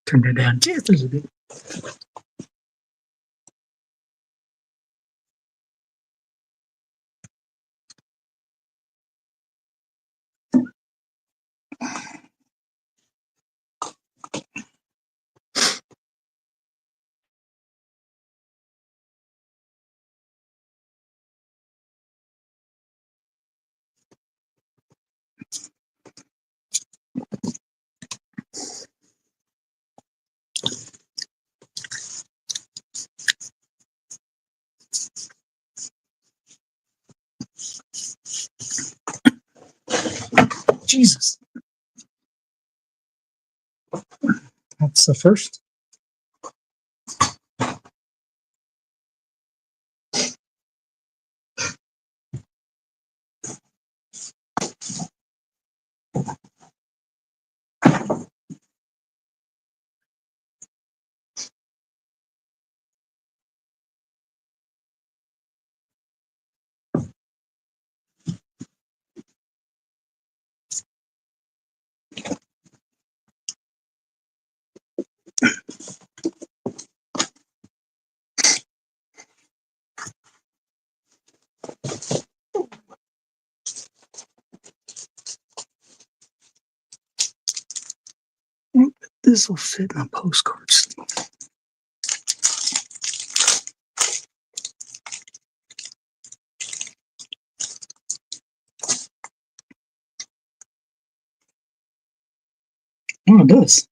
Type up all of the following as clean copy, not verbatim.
Turn that down just a little bit. Jesus. That's the first. This will fit in my postcards. Oh, it does.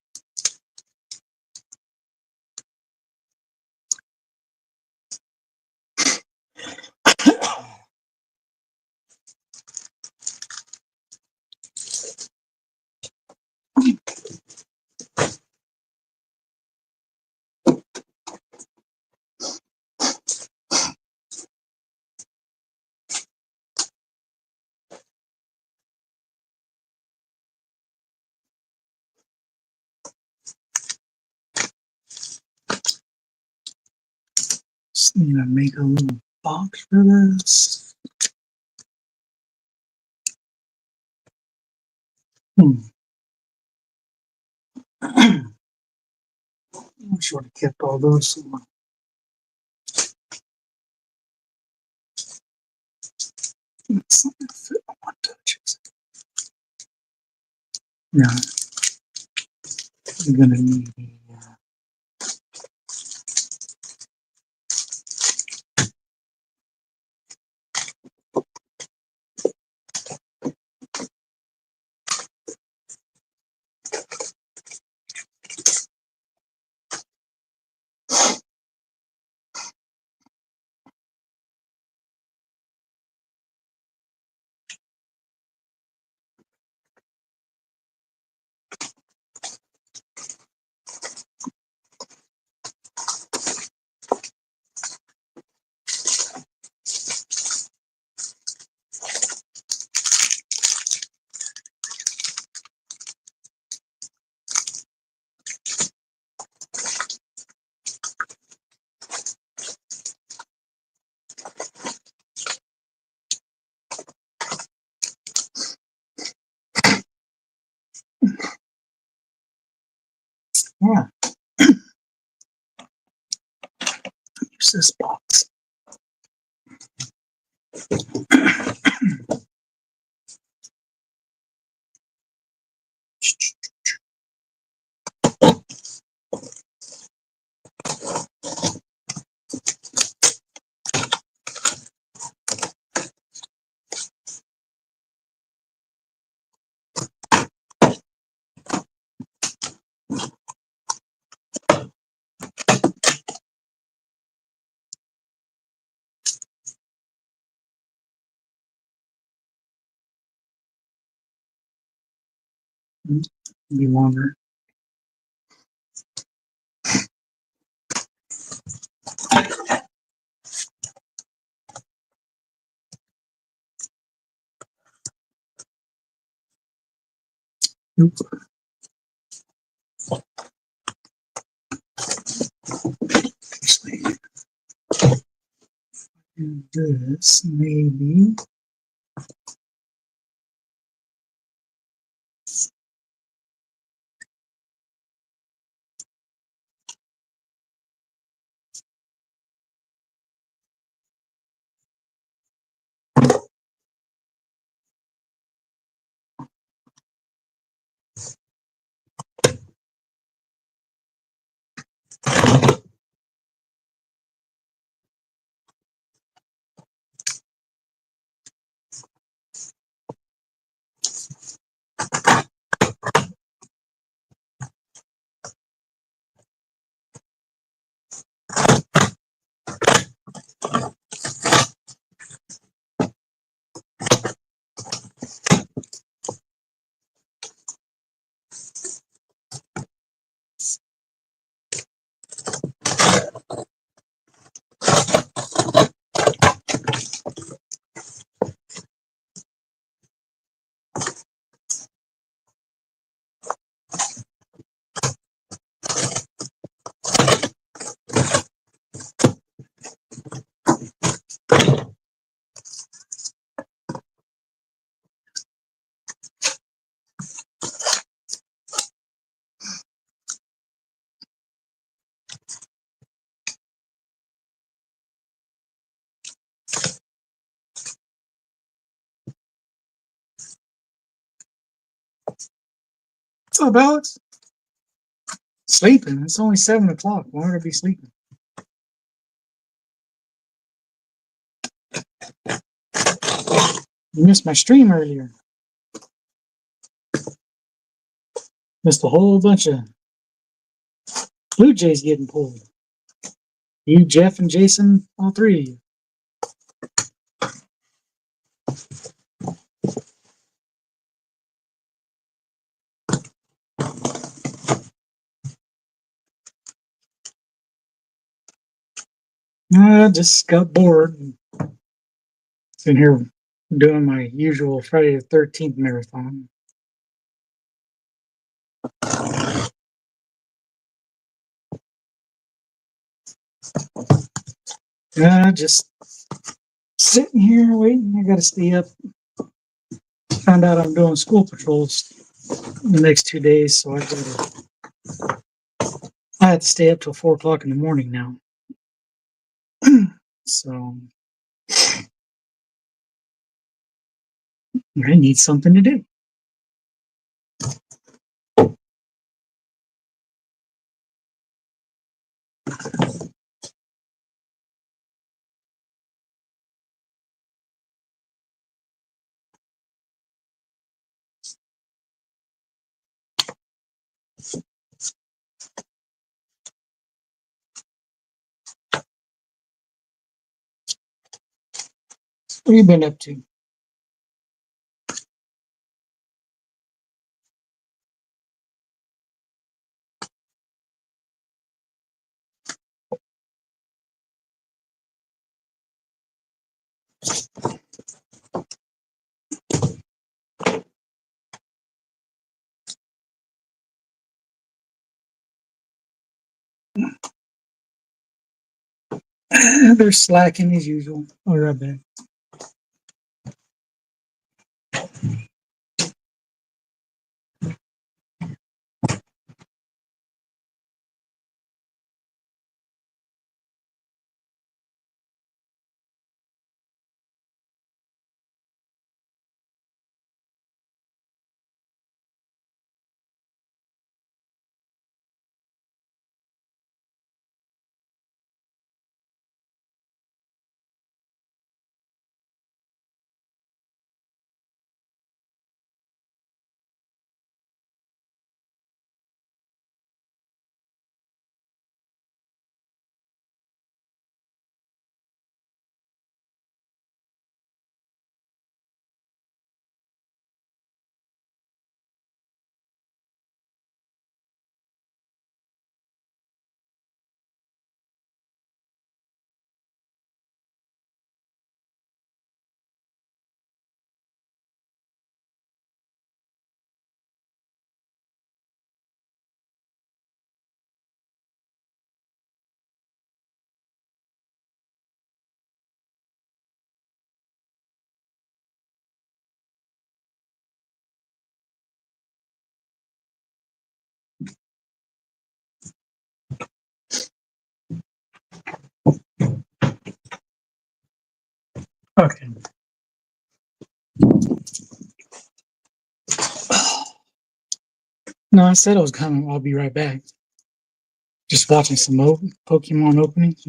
Just need to make a little box for this. I should have kept all those. It's not going to fit on one touch. Yeah. You're going to need yeah. Use this box. Be longer. Nope. Actually, do this maybe. What's up, Alex? Sleeping. It's only 7 o'clock. Why would I be sleeping? You missed my stream earlier. Missed a whole bunch of Blue Jays getting pulled. You, Jeff, and Jason, all three of you. I just got bored. Sitting here doing my usual Friday the 13th marathon. Just sitting here waiting. I got to stay up. Found out I'm doing school patrols the next 2 days, so I have to stay up till 4 o'clock in the morning now. So I need something to do. What have you been up to? They're slacking as usual. I'll be right back. Okay. No, I said I was coming. I'll be right back. Just watching some Pokemon openings.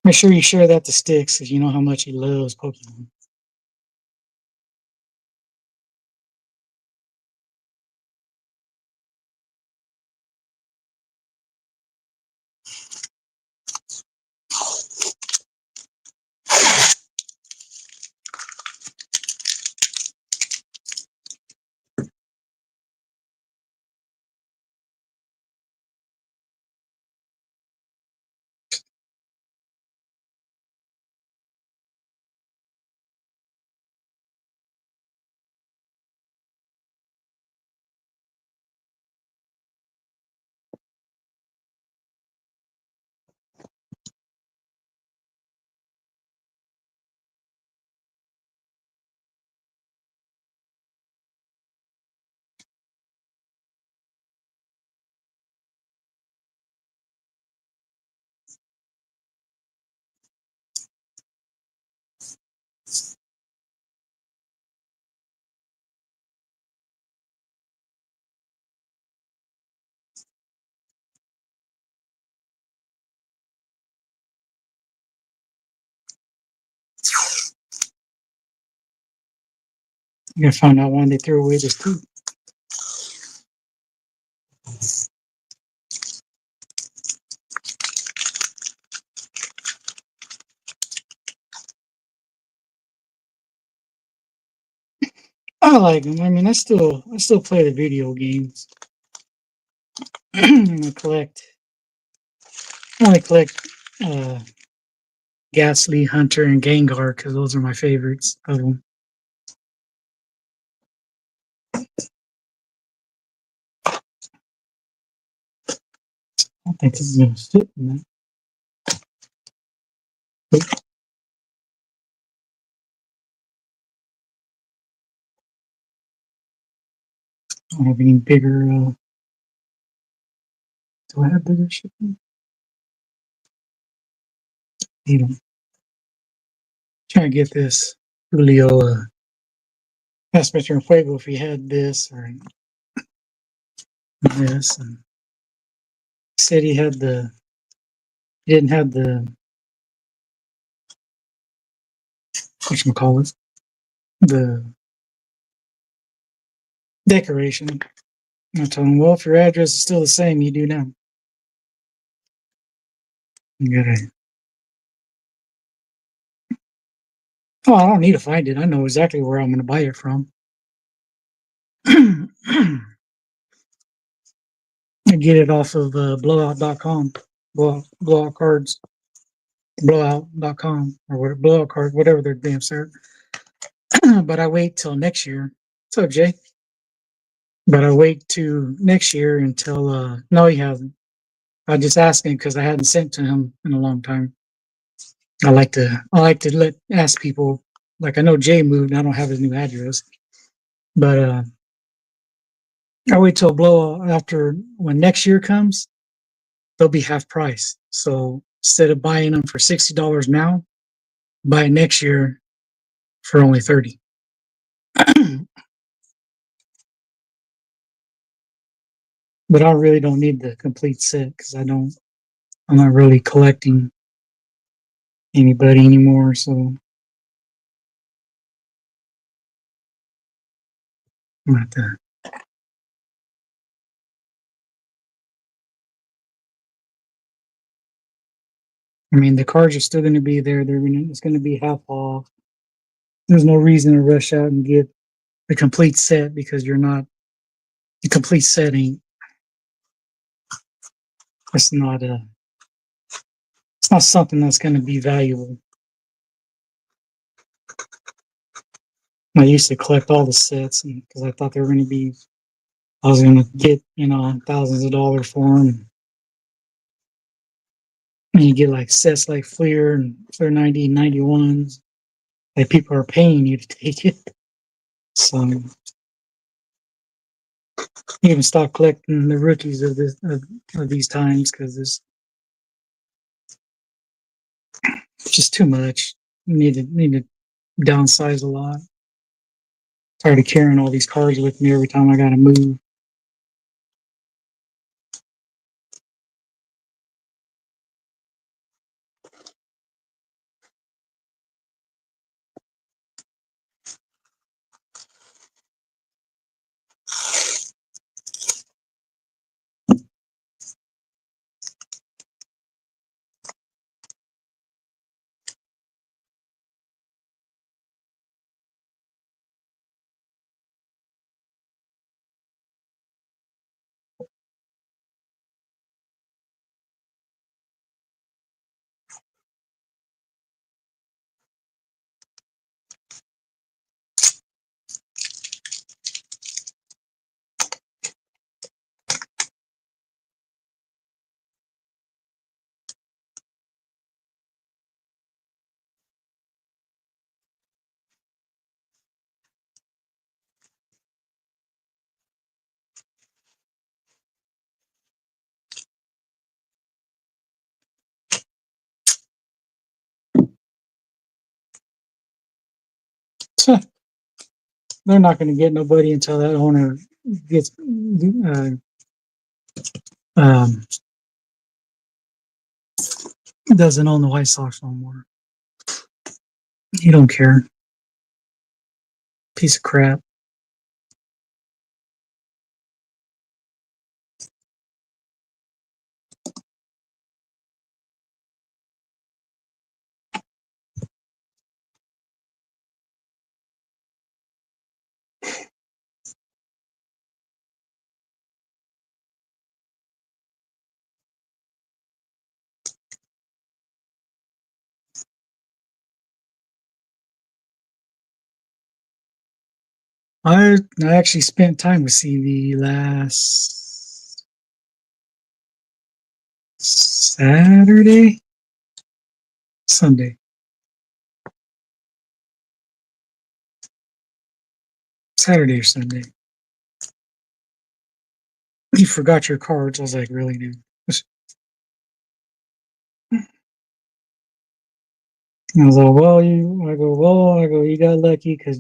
Make sure you share that to Sticks, because you know how much he loves Pokemon. You gotta find out why they threw away this too. I like them. I mean, I still play the video games. I collect. I only collect Ghastly, Hunter, and Gengar because those are my favorites of them. I think this is gonna fit in that. I don't have any bigger. Do I have bigger shipping? Need them. Trying to get this Julio asked Mr. Fuego if he had this or this, and he said he had the. He didn't have the. Whatchamacallit? The decoration. I told him, well, if your address is still the same, you do now. You gotta. Oh, I don't need to find it. I know exactly where I'm going to buy it from. I get it off of blowout.com, blowout cards, blowout.com, or whatever, blowout card, whatever their damn sir. But I wait till next year. What's up, Jay? But I wait to next year until, no, he hasn't. I just asking because I hadn't sent to him in a long time. I like to ask people, like I know Jay moved and I don't have his new address, but, I wait till blow after when next year comes, they'll be half price. So instead of buying them for $60 now, buy it next year for only 30. But I really don't need the complete set because I'm not really collecting anybody anymore. So I'm at the. I mean, the cards are still going to be there. It's going to be half off. There's no reason to rush out and get the complete set because you're not the complete setting. It's not a. It's not something that's going to be valuable. I used to collect all the sets because I thought they were going to be. I was going to get thousands of dollars for them. And you get like sets like Fleer and Fleer 90 and 91s. Like people are paying you to take it. So you even stop collecting the rookies of these times because it's just too much. You need to downsize a lot. Tired of carrying all these cards with me every time I got to move. They're not going to get nobody until that owner gets um, doesn't own the White Sox no more. He don't care. Piece of crap. I actually spent time with CV last Saturday, Sunday, Saturday or Sunday. You forgot your cards. I was like, really, dude? I was like, well, you got lucky because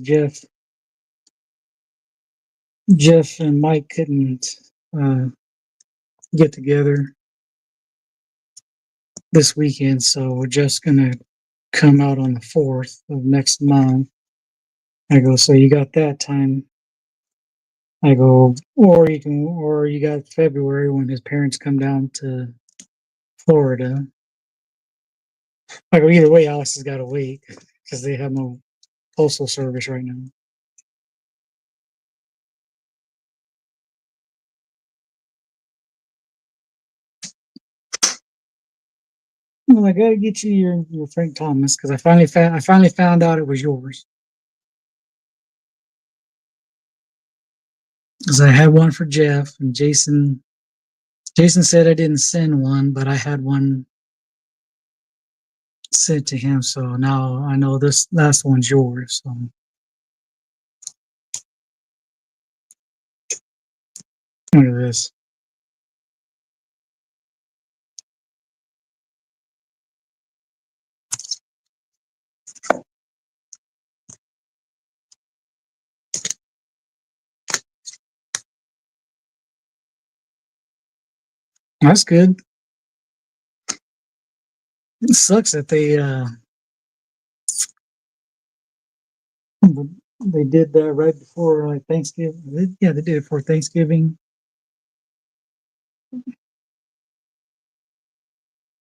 Jeff and Mike couldn't uh, get together this weekend, so we're just gonna come out on the 4th of next month. I go, so you got that time. I go, or you got February when his parents come down to Florida. I go, either way, Alex has got to wait because they have no postal service right now. Well, I got to get you your Frank Thomas because I finally found out it was yours. Because I had one for Jeff and Jason. Jason said I didn't send one, but I had one sent to him. So now I know this last one's yours. So look at this. That's good. It sucks that they did that right before like Thanksgiving. Yeah, they did it for Thanksgiving.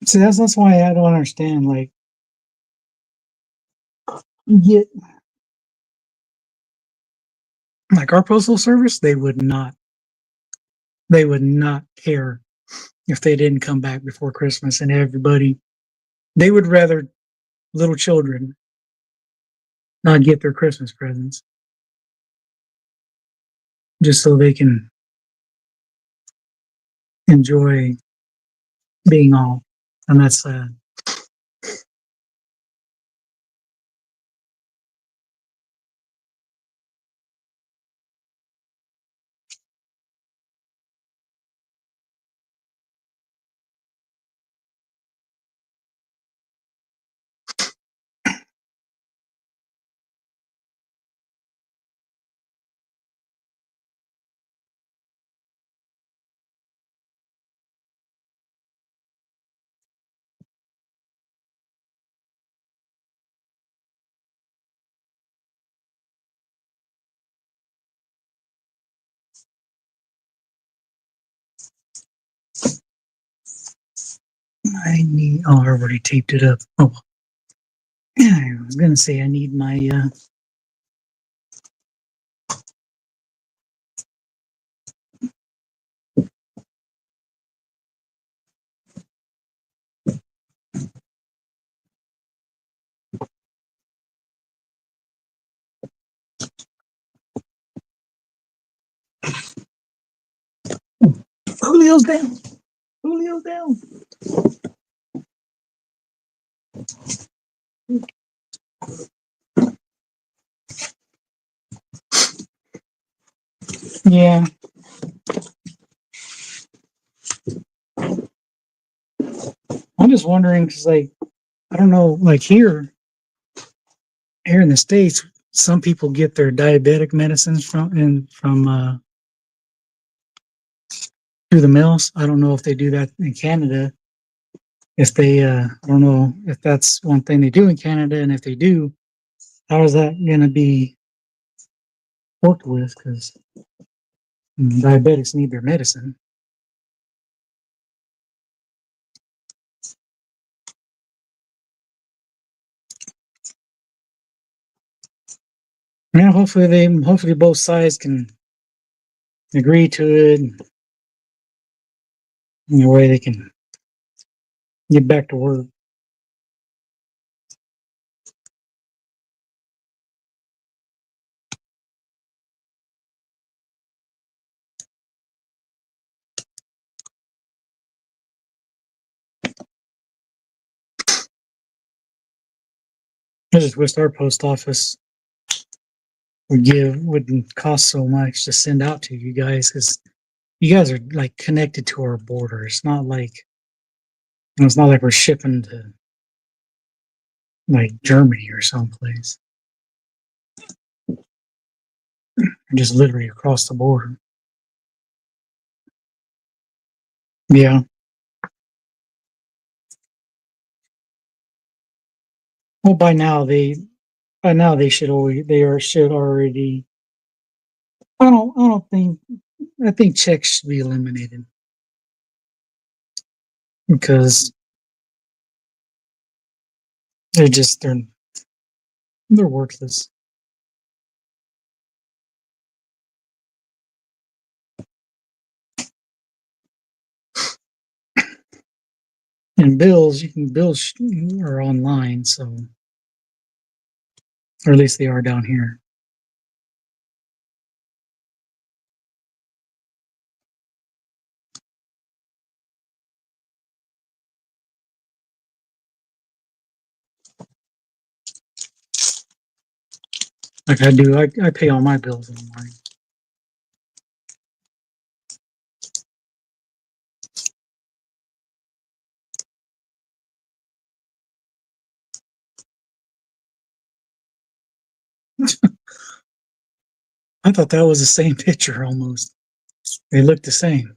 See, that's why I don't understand. Like, you get like our postal service, they would not care if they didn't come back before Christmas, and everybody they would rather little children not get their Christmas presents just so they can enjoy being off, and that's sad. I need. Oh, I already taped it up. Oh, yeah. I was gonna say I need my. Julio's down. Julio's down. Yeah. I'm just wondering because, like, I don't know, like here in the States, some people get their diabetic medicines from through the mills. I don't know if they do that in Canada. If they, I don't know if that's one thing they do in Canada, and if they do, how is that going to be worked with? Because diabetics need their medicine. Yeah, hopefully both sides can agree to it in a way they can get back to work. I just wish our post office wouldn't cost so much to send out to you guys, because you guys are like connected to our border. It's not like we're shipping to like Germany or someplace. We're just literally across the border. Yeah. Well, by now should already. I don't think I think checks should be eliminated because they're just they're worthless. And bills are online, so or at least they are down here. Like I do, I pay all my bills online. I thought that was the same picture almost. They look the same.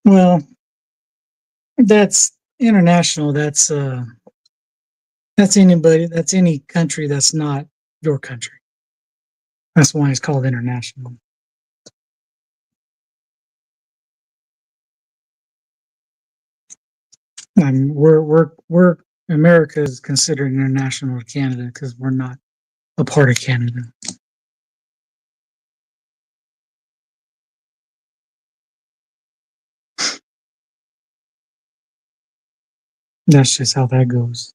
Well, that's international. That's any country that's not your country. That's why it's called international. We're America is considered international to Canada because we're not a part of Canada. That's just how that goes.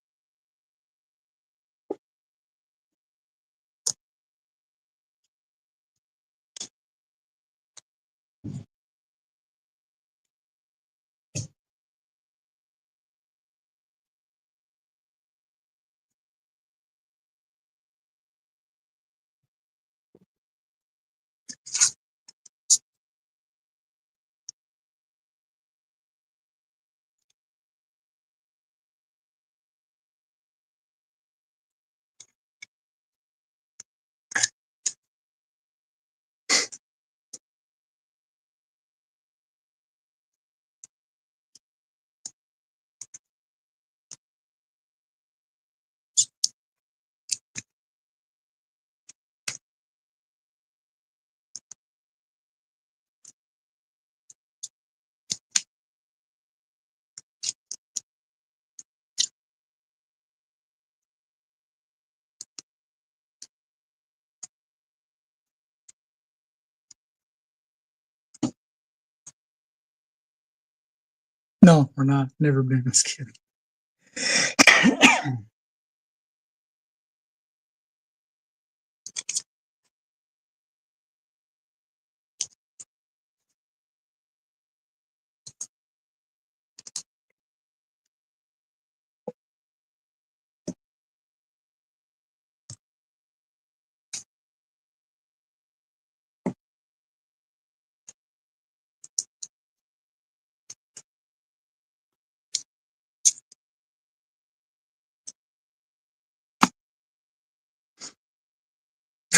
No, we're not. Never been. Just kidding.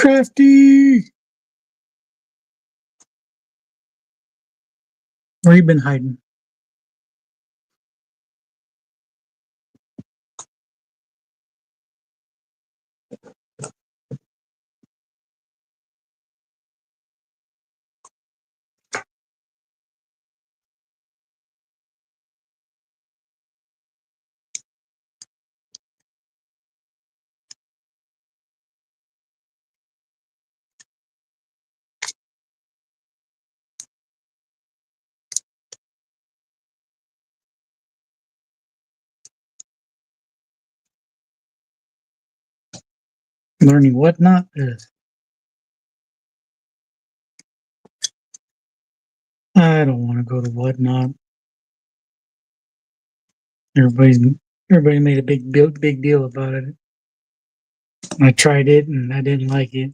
Crafty! Where you been hiding? Learning what not? I don't want to go to whatnot. Everybody's everybody made a big deal about it. I tried it and I didn't like it.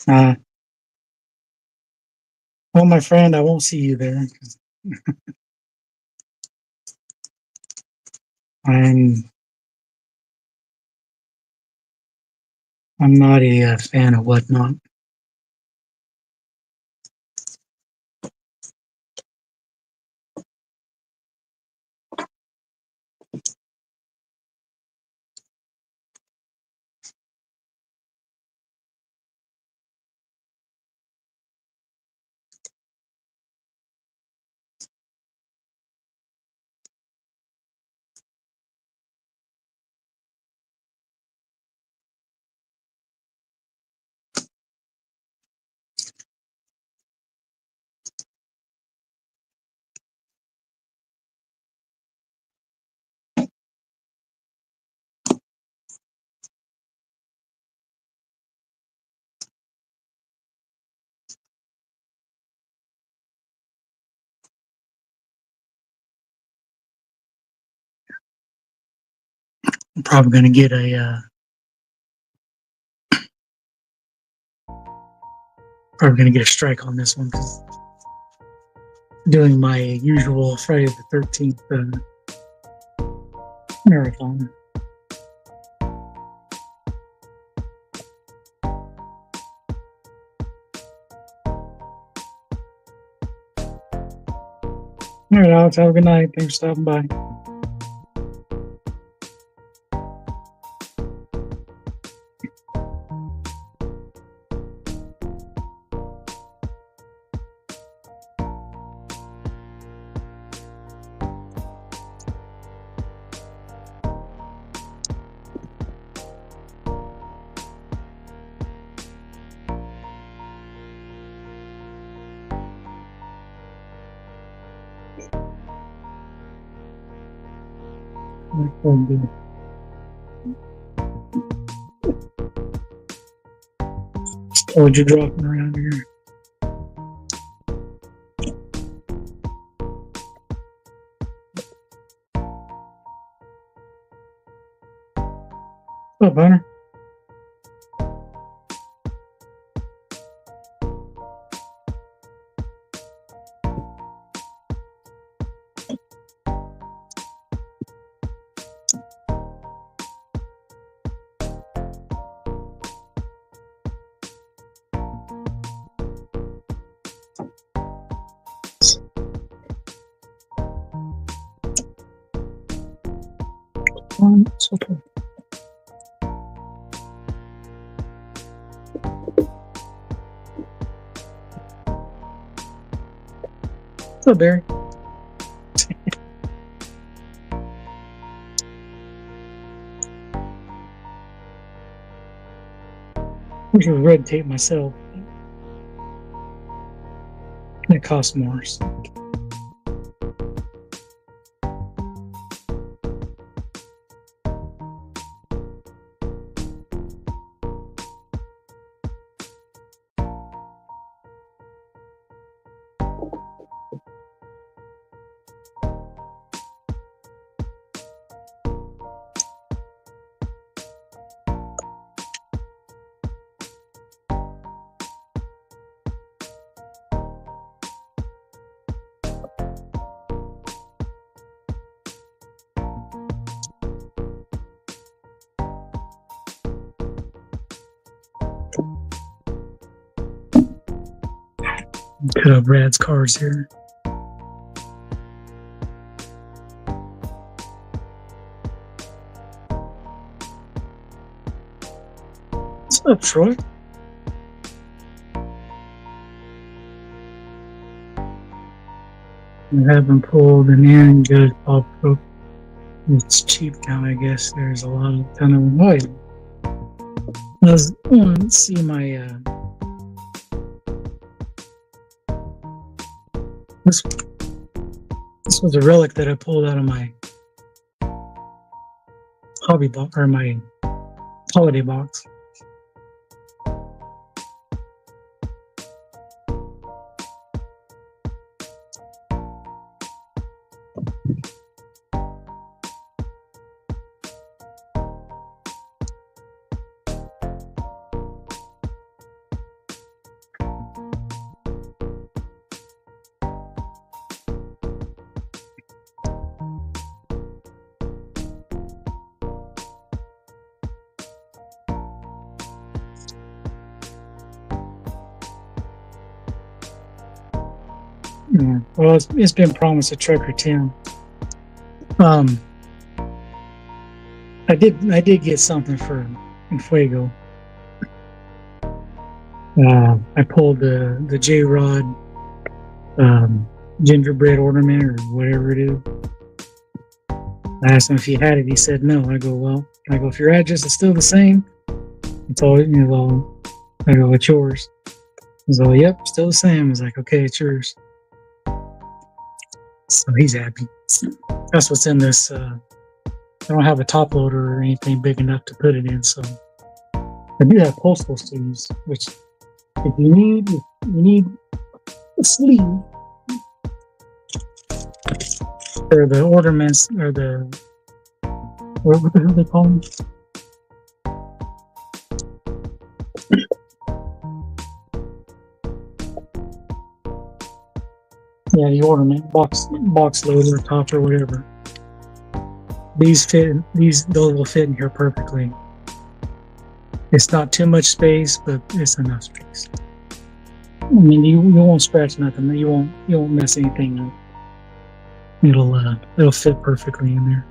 Uh, well, my friend, I won't see you there. I'm I'm not a fan of whatnot. I'm probably gonna get a strike on this one because doing my usual Friday the 13th marathon. All right, Alex, have a good night. Thanks for stopping by. Told you dropping around here. What's up, Hunter? fun. So cool. What's up, Barry? I wish I would red tape myself. It costs more. So. Put up Brad's cards here. What's up, Troy? I haven't pulled an in good pop pro. It's cheap now, I guess. There's a lot of ton of noise. Let's see my this was a relic that I pulled out of my hobby box or my holiday box. Yeah. Well, it's been promised a truck or 10. I did get something for Fuego. I pulled the J Rod gingerbread ornament or whatever it is. I asked him if he had it. He said no. I go, if your address is still the same, it's all, I go, it's yours. He's all, yep, still the same. I was like, okay, it's yours. So he's happy. That's what's in this. I don't have a top loader or anything big enough to put it in, so I do have postal sleeves, which if you need a sleeve for the ornaments or the what the hell they call them? Yeah, the ornament box loader, top or whatever. Those will fit in here perfectly. It's not too much space, but it's enough space. I mean, you won't scratch nothing. You won't mess anything up. It'll fit perfectly in there.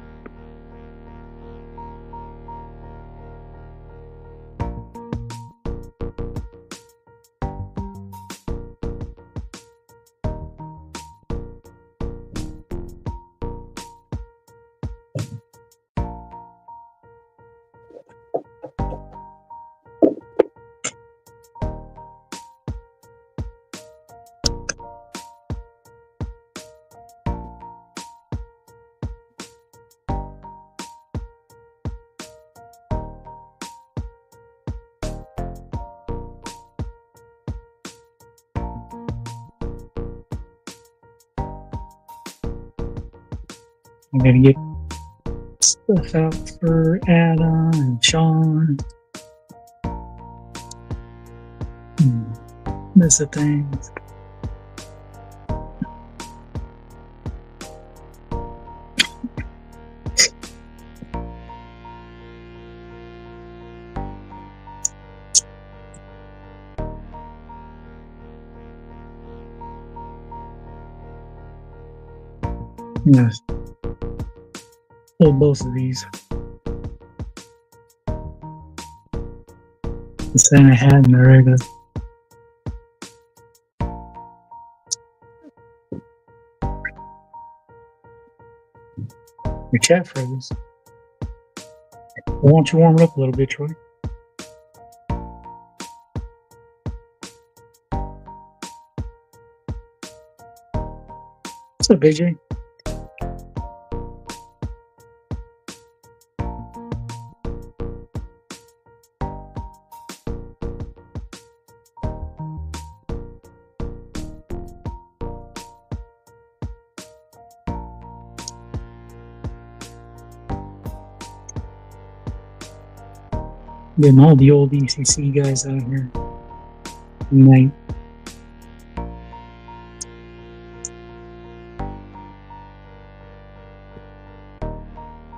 I'm gonna get stuff out for Adam and Sean. That's the thing. Yes. Pull both of these. The Santa hat and the regular. Your chat froze. Why don't you warm it up a little bit, Troy? What's up, AJ? Getting all the old ECC guys out here tonight.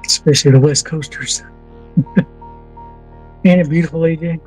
Especially the West Coasters. Ain't it beautiful, AJ?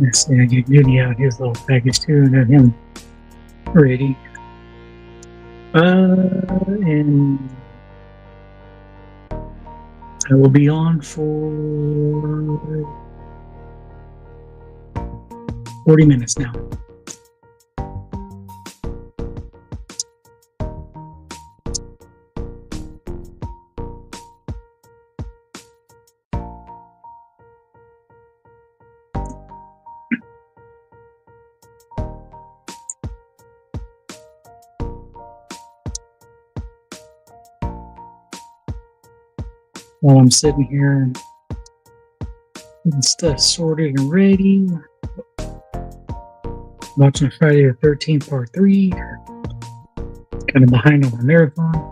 Let's see, I get Judy out his little package too, and have him ready. And I will be on for 40 minutes now. While I'm sitting here getting stuff sorted and ready, watching Friday the 13th part 3, kind of behind on my marathon.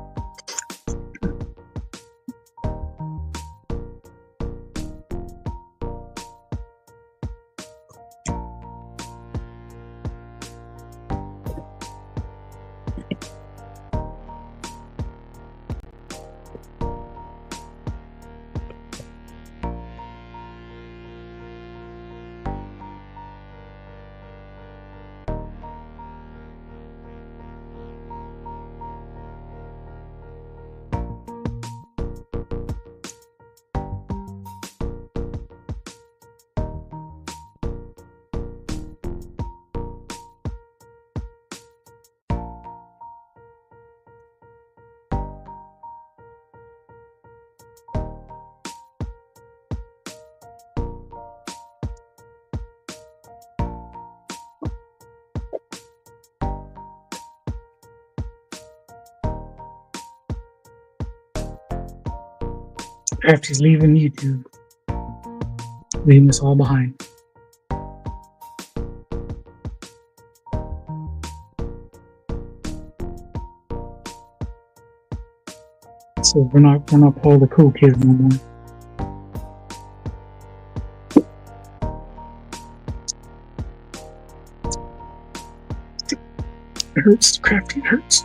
After he's leaving YouTube, leaving us all behind. So we're not part of the cool kids no more. It hurts, Crafty, it hurts.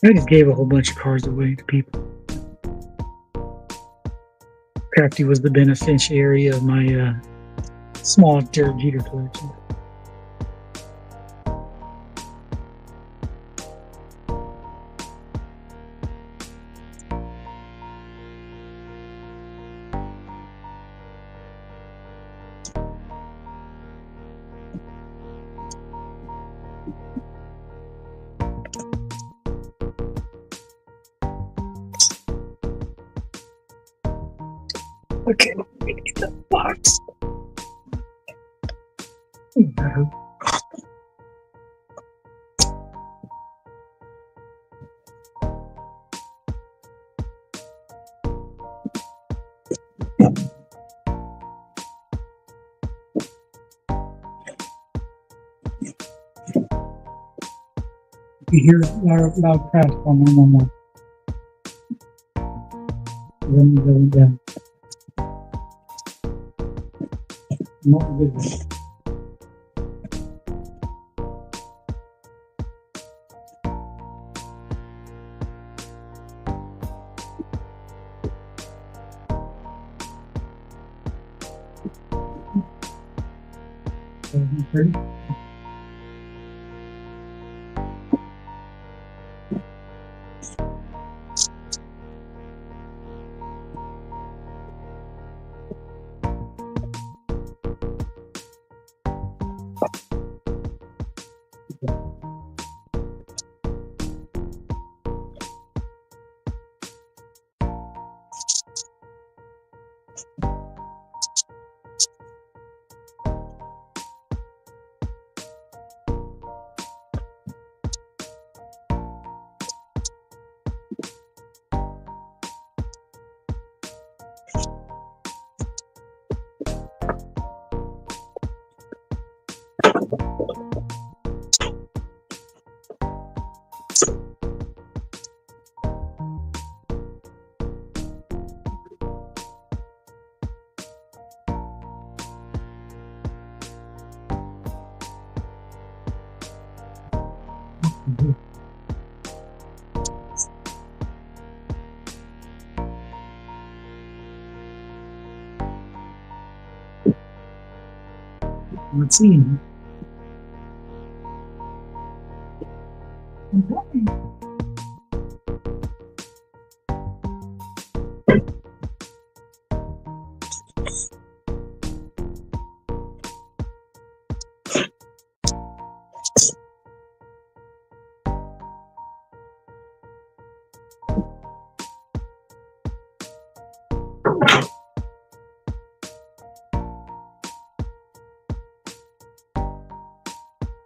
I just gave a whole bunch of cars away to people. Crafty was the beneficiary of my small Derek Jeter collection. Okay, let me get the box. You hear loud crash on 111. Then you go down. Not good. Ready? Let's see.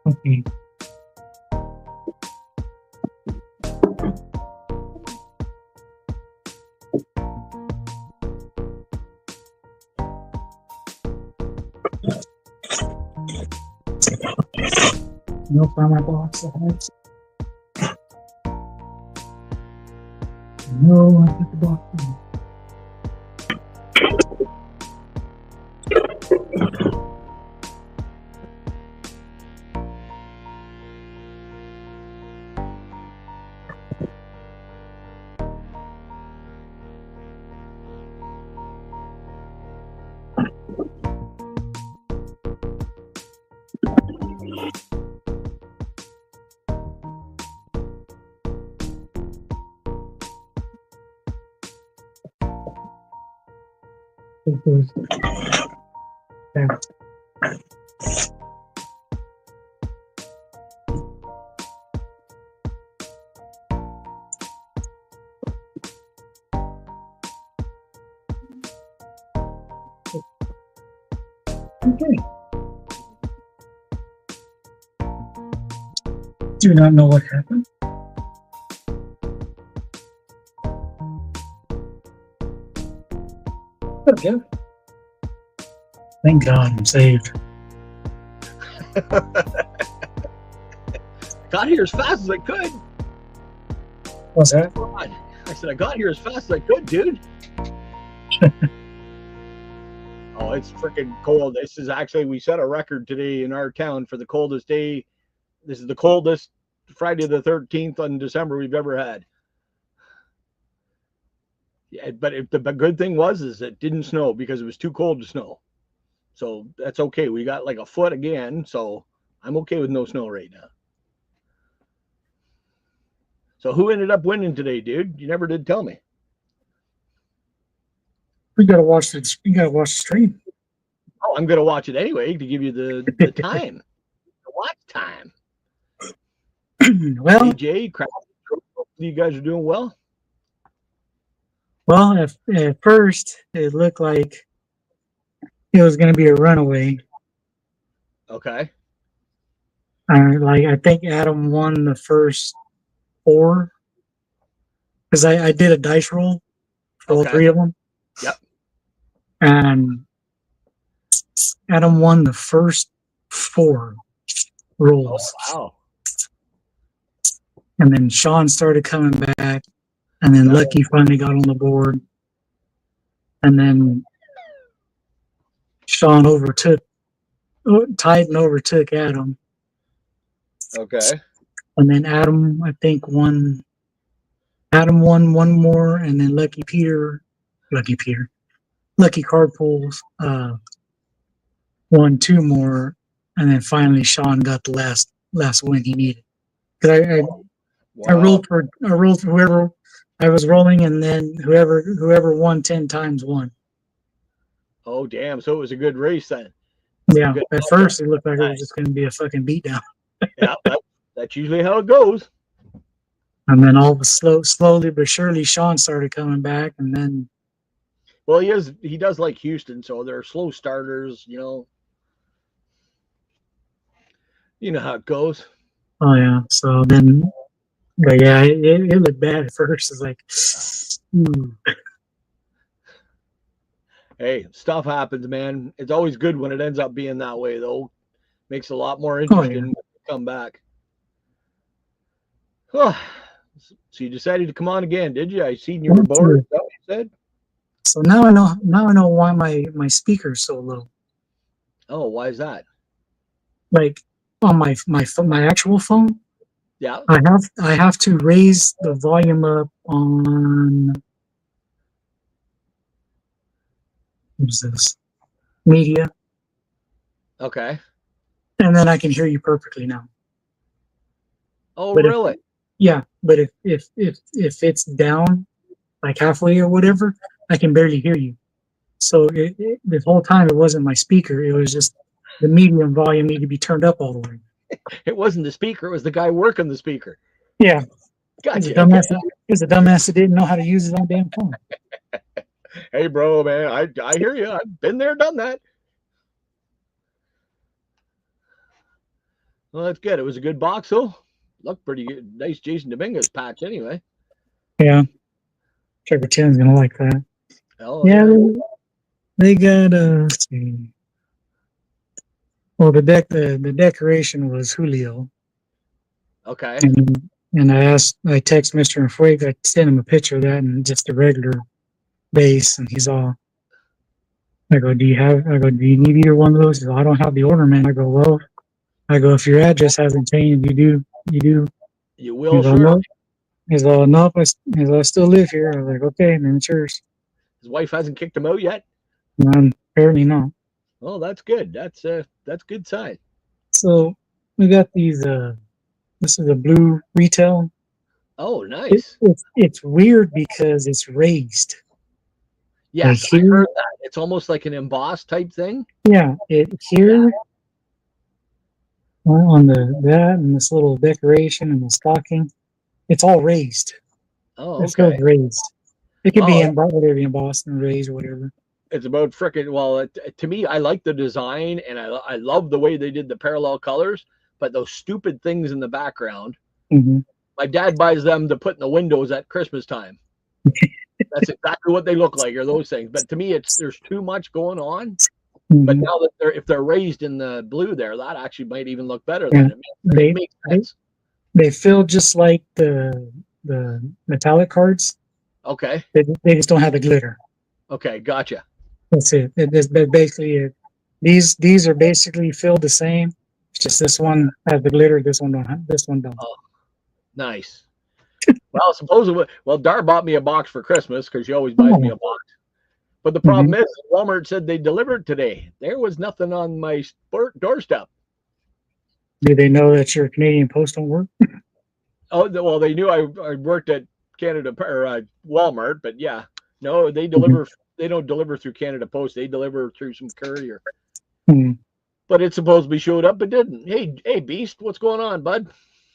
Okay. No, find my box. No, I put the box in. It goes there. Okay. Do not know what happened. Okay. Thank God I'm saved. Got here as fast as I could. What's that? God. I said I got here as fast as I could, dude. Oh, it's freaking cold. This is actually, we set a record today in our town for the coldest day. This is the coldest Friday the 13th in December we've ever had. Yeah, but the good thing is it didn't snow because it was too cold to snow. So that's okay. We got like a foot again, so I'm okay with no snow right now. So who ended up winning today, dude? You never did tell me. We gotta watch the. You gotta watch the stream. Oh, I'm gonna watch it anyway to give you the time, the watch time. Well, AJ, crap, you guys are doing well. well, at first it looked like it was gonna be a runaway. Okay. Like I think Adam won the first 4 because I did a dice roll for all 3 of them. Yep. And Adam won the first 4 rolls. Oh, wow. And then Sean started coming back, and then Lucky finally got on the board, and then Sean tied and overtook Adam. Okay. And then Adam, I think, won. Adam won 1 more, and then Lucky Card Pools won 2 more, and then finally Sean got the last win he needed. Because I rolled for whoever I was rolling, and then whoever won 10 times won. Oh, damn! So it was a good race then. Yeah. At first, it looked like it was just going to be a fucking beatdown. Yeah, that's usually how it goes. And then slowly but surely, Sean started coming back, and then. Well, he does like Houston, so they're slow starters, you know. You know how it goes. Oh yeah. So then, but yeah, it looked bad at first. It's like, ooh. Hey, stuff happens, man. It's always good when it ends up being that way, though. Makes it a lot more interesting when you come back. Oh, so you decided to come on again, did you? I seen you were bored. Is that what you said? So now I know why my speaker's so low. Oh, why is that? Like on my actual phone. Yeah. I have to raise the volume up on what's this? Media. Okay. And then I can hear you perfectly now. Oh, but really? But if it's down like halfway or whatever, I can barely hear you. So this whole time it wasn't my speaker; it was just the medium volume needed to be turned up all the way. It wasn't the speaker; it was the guy working the speaker. Yeah, gotcha. It was a dumbass that didn't know how to use his own damn phone. Hey, bro, man, I hear you. I've been there, done that. Well, that's good. It was a good box, though. Looked pretty good. Nice Jason Dominguez patch, anyway. Yeah, Trevor Chen's gonna like that. Oh, yeah. They got let's see. Well, the decoration was Julio. Okay. And I text Mr. Infueg, I sent him a picture of that and just a regular base, and he's all. I go, do you need either one of those? He goes, I don't have the order, man. I go, well, if your address hasn't changed, you do. You will, sure. He's all, nope, I still live here. I was like, okay, then it's yours. His wife hasn't kicked him out yet? Apparently not. Oh, that's good. That's good sign. So we got these, this is a blue retail. Oh, nice. It's weird because it's raised. Yes, I heard that. It's almost like an embossed type thing. Yeah, on that and this little decoration and the stocking, it's all raised. Oh, okay. It feels raised. It could be embossed and raised or whatever. It's about frickin'. Well, to me, I like the design and I love the way they did the parallel colors. But those stupid things in the background, my dad buys them to put in the windows at Christmas time. That's exactly what they look like, are those things. But to me, there's too much going on. But now that if they're raised in the blue there, that actually might even look better than it makes sense. They feel just like the metallic cards. Okay. They just don't have the glitter. Okay, gotcha. That's it. That's basically it. These are basically filled the same. It's just this one has the glitter, this one don't. Oh, Nice. Well, supposedly, well, Dar bought me a box for Christmas because she always buys me a box. But the problem is, Walmart said they delivered today. There was nothing on my doorstep. Do they know that your Canadian Post don't work? Oh, well, they knew I worked at Canada or Walmart, but yeah, no, they deliver. They don't deliver through Canada Post. They deliver through some courier. But it supposedly showed up, but didn't. Hey, Beast, what's going on, bud?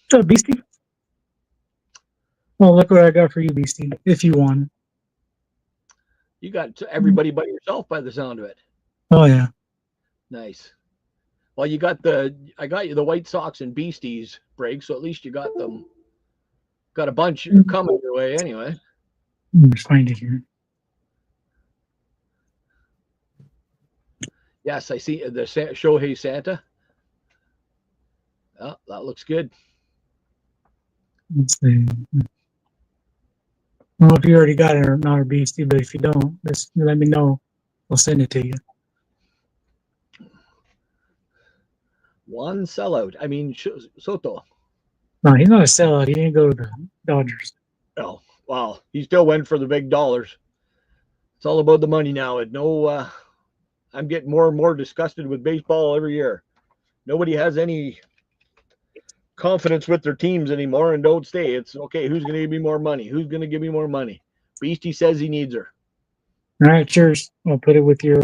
What's up, Beastie? Well, look what I got for you, Beastie. If you want. You got everybody but yourself, by the sound of it. Oh yeah. Nice. Well, I got you the White Sox and Beasties break, so at least you got them. Got a bunch coming your way anyway. Let's find it here. Yes, I see the Shohei Santa. Oh, that looks good. Let's see. Well, if you already got it or not, or Beastie, but if you don't, just let me know. I'll send it to you. One sellout. I mean, Soto. No, he's not a sellout. He didn't go to the Dodgers. Oh, wow. He still went for the big dollars. It's all about the money now. And no, I'm getting more and more disgusted with baseball every year. Nobody has any confidence with their teams anymore and don't stay. It's okay. Who's going to give me more money? Who's going to give me more money? Beastie says he needs her. All right, cheers. I'll put it with your,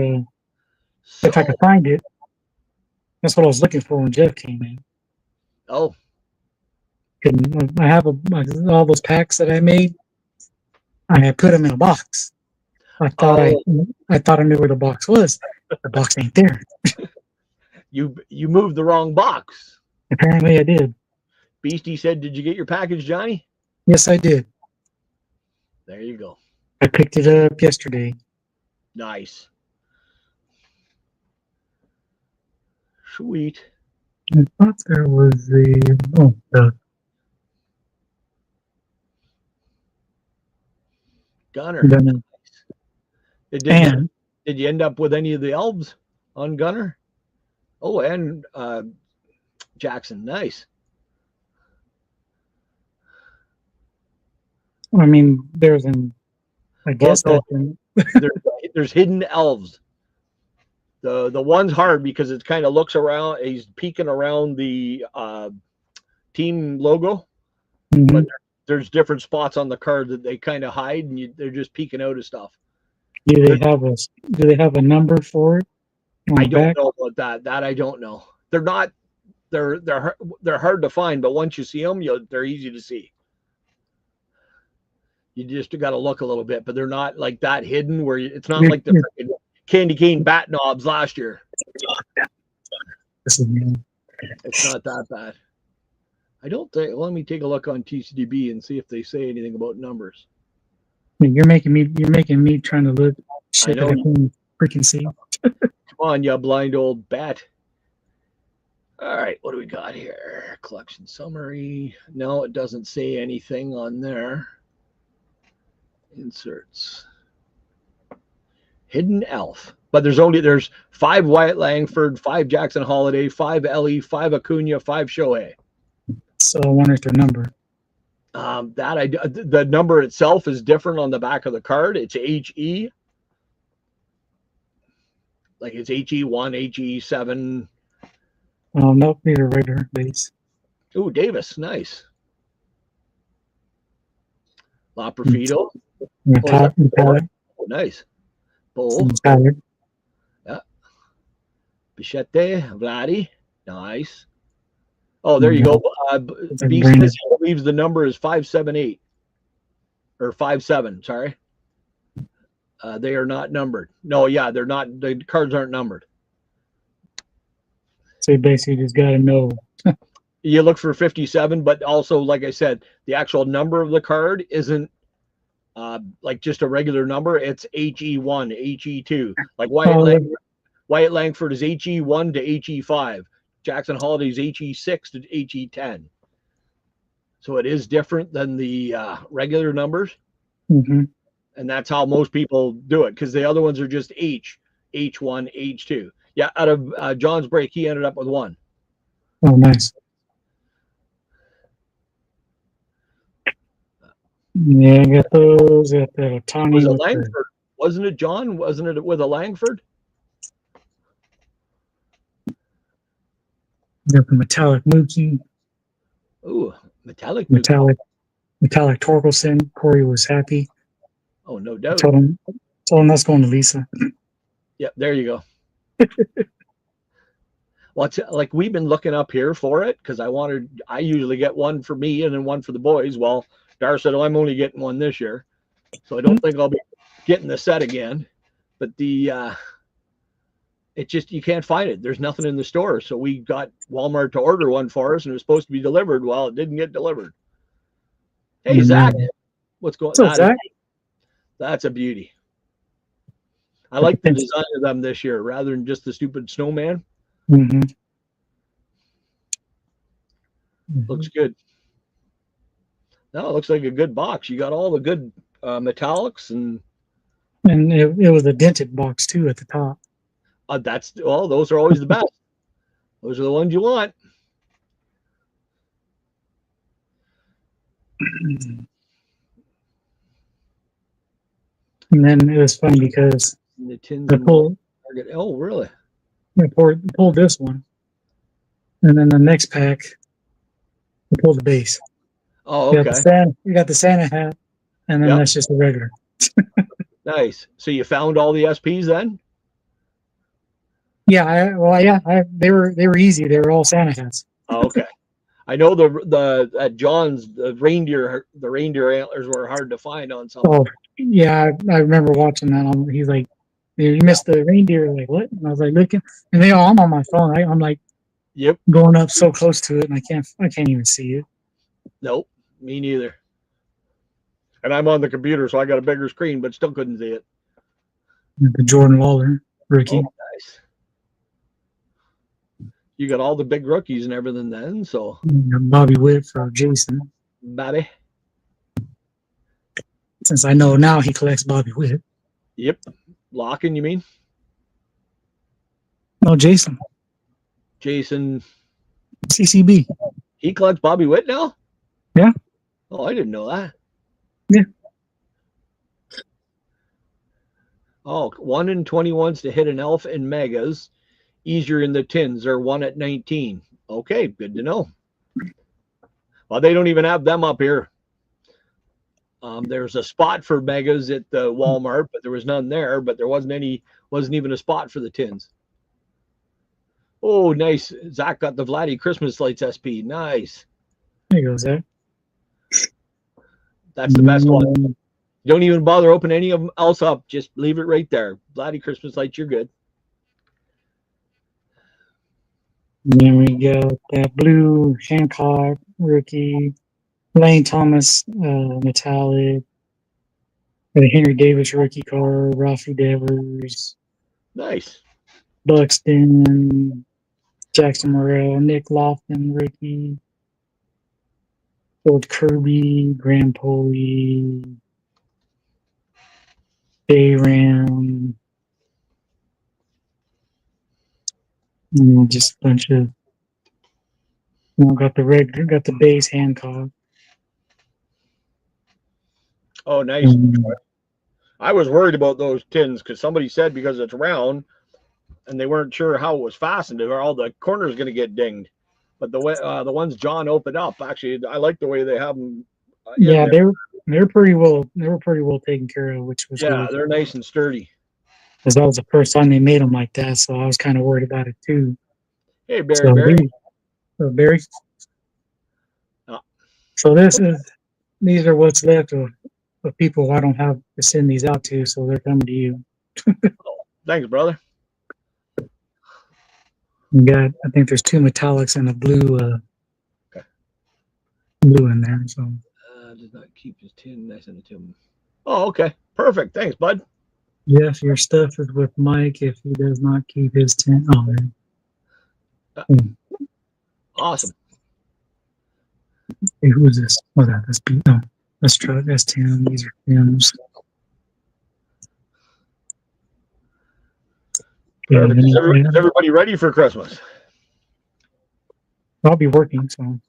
if I can find it. That's what I was looking for when Jeff came in. Oh. I have all those packs that I made. I had put them in a box. I thought I knew where the box was. The box ain't there. You moved the wrong box. Apparently I did. Beastie said, "Did you get your package, Johnny?" Yes, I did. There you go. I picked it up yesterday. Nice. Sweet. I thought there was the Gunner. Did you end up with any of the elves on Gunner? Oh, and Jackson. Nice. I mean, there's there's hidden elves. The one's hard because it kind of looks around. He's peeking around the team logo, but there's different spots on the card that they kind of hide, and they're just peeking out of stuff. Do they have a number for it? I don't know about that. That I don't know. They're not. They're hard to find, but once you see them, they're easy to see. You just got to look a little bit, but they're not like that hidden where it's not like the candy cane bat knobs last year. It's not that bad. I don't think. Let me take a look on TCDB and see if they say anything about numbers. You're making me trying to look shit that I can't freaking see. Come on, you blind old bat. All right, what do we got here? Collection summary. No, it doesn't say anything on there. Inserts. Hidden elf. But there's 5 Wyatt Langford, 5 Jackson Holiday, 5 Ellie, 5 Acuna, 5 Shohei. So I wonder if their number. The number itself is different on the back of the card. It's HE. Like it's HE1, HE7. Oh, nope, these are regular base. Ooh, Davis, nice. La Profito. Oh, nice. Bull. Yeah. Bichette, Vladdy, nice. Oh, there you go. Beast believes the number is 578 or 57. Sorry. They are not numbered. No, yeah, they're not. The cards aren't numbered. So you basically just got to know. You look for 57, but also, like I said, the actual number of the card isn't like just a regular number. It's HE1, HE2. Like Wyatt Langford is HE1 to HE5. Jackson Holiday is HE6 to HE10. So it is different than the regular numbers. Mm-hmm. And that's how most people do it, because the other ones are just H1, H2. Yeah, out of John's break, he ended up with 1. Oh, nice. Yeah, I got those. Got the Was Otani it with the, Langford? Wasn't it John? Wasn't it with a Langford? got the metallic Mookie, Ooh, metallic Mookie. metallic Torkelson. Corey was happy. Oh, no I doubt. told him that's going to Lisa. Yep, there you go. Well, it's like we've been looking up here for it because I usually get one for me and then one for the boys. Well, Dar said, oh, I'm only getting one this year. So I don't think I'll be getting the set again. But it just, you can't find it. There's nothing in the store. So we got Walmart to order one for us and it was supposed to be delivered. Well, it didn't get delivered. Hey, Zach, what's going So on? Zach, That's a beauty. I like the design of them this year rather than just the stupid snowman. mm-hmm. Looks good. No, it looks like a good box. You got all the good metallics and it was a dented box too at the top. those are always the best. Those are the ones you want. And then it was funny because And the tins I and pulled, oh, really? pulled this one, and then the next pack I pulled the base. Oh, You got okay. you got the Santa hat, and then Yep. that's just a regular. Nice. So you found all the SPs then? Yeah, they were easy. They were all Santa hats. Oh, okay. I know the at John's the reindeer antlers were hard to find on some. Oh, yeah, I remember watching that. He's like, you missed the reindeer. Like, what? And I was like, looking, and I'm on my phone. I'm like, Yep. going up so close to it, and I can't even see it. Nope. Me neither. And I'm on the computer, so I got a bigger screen, but still couldn't see it. The Jordan Waller rookie. Oh, nice. You got all the big rookies and everything then, so Bobby Witt for Jason. Bobby. Since I know now he collects Bobby Witt. Yep. Locking, you mean? No, Jason. Jason. CCB. He collects Bobby Witt now? Yeah. Oh, I didn't know that. Yeah. Oh, 1 in 20 wants to hit an elf in megas. Easier in the tins. They're 1 at 19. Okay, good to know. Well, they don't even have them up here. There's a spot for megas at the Walmart, but there was none there. But there wasn't even a spot for the tins. Oh, nice. Zach got the Vladdy Christmas lights SP. Nice. There you go, Zach. That's the best one. Don't even bother opening any of them else up. Just leave it right there. Vladdy Christmas lights, you're good. And then we got that blue Hancock rookie, Lane Thomas metallic, the Henry Davis rookie card, Rafi Devers, Nice. Buxton, Jackson Morrell, Nick Lofton rookie, George Kirby, Graham Poley, Bayram, just a bunch of, got the base Hancock. Oh, nice. I was worried about those tins because somebody said because it's round and they weren't sure how it was fastened or all the corners going to get dinged. But the ones John opened up, actually, I like the way they have them. Yeah, they were pretty well taken care of, which was yeah, good. they're nice and sturdy. Because that was the first time they made them like that, so I was kind of worried about it too. Hey, Barry. Barry. Oh. So these are what's left of people I don't have to send these out to, so they're coming to you. Thanks, brother. I think there's 2 metallics and a blue, okay. Blue in there. So does not keep his tin. I sent it to him. Oh, okay, perfect. Thanks, bud. Jeff, your stuff is with Mike if he does not keep his tin. Oh man. Awesome. Hey, who is this? Oh, that's Pete. No, that's Truck. That's Tim. These are Tim's. Perfect. Is everybody ready for Christmas? I'll be working, so.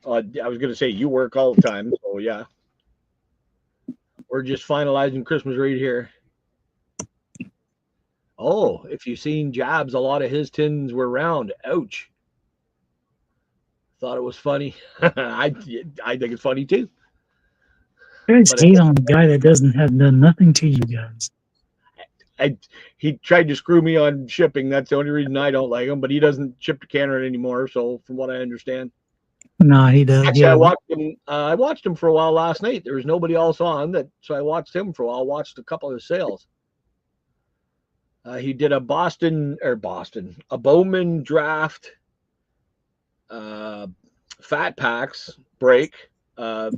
I was going to say you work all the time, so yeah. We're just finalizing Christmas right here. Oh, if you've seen Jabs, a lot of his tins were round. Ouch. Thought it was funny. I think it's funny too. Guys hate on a guy that doesn't have done nothing to you guys. He tried to screw me on shipping. That's the only reason I don't like him. But he doesn't ship to Canada anymore. So from what I understand, no, he does. Actually, I watched him. I watched him for a while last night. There was nobody else on that, so I watched him for a while. Watched a couple of his sales. He did a a Bowman draft, fat packs break, a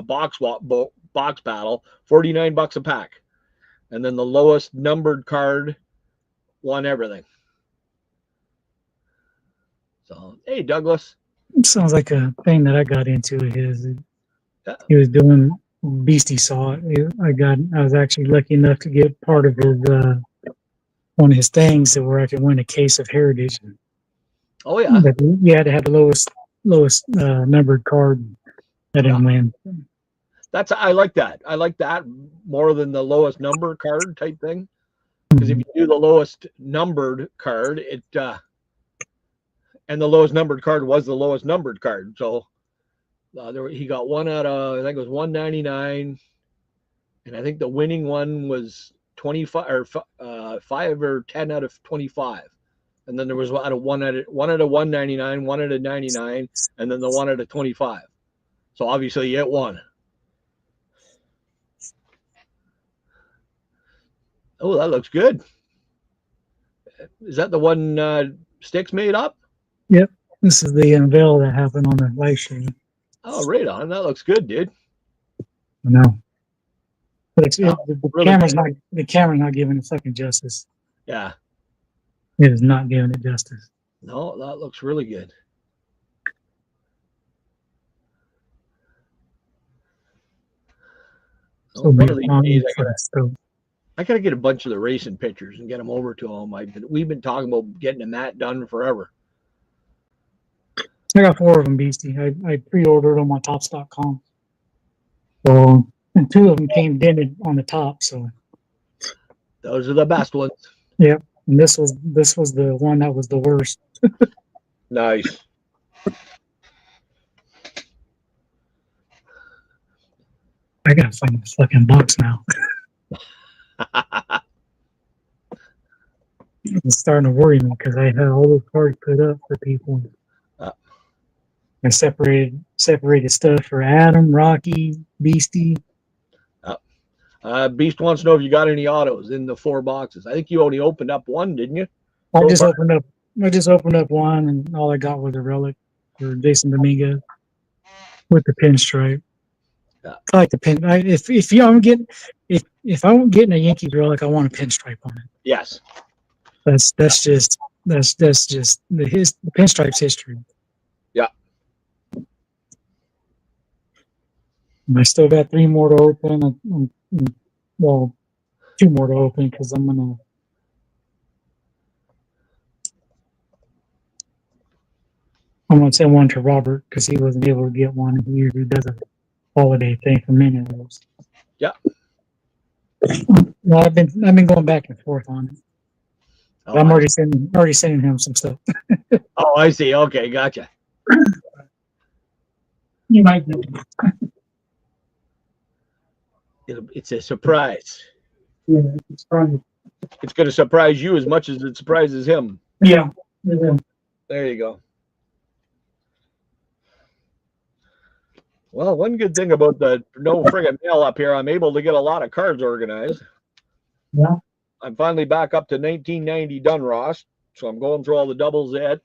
box battle, $49 a pack, and then the lowest numbered card won everything. So hey, Douglas. It sounds like a thing that I got into. He was doing Beastie Saw. I was actually lucky enough to get part of his one of his things to where I could win a case of Heritage. Oh yeah, but you had to have the lowest numbered card. I didn't win. I like that. I like that more than the lowest number card type thing. Because if you do the lowest numbered card, and the lowest numbered card was the lowest numbered card. So he got one out of, I think it was 199, and I think the winning one was 25 or 5 or 10 out of 25. And then there was one out of 199, one out of 99, and then the one out of 25. So obviously you hit one. Oh, that looks good. Is that the one Sticks made up? Yep. This is the unveil that happened on the live stream. Oh, right on. That looks good, dude. I know. But the camera's not giving it fucking justice. Yeah. It is not giving it justice. No, that looks really good. So I gotta get a bunch of the racing pictures and get them over to them. We've been talking about getting a mat done forever. I got 4 of them, Beastie. I pre-ordered them on Tops.com. So, and 2 of them came dented on the top. So those are the best ones. Yep. And this was the one that was the worst. Nice. I gotta find this fucking box now. It's starting to worry me because I had all those cards put up for people. I separated stuff for Adam, Rocky, Beastie. Beast wants to know if you got any autos in the 4 boxes. I think you only opened up one, didn't you? I just opened up one, and all I got was a relic for Jason Dominguez with the pinstripe. Yeah. I like the pin. If I'm getting a Yankees relic, I want a pinstripe on it. Yes. That's just the pinstripe's history. Yeah. And I still got 3 more to open. Well, 2 more to open because I'm gonna send one to Robert because he wasn't able to get one. He usually does a holiday thing for minerals. Yeah. Well, I've been going back and forth on it. Oh, I'm already sending him some stuff. Oh, I see. Okay, gotcha. You might know. It's a surprise. Yeah, it's probably. It's going to surprise you as much as it surprises him. Yeah. There you go. Well, one good thing about the no friggin' mail up here, I'm able to get a lot of cards organized. Yeah. I'm finally back up to 1990 Dunross, so I'm going through all the doubles yet.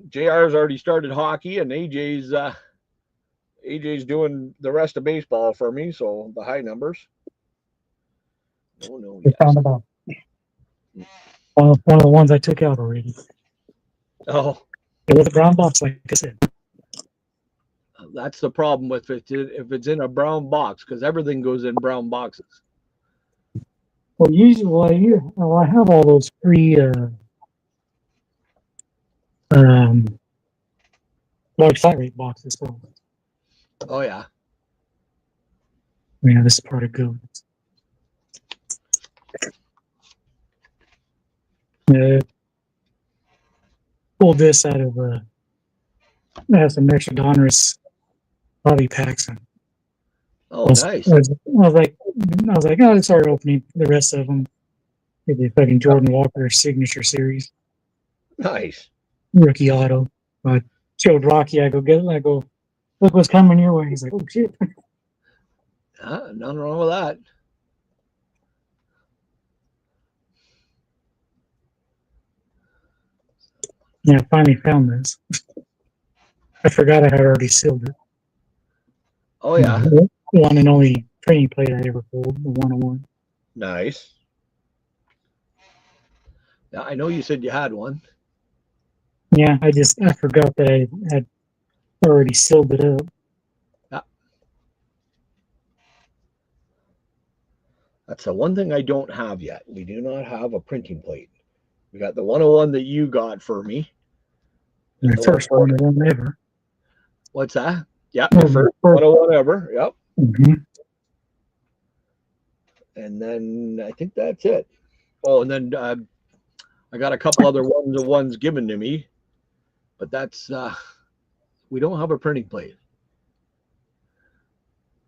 JR's already started hockey, and AJ's doing the rest of baseball for me, so the high numbers. No, yes. Found about one of the ones I took out already. Oh. It was a brown box, like I said. That's the problem with it if it's in a brown box, because everything goes in brown boxes. Well, usually, I have all those free large flat rate boxes. Oh yeah. Yeah, this is part of good. Pulled this out of I have some extra Donruss bobby packs. And Oh, nice. I was like, oh, it's our opening. The rest of them, the fucking Jordan Walker signature series, Nice. rookie auto. But showed Rocky, I go get it. I go, look what's coming your way. He's like, oh shit. Nothing wrong with that. Yeah, I finally found this. I forgot I had already sealed it. Oh, yeah. One and only training plate I ever pulled, the 101. Nice. Yeah, I know you said you had one. Yeah, I forgot that I had already sealed it up. Yeah. That's the one thing I don't have yet. We do not have a printing plate. We got the 101 that you got for me. My first 101 ever. What's that? Yeah, your first 101 ever. Yep. Mm-hmm. And then I think that's it. Oh, and then I got a couple other ones given to me, but that's we don't have a printing plate.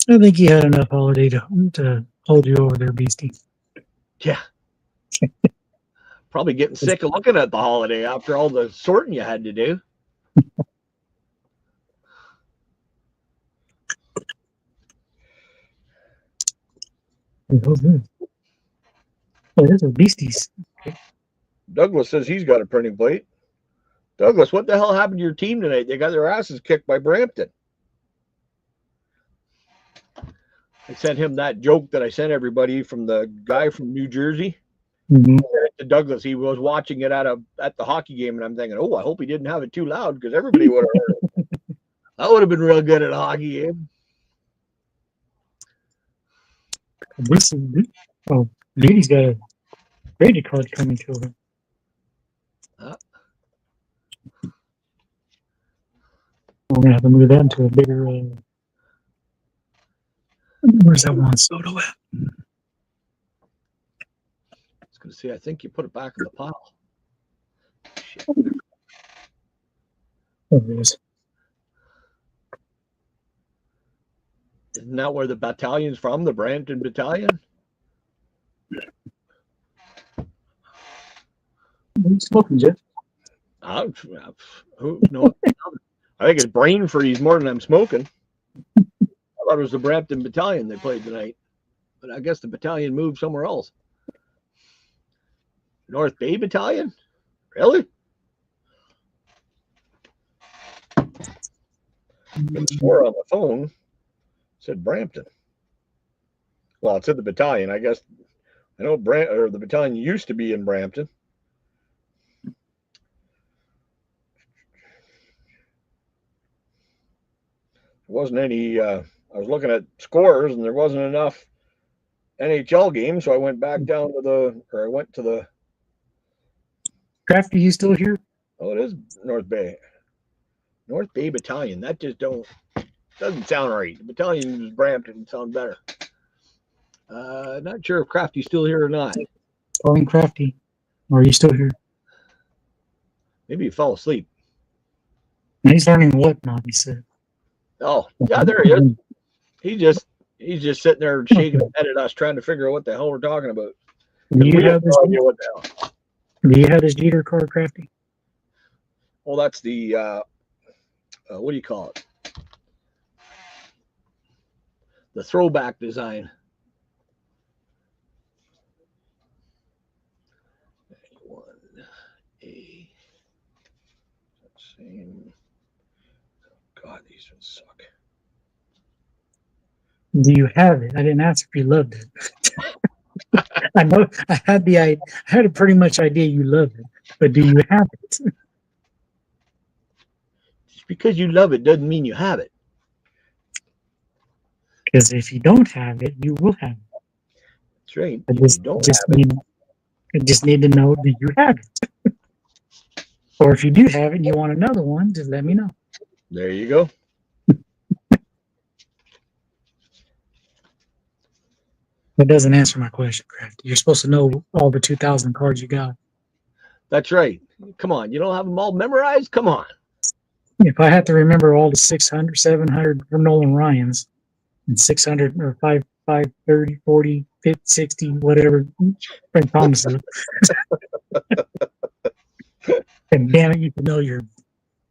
I think you had enough holiday to hold you over there, Beastie. Yeah. Probably getting sick of looking at the holiday after all the sorting you had to do. Oh, those are Beasties. Douglas says he's got a printing plate. Douglas, what the hell happened to your team tonight? They got their asses kicked by Brampton. I sent him that joke that I sent everybody from the guy from New Jersey. Mm-hmm. To Douglas, he was watching it at the hockey game, and I'm thinking, oh, I hope he didn't have it too loud because everybody would have heard it. That would have been real good at a hockey game. Beatty's got a credit card coming to him. We're gonna have to move that into a bigger. Where's that one soda at? I was going to say, I think you put it back in the pile. Shit. There it is. Isn't that where the battalion's from? The Brampton Battalion? Smoking, Jeff. Who knows? I think it's brain freeze more than I'm smoking. I thought it was the Brampton Battalion they played tonight, but I guess the battalion moved somewhere else. North Bay Battalion? Really? I swore on the phone said Brampton. Well, it said the battalion. I guess I know the battalion used to be in Brampton. There wasn't any. I was looking at scores, and there wasn't enough NHL games, so I went back down to I went to the. Crafty, you still here? Oh, it is North Bay. North Bay Battalion. That just doesn't sound right. The battalion is Brampton sound better. Not sure if Crafty's still here or not. Calling Crafty. Or are you still here? Maybe he fell asleep. He's learning what now, he said. Oh, yeah, there he is. He's just sitting there shaking his head at us, trying to figure out what the hell we're talking about. Do you have this? What the hell? Do you have this Jeter card, Crafty? Well, that's the what do you call it? The throwback design. Same. God, these ones suck. Do you have it? I didn't ask if you loved it. I know I had a pretty much idea you love it, but do you have it? Just because you love it doesn't mean you have it. Because if you don't have it, you will have it. That's right. I just need to know, do you have it? Or if you do have it and you want another one, just let me know. There you go. That doesn't answer my question, Kraft. You're supposed to know all the 2,000 cards you got. That's right. Come on, you don't have them all memorized? Come on. If I had to remember all the 600, 700 from Nolan Ryan's and 600 or 530, 40, 50, 60, whatever Frank Thomas is, and damn it, you can know your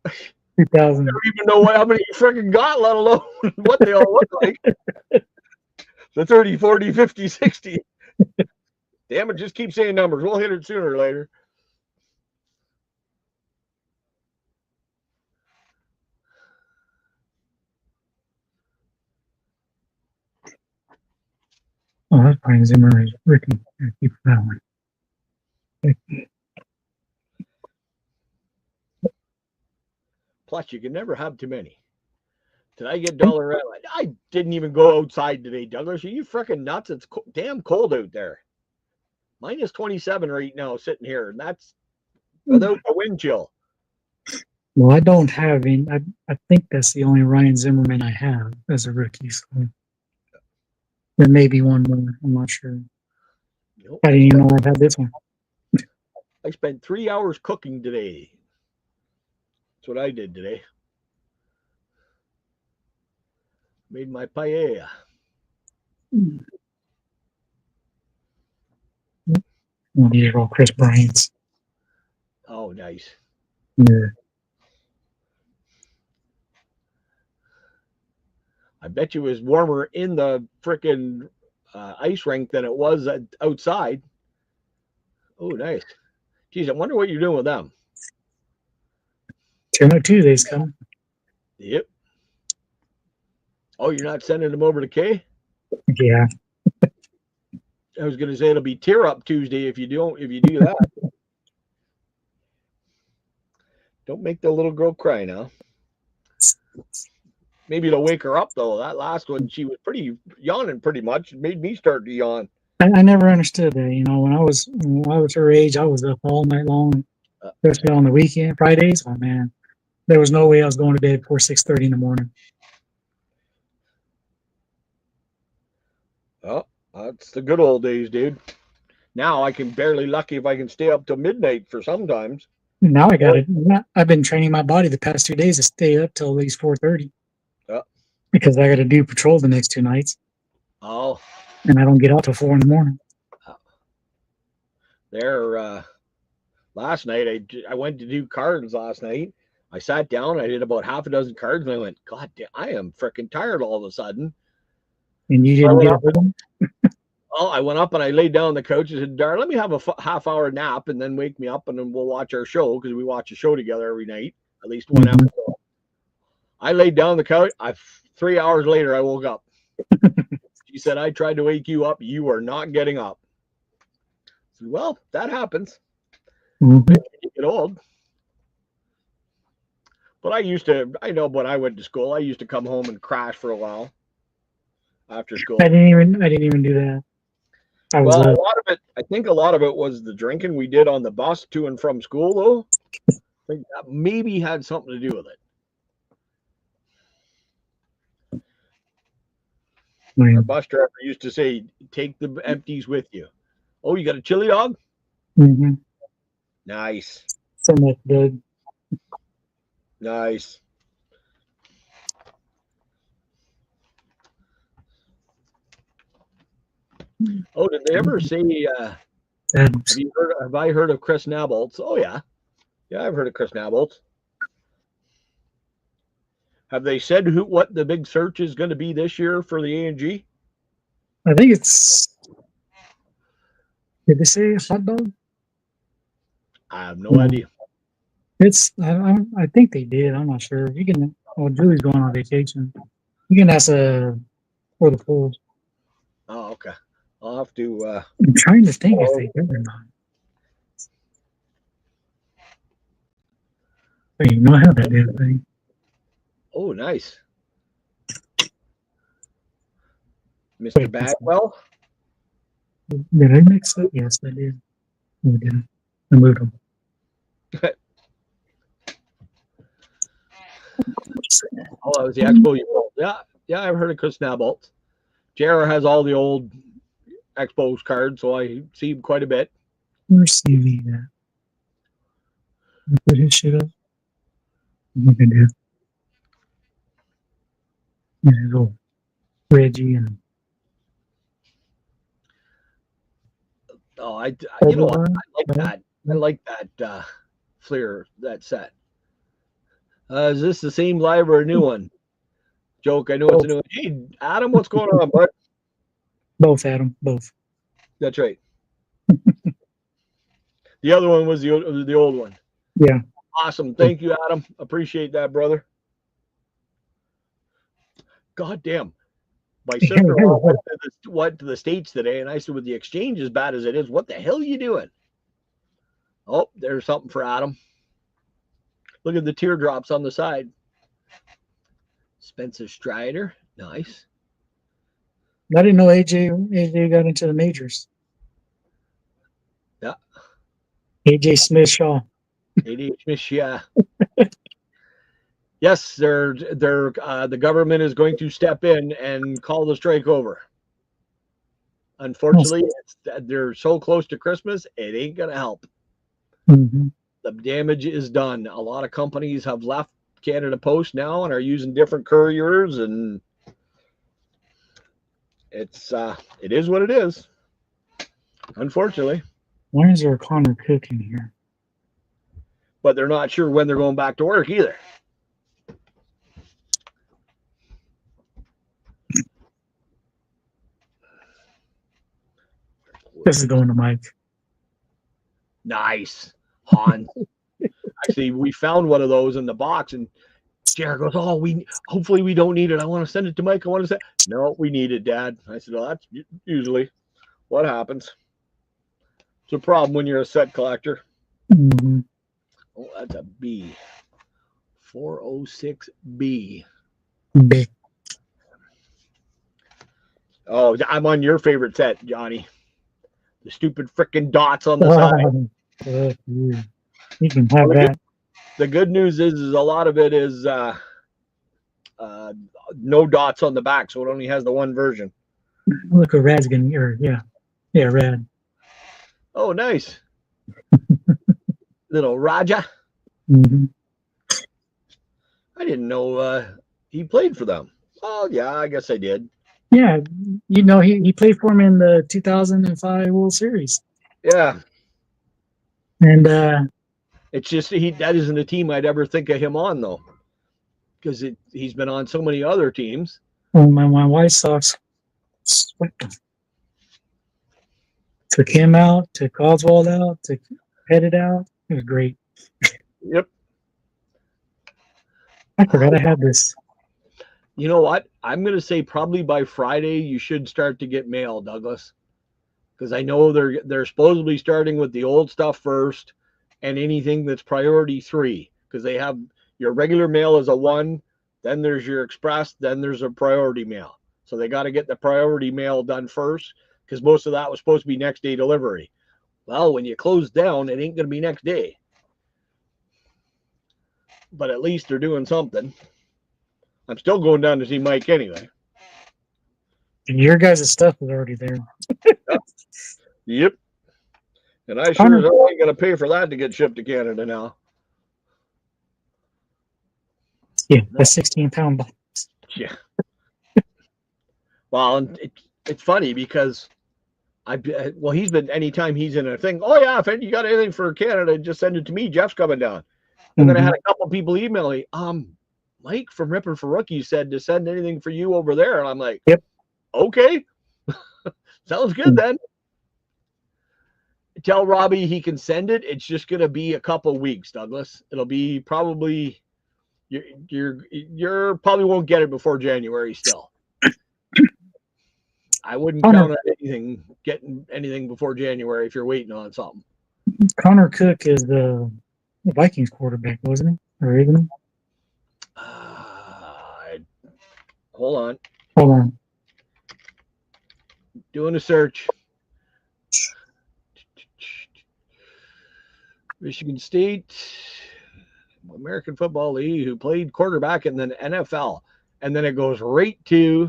2,000. I don't even know how many you freaking got, let alone what they all look like. The 30, 40, 50, 60. Damn it, just keep saying numbers. We'll hit it sooner or later. Oh, that's Brian Zimmer is Ricky. Keep that one. Plus, you can never have too many. Did I get dollar? I didn't even go outside today, Douglas. Are you freaking nuts? It's damn cold out there. Minus 27 right now sitting here, and that's without the wind chill. Well, I don't have any. I think that's the only Ryan Zimmerman I have as a rookie. So there may be one more. I'm not sure. Nope. I didn't even know I had this one. I spent 3 hours cooking today. That's what I did today. Made my paella. Oh, these are all Chris Bryant's. Oh, nice. Yeah. I bet you it was warmer in the frickin' ice rink than it was outside. Oh, nice. Geez, I wonder what you're doing with them. Turno Tuesday's coming. Yep. Oh, you're not sending them over to Kay? Yeah. I was going to say it'll be tear up Tuesday if you do that. Don't make the little girl cry now. Maybe it'll wake her up though. That last one, she was pretty yawning pretty much. It made me start to yawn. I never understood that. You know, when I was her age, I was up all night long, especially on the weekend, Fridays. Oh man, there was no way I was going to bed before 6:30 in the morning. Oh, that's the good old days, dude. Now I can barely lucky if I can stay up till midnight for sometimes. Now I got it. I've been training my body the past 2 days to stay up till at least 4:30. Because I got to do patrol the next 2 nights. Oh. And I don't get out till 4 in the morning. There, last night I went to do cards last night. I sat down, I did about half a dozen cards, and I went, God damn, I am freaking tired all of a sudden. And you didn't get up? Oh, I went up and I laid down on the couch and said, Dar, let me have a half-hour nap and then wake me up and then we'll watch our show because we watch a show together every night, at least one episode. I laid down on the couch. 3 hours later, I woke up. She said, I tried to wake you up. You are not getting up. I said, well, that happens. You get old. But I know when I went to school, I used to come home and crash for a while after school. I didn't even do that. A lot of it, I think a lot of it was the drinking we did on the bus to and from school, though. I think that maybe had something to do with it. Our bus driver used to say, take the empties with you. Oh, you got a chili dog? Mm-hmm. Nice. So much good. Nice. Oh, did they ever say, have I heard of Chris Nabolts? Oh, yeah. Yeah, I've heard of Chris Nabolts. Have they said what the big search is going to be this year for the A&G? I think it's. Did they say hot dog? I have no idea. It's. I think they did. I'm not sure. You can. Well, Julie's going on vacation. You can ask for the polls. Oh, okay. I'll have to. I'm trying to think if they did or not. Wait, you know how that damn thing. Oh, nice. Mr. Bagwell? Did I mix it? Yes, I did. I did. I moved them. Oh, that was the Expo. Yeah, I've heard of Chris Nabolts. JR has all the old Expos card, so I see him quite a bit. Where's CV at? Put his shit up. Look at that. Yeah, go Reggie and Oh, you know what? I like that. I like that Fleer, that set. Is this the same live or a new one? Joke, I know it's a new one. Hey, Adam, what's going on, bud? both, Adam, both. That's right. The other one was the old one. Yeah. Awesome. Thank you, Adam. Appreciate that, brother. God damn. My sister-in-law went to the States today, and I said, with the exchange as bad as it is, what the hell are you doing? Oh, there's something for Adam. Look at the teardrops on the side. Spencer Strider. Nice. I didn't know AJ got into the majors. Yeah. AJ Smith Shaw. AJ Smith, yeah. Yes, the government is going to step in and call the strike over. Unfortunately, they're so close to Christmas, it ain't going to help. Mm-hmm. The damage is done. A lot of companies have left Canada Post now and are using different couriers, and it is what it is. Unfortunately. Why is there a Connor Cook in here? But they're not sure when they're going back to work either. This is going to Mike. Nice. Hans. Actually, we found one of those in the box, and Jared goes, "Oh, hopefully we don't need it. I want to send it to Mike. I want to say, no, we need it, Dad." I said, "Well, that's usually what happens. It's a problem when you're a set collector." Mm-hmm. Oh, that's a B. 406B. B. Oh, I'm on your favorite set, Johnny. The stupid freaking dots on the side. You can have that. The good news is a lot of it is no dots on the back, so it only has the one version. Look at Rad's getting, yeah, Rad. Oh, nice. Little Raja. Mm-hmm. I didn't know he played for them. Oh, yeah, I guess I did. Yeah, he played for him in the 2005 World Series. Yeah. And it's just that isn't a team I'd ever think of him on, though, because he's been on so many other teams. Well, my White Sox swept him. Took him out, took Oswald out, took Pettit out. It was great. Yep. I forgot I had this. You know what? I'm going to say probably by Friday you should start to get mail, Douglas, because I know they're supposedly starting with the old stuff first, and anything that's priority 3, because they have your regular mail is a 1, then there's your express, then there's a priority mail. So they got to get the priority mail done first, because most of that was supposed to be next day delivery. Well, when you close down, it ain't going to be next day. But at least they're doing something. I'm still going down to see Mike anyway. And your guys' stuff is already there. Yep. And I sure as hell ain't going to pay for that to get shipped to Canada now. Yeah, a 16-pound box. Yeah. Well, it's funny because he's been, anytime he's in a thing, oh yeah, if you got anything for Canada, just send it to me. Jeff's coming down. And then I had a couple of people email me, Mike from Ripping for Rookies said to send anything for you over there. And I'm like, yep. Okay. Sounds good then. Tell Robbie he can send it. It's just going to be a couple of weeks, Douglas. It'll be probably, you're probably won't get it before January still. I wouldn't count on getting anything before January if you're waiting on something. Connor Cook is the Vikings quarterback, wasn't he? Or isn't he? Hold on. Doing a search. Michigan State, American Football League, who played quarterback and then NFL. And then it goes right to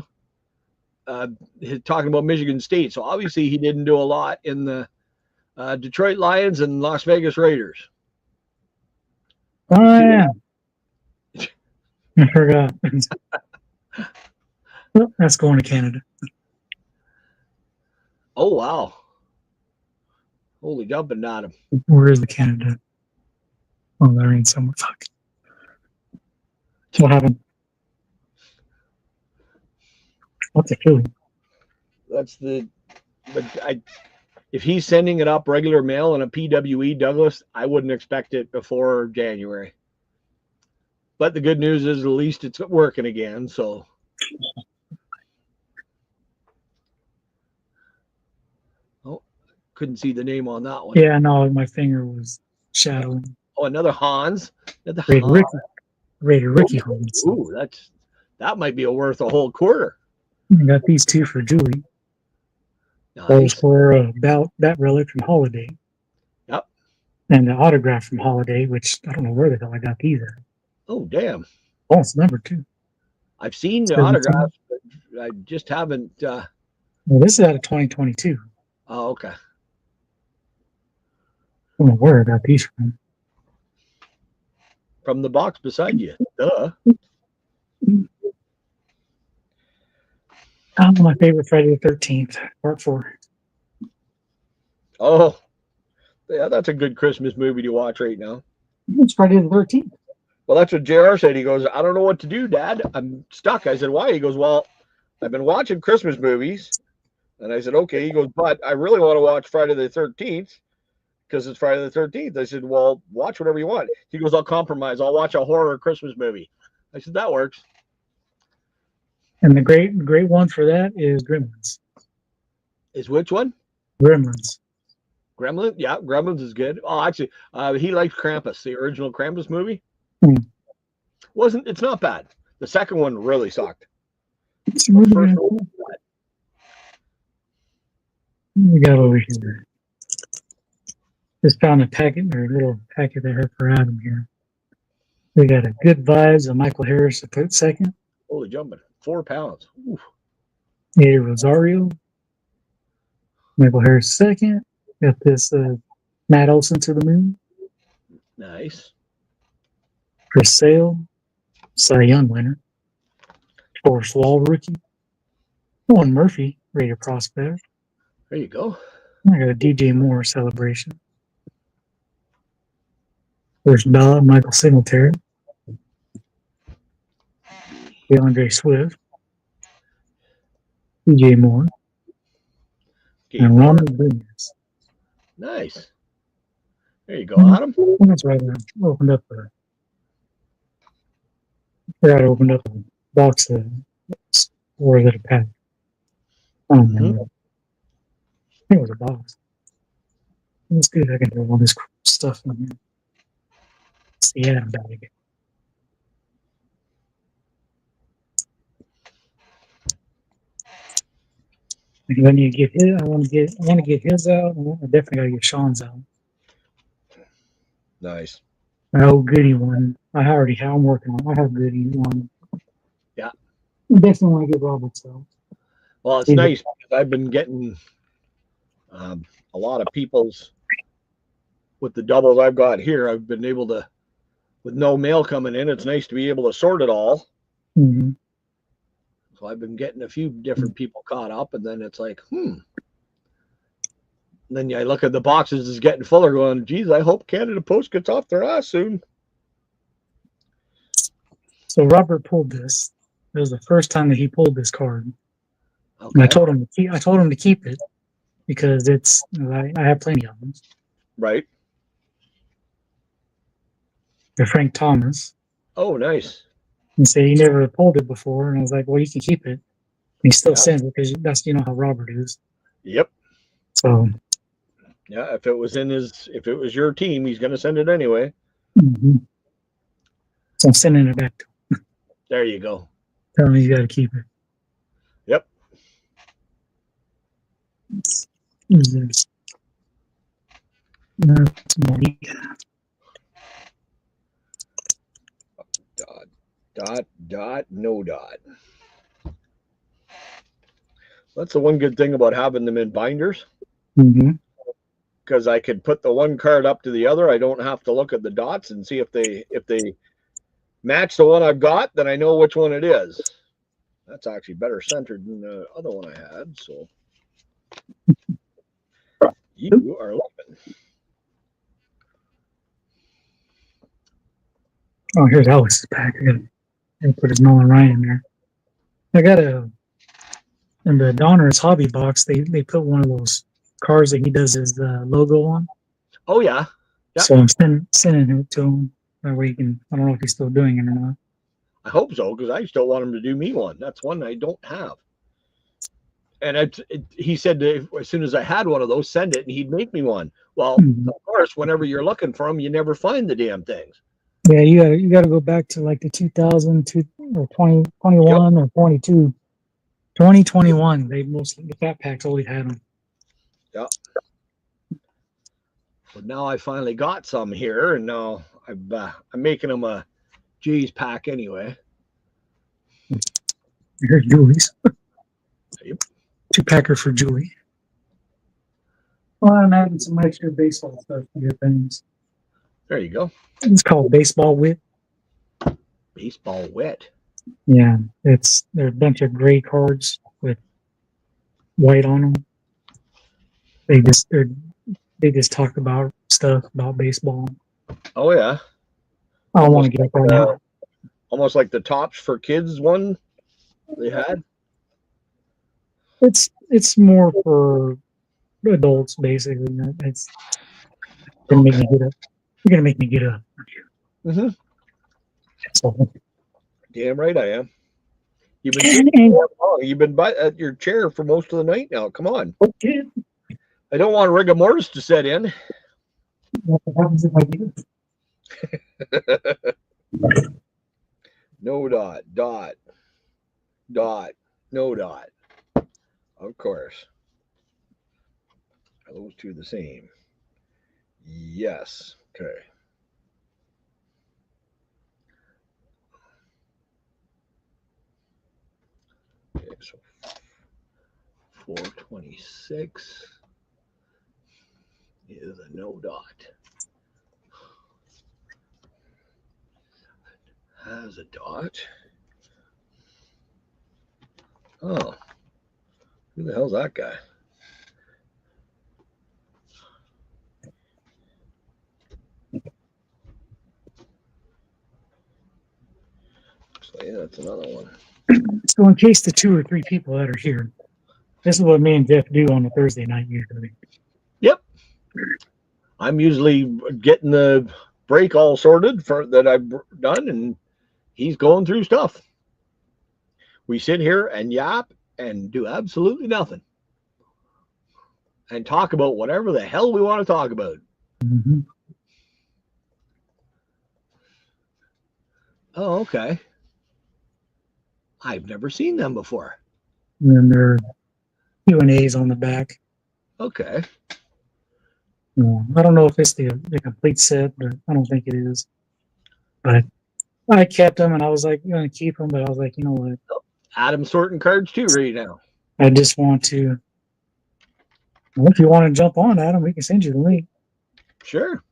talking about Michigan State. So obviously he didn't do a lot in the Detroit Lions and Las Vegas Raiders. Oh, yeah. I forgot. Oh, that's going to Canada. Oh, wow. Holy jumping at him. Where is the Canada? Oh, they're in somewhere. Fuck. What happened? What's the feeling? That's the. But if he's sending it up regular mail in a PWE Douglas, I wouldn't expect it before January. But the good news is at least it's working again. So. Oh, couldn't see the name on that one. Yeah, no, my finger was shadowing. Oh, another Hans. Another Raider Ricky Hans. Ooh, that might be worth a whole quarter. I got these two for Julie. Nice. Those for that relic from Holiday. Yep. And the autograph from Holiday, which I don't know where the hell I got these at. Oh, damn. Oh, it's number 2. I've seen the autographs, but I just haven't. Well, this is out of 2022. Oh, okay. I don't know where I got these from. From the box beside you. Duh. Oh, my favorite Friday the 13th, part 4. Oh, yeah, that's a good Christmas movie to watch right now. It's Friday the 13th. Well, that's what JR said. He goes, I don't know what to do, Dad. I'm stuck. I said, why? He goes, well, I've been watching Christmas movies. And I said, okay. He goes, but I really want to watch Friday the 13th because it's Friday the 13th. I said, well, watch whatever you want. He goes, I'll compromise. I'll watch a horror Christmas movie. I said, that works. And the great one for that is Gremlins. Is which one? Gremlins. Gremlins? Yeah, Gremlins is good. Oh, actually, he likes Krampus, the original Krampus movie. It's not bad. The second one really sucked. It's really good. We got over here. Just found a packet or a little packet they have for Adam here. We got a Good Vibes of Michael Harris to put second. Holy jumping. 4 pounds. Oof. A Rosario. Michael Harris second. Got this Matt Olson to the Moon. Nice. Chris Sale. Cy Young winner. Forrest Wall rookie. Owen Murphy, Raider prospect. There you go. I got a DJ Moore celebration. First ballot, Michael Singletary. DeAndre Swift. DJ Moore. And Ronald Williams. Nice. There you go, Adam. That's right. I opened up a box of four that a pack. I don't remember. I think it was a box. It's good. I can do all this stuff in here. It's the Adam bag. And when you get his, I want to get his out. I definitely got to get Sean's out. Nice. My old Goody one. I'm working on. I have Goody one. Yeah. I definitely want to get Robert's out. Well, it's nice because I've been getting a lot of people's with the doubles I've got here. I've been able to, with no mail coming in, it's nice to be able to sort it all. Mm-hmm. So I've been getting a few different people caught up, and then it's like, And then I look at the boxes is getting fuller going, geez, I hope Canada Post gets off their ass soon. So Robert pulled this. It was the first time that he pulled this card. Okay. And I told him to keep it because I have plenty of them. Right. They're Frank Thomas. Oh, nice. He said he never pulled it before, and I was like, well, you can keep it. And he still sends it because that's how Robert is. Yep. So yeah, if it was your team, he's going to send it anyway. Mm-hmm. So I'm sending it back to him. There you go. Tell him he's got to keep it. Yep. Who's this? That's money. Dot, no dot. That's the one good thing about having them in binders, Mm-hmm. because I could put the one card up to the other. I don't have to look at the dots and see if they match the one I've got, then I know which one it is. That's actually better centered than the other one I had. So you are loving. Oh, here's Alex's pack. I gotta put his Nolan Ryan in there. I got in the Donner's hobby box. They put one of those cars that he does his logo on. Oh yeah. Yep. So I'm sending it to him. That way he can. I don't know if he's still doing it or not. I hope so, because I still want him to do me one. That's one I don't have. And he said that as soon as I had one of those, send it, and he'd make me one. Well, of course, whenever you're looking for them, you never find the damn things. Yeah, you gotta go back to like the 2002 or 2021 or 22. 2021. They mostly the fat packs always had them. Yeah. But now I finally got some here, and now I'm making them a J's pack anyway. Here's Julie's. Yep. 2-packer for Julie. Well, I'm adding some extra baseball stuff to your things. There you go. It's called Baseball Wit. Baseball Wit. Yeah, there's a bunch of gray cards with white on them. They just talk about stuff about baseball. Oh yeah. I don't want to get up right now. Almost like the Tops for Kids one they had. It's more for adults basically. It's gonna make me get up. You're gonna make me get up. Mm-hmm. So, damn right I am. You've been at your chair for most of the night now. Come on. Okay. I don't want rigor mortis to set in. What happens if I do? No dot, no dot. Of course. Are those two the same? Yes. Okay. Okay, so 426 is a no dot. Has a dot. Oh, who the hell's that guy? So yeah, that's another one. So in case the 2 or 3 people that are here, this is what me and Jeff do on a Thursday night usually. Yep. I'm usually getting the break all sorted for that I've done, and he's going through stuff. We sit here and yap and do absolutely nothing and talk about whatever the hell we want to talk about. Mm-hmm. Oh, okay. I've never seen them before. And then there are Q&As on the back. Okay. I don't know if it's the complete set, but I don't think it is. But I kept them, and I was like, I'm going to keep them, but I was like, you know what? Adam's sorting cards too right now. I just want to. Well, if you want to jump on, Adam, we can send you the link. Sure.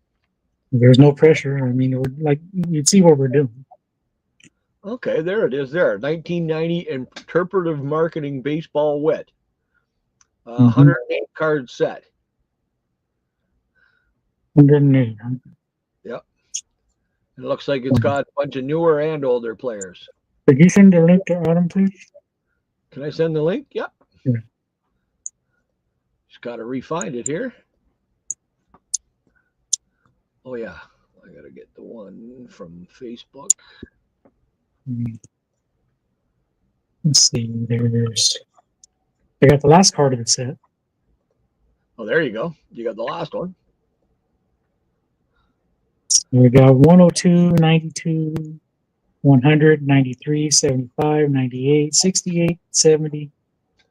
There's no pressure. I mean, like you'd see what we're doing. Okay, there it is. There, 1990 Interpretive Marketing Baseball Wit, 108 card set. 108. Yep. It looks like it's got a bunch of newer and older players. Could you send the link to Adam, please? Can I send the link? Yep. Yeah. Just got to re-find it here. Oh yeah, I got to get the one from Facebook. Let's see. I got the last card of the set. Oh, there you go. You got the last one. We got 102, 92, 100, 93, 75, 98, 68, 70,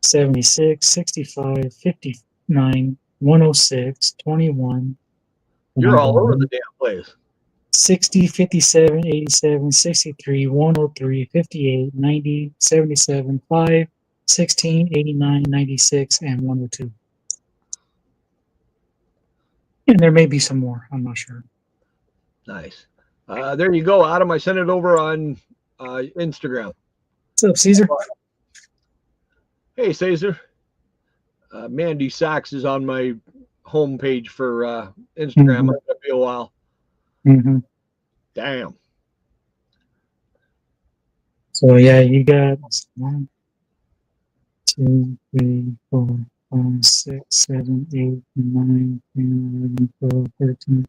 76, 65, 59, 106, 21. You're all over the damn place. 60, 57, 87, 63, 103, 58, 90, 77, 5, 16, 89, 96, and 102. And there may be some more. I'm not sure. Nice. There you go, Adam. I sent it over on Instagram. What's up, Caesar? Hey, Caesar. Mandy Sachs is on my homepage for Instagram. It's gonna be a while. Mm-hmm. Damn. So yeah, you got 1, 2, 3, 4, 5, 6, 7, 8, 9, 10, 11, 12, 13,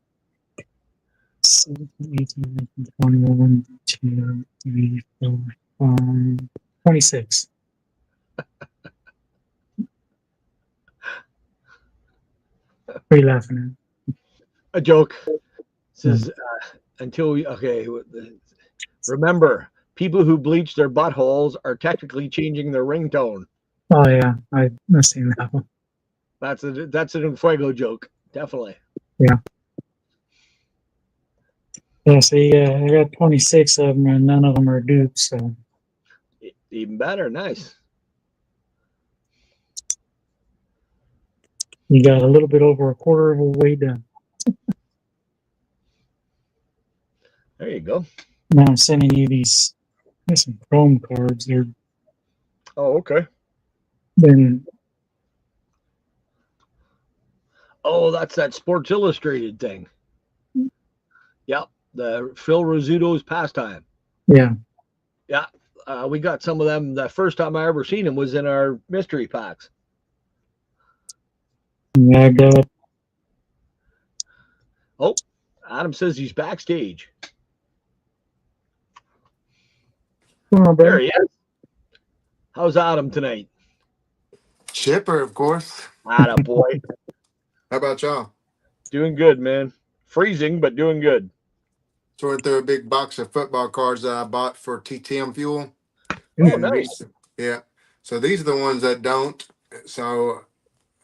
17, 18, 19, 20, 1, 2, 3, 4, 5, 26. What are you laughing at? A joke. This is okay. Remember, people who bleach their buttholes are technically changing their ringtone. Oh yeah, I've seen that one. That's an Fuego joke, definitely. Yeah. Yeah, so I got 26 of them, and none of them are dupes. So Even better, nice. You got a little bit over a quarter of a way done. There you go. Now I'm sending you these. There's some Chrome cards. They're okay. Then. Oh, that's that Sports Illustrated thing. Yep, the Phil Rizzuto's Pastime. Yeah. Yeah, we got some of them. The first time I ever seen them was in our mystery packs. Yeah, I got. Oh, Adam says he's backstage. Come on, there he is. How's Adam tonight? Chipper, of course. Atta boy. How about y'all? Doing good, man. Freezing, but doing good. Sorting through a big box of football cards that I bought for TTM Fuel. Oh, nice. Yeah. So these are the ones that don't. So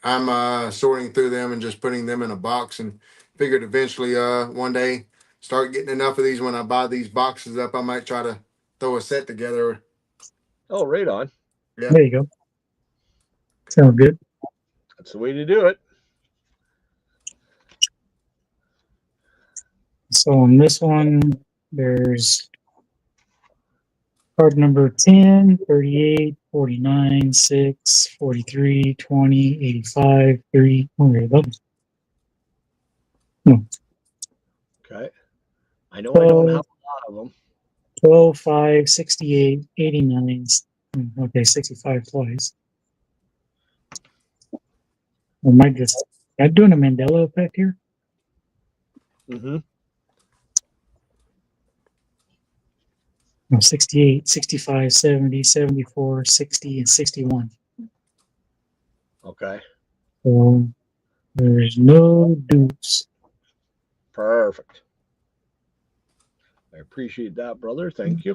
I'm sorting through them and just putting them in a box, and figured eventually one day start getting enough of these. When I buy these boxes up, I might try to throw a set together. Oh, right on. Yeah. There you go. Sounds good. That's the way to do it. So on this one, there's card number 10, 38, 49, 6, 43, 20, 85, 3. Oh, there you go. Okay. I know I don't have a lot of them. 12, 5, 68, 89. Okay, 65 twice. Am I doing a Mandela effect here? Mm-hmm. No, 68, 65, 70, 74, 60, and 61. Okay. So there's no dupes. Perfect. I appreciate that, brother. Thank you.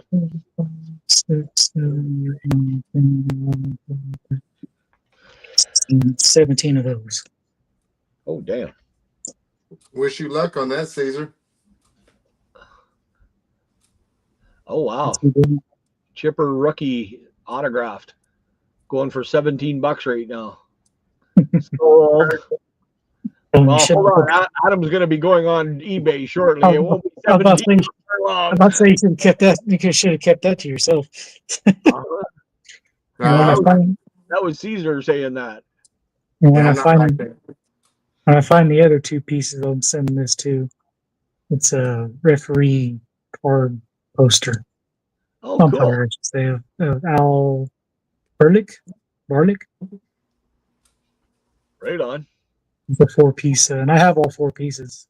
6, 7, 8, 9, 10, 11, 12, 13, 17 of those. Oh, damn. Wish you luck on that, Caesar. Oh, wow. Chipper rookie autographed. Going for $17 right now. Sold. Well, hold on. Adam's going to be going on eBay shortly. It won't be 17 for long. I'm about to say you should have kept that. You should have kept that to yourself. That was Caesar saying that. And when I find the other two pieces, I'm sending this to. It's a referee card poster. Oh, cool. I should say Al Barlick. Right on. The 4-piece, and I have all 4 pieces.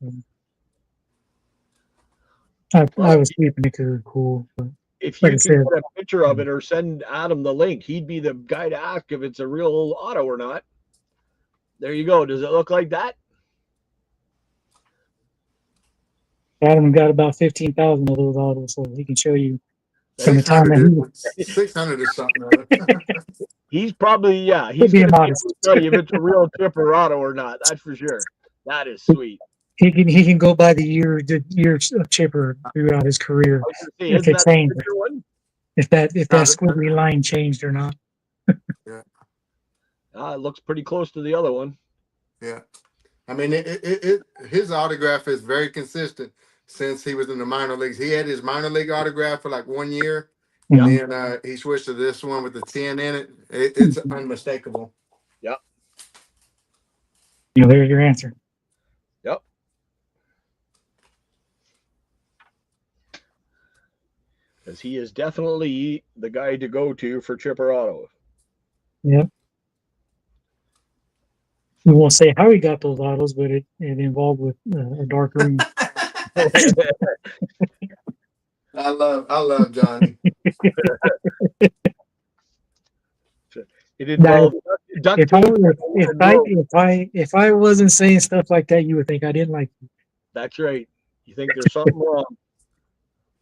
I was keeping it because they're cool. But if you can get a picture of it or send Adam the link, he'd be the guy to ask if it's a real auto or not. There you go. Does it look like that? Adam got about 15,000 of those autos, so he can show you. 600 is something. He's probably, he's going to tell you if it's a real Chipper auto or not. That's for sure. That is sweet. He can go by the year of Chipper throughout his career. If it changed, if that squiggly line changed or not. Yeah. It looks pretty close to the other one. Yeah. I mean, his autograph is very consistent since he was in the minor leagues. He had his minor league autograph for like 1 year. Yeah. And then he switched to this one with the 10 in it. It's unmistakable. Yeah. There's your answer. Yep. Because he is definitely the guy to go to for chipper auto. Yep. We won't say how he got those autos, but it involved with a dark green. I love Johnny. It involved duct tape. If I wasn't saying stuff like that, you would think I didn't like you. That's right. You think there's something wrong.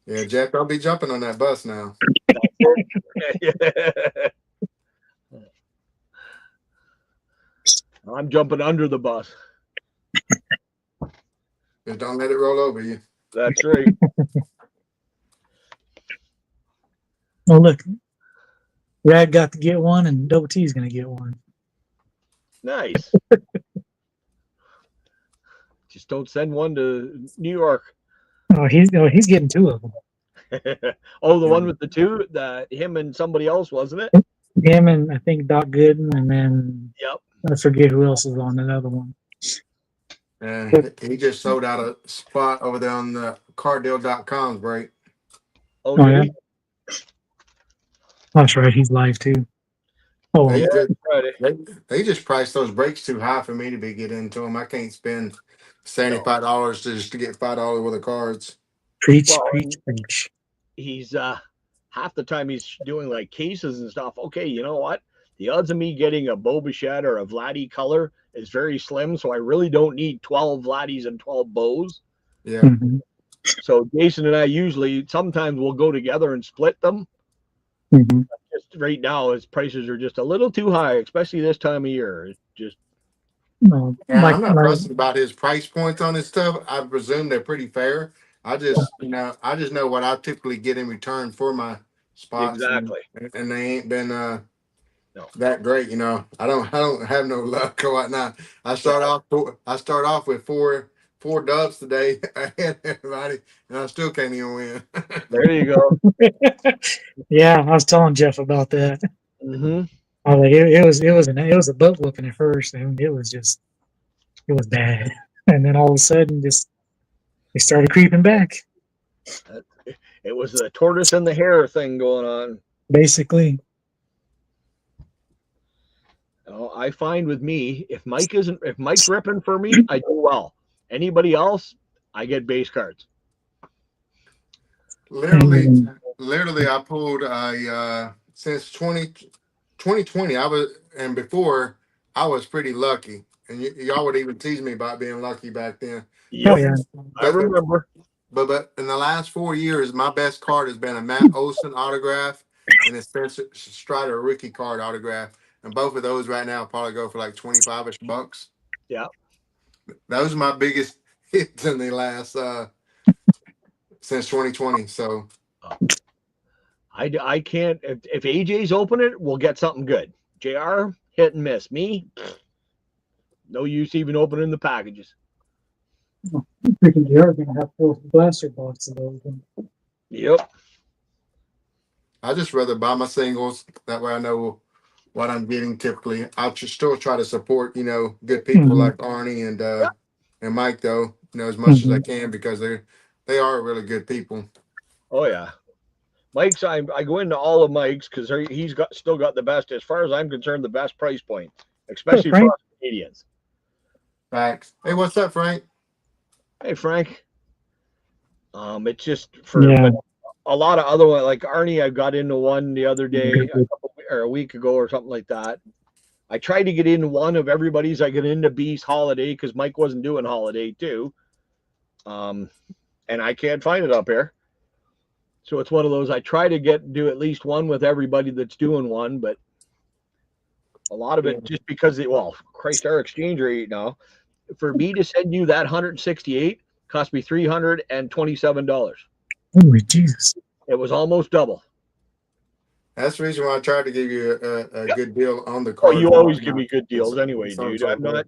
Yeah, Jeff, I'll be jumping on that bus now. I'm jumping under the bus. Just don't let it roll over you. That's right. Well, look, Rad got to get one, and Double T's going to get one. Nice. Just don't send one to New York. Oh, he's getting two of them. Oh, the one with the two, him and somebody else, wasn't it? Him and I think Doc Gooden, and then Yep. I forget who else is on another one. And he just sold out a spot over there on the cardeal.com's break. Oh, yeah. That's right. He's live too. Oh, They just priced those breaks too high for me to be getting into them. I can't spend $75 just to get $5 worth of cards. Preach. He's half the time he's doing like cases and stuff. Okay, you know what? The odds of me getting a Bo Bichette or a Vladdy color is very slim, so I really don't need 12 Vladdies and 12 Bows. Yeah. Mm-hmm. So Jason and I sometimes we'll go together and split them. Mm-hmm. Just right now, his prices are just a little too high, especially this time of year. It's just no. I'm not fussing about his price points on his stuff. I presume they're pretty fair. I just know what I typically get in return for my spots. Exactly. And they ain't been that great, I don't have no luck or whatnot. I start off with four dubs today. I had everybody, and I still can't even win. There you go. Yeah, I was telling Jeff about that. Mm-hmm. I was like, it was a butt whooping at first, and it was bad. And then all of a sudden, it started creeping back. It was the tortoise and the hare thing going on. Basically. I find with me, if Mike's ripping for me, I do well. Anybody else, I get base cards. Literally, I pulled since 2020. Before I was pretty lucky, and y'all would even tease me about being lucky back then. Yep. Oh, yeah. I remember. But in the last 4 years, my best card has been a Matt Olson autograph and a Spencer Strider rookie card autograph. And both of those right now probably go for like 25-ish bucks. Yeah. Those are my biggest hits in the last since 2020. So I can't if AJ's open it, we'll get something good. JR, hit and miss. Me, no use even opening the packages. I'm thinking JR gonna have 4 blaster boxes of those. Yep. I just rather buy my singles. That way I know what I'm getting typically. I'll just still try to support, good people like Arnie and Mike, though, as much as I can, because they are really good people. Oh yeah, Mike's. I go into all of Mike's because he's still got the best, as far as I'm concerned, the best price point, especially for us Canadians. Facts. Hey, what's up, Frank? Hey, Frank. It's just for a lot of other ones, like Arnie. I got into one the other day, a week ago, or something like that. I tried to get into one of everybody's. I get into B's Holiday because Mike wasn't doing Holiday too. And I can't find it up here. So it's one of those, I try to do at least one with everybody that's doing one, but a lot of it just because our exchange rate now, for me to send you that 168 cost me $327. Holy Jesus. It was almost double. That's the reason why I tried to give you a good deal on the Oh, card. you always give me good deals anyway, dude. I'm not,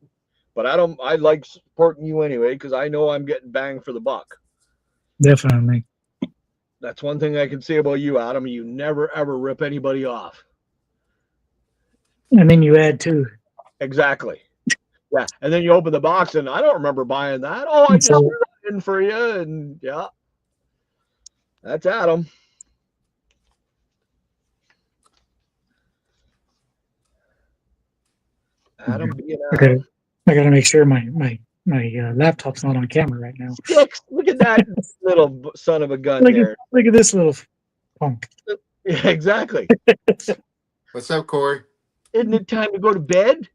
but I like supporting you anyway because I know I'm getting bang for the buck. Definitely. That's one thing I can say about you, Adam. You never ever rip anybody off. And then you add to it. Exactly. Yeah, and then you open the box and I don't remember buying that. Oh, I just So- threw that in for you, and yeah, that's Adam. Adam being Adam. I gotta make sure my laptop's not on camera right now. Sticks. Look at that little son of a gun there. Look at this little punk. Yeah, exactly. What's up, Corey? Isn't it time to go to bed?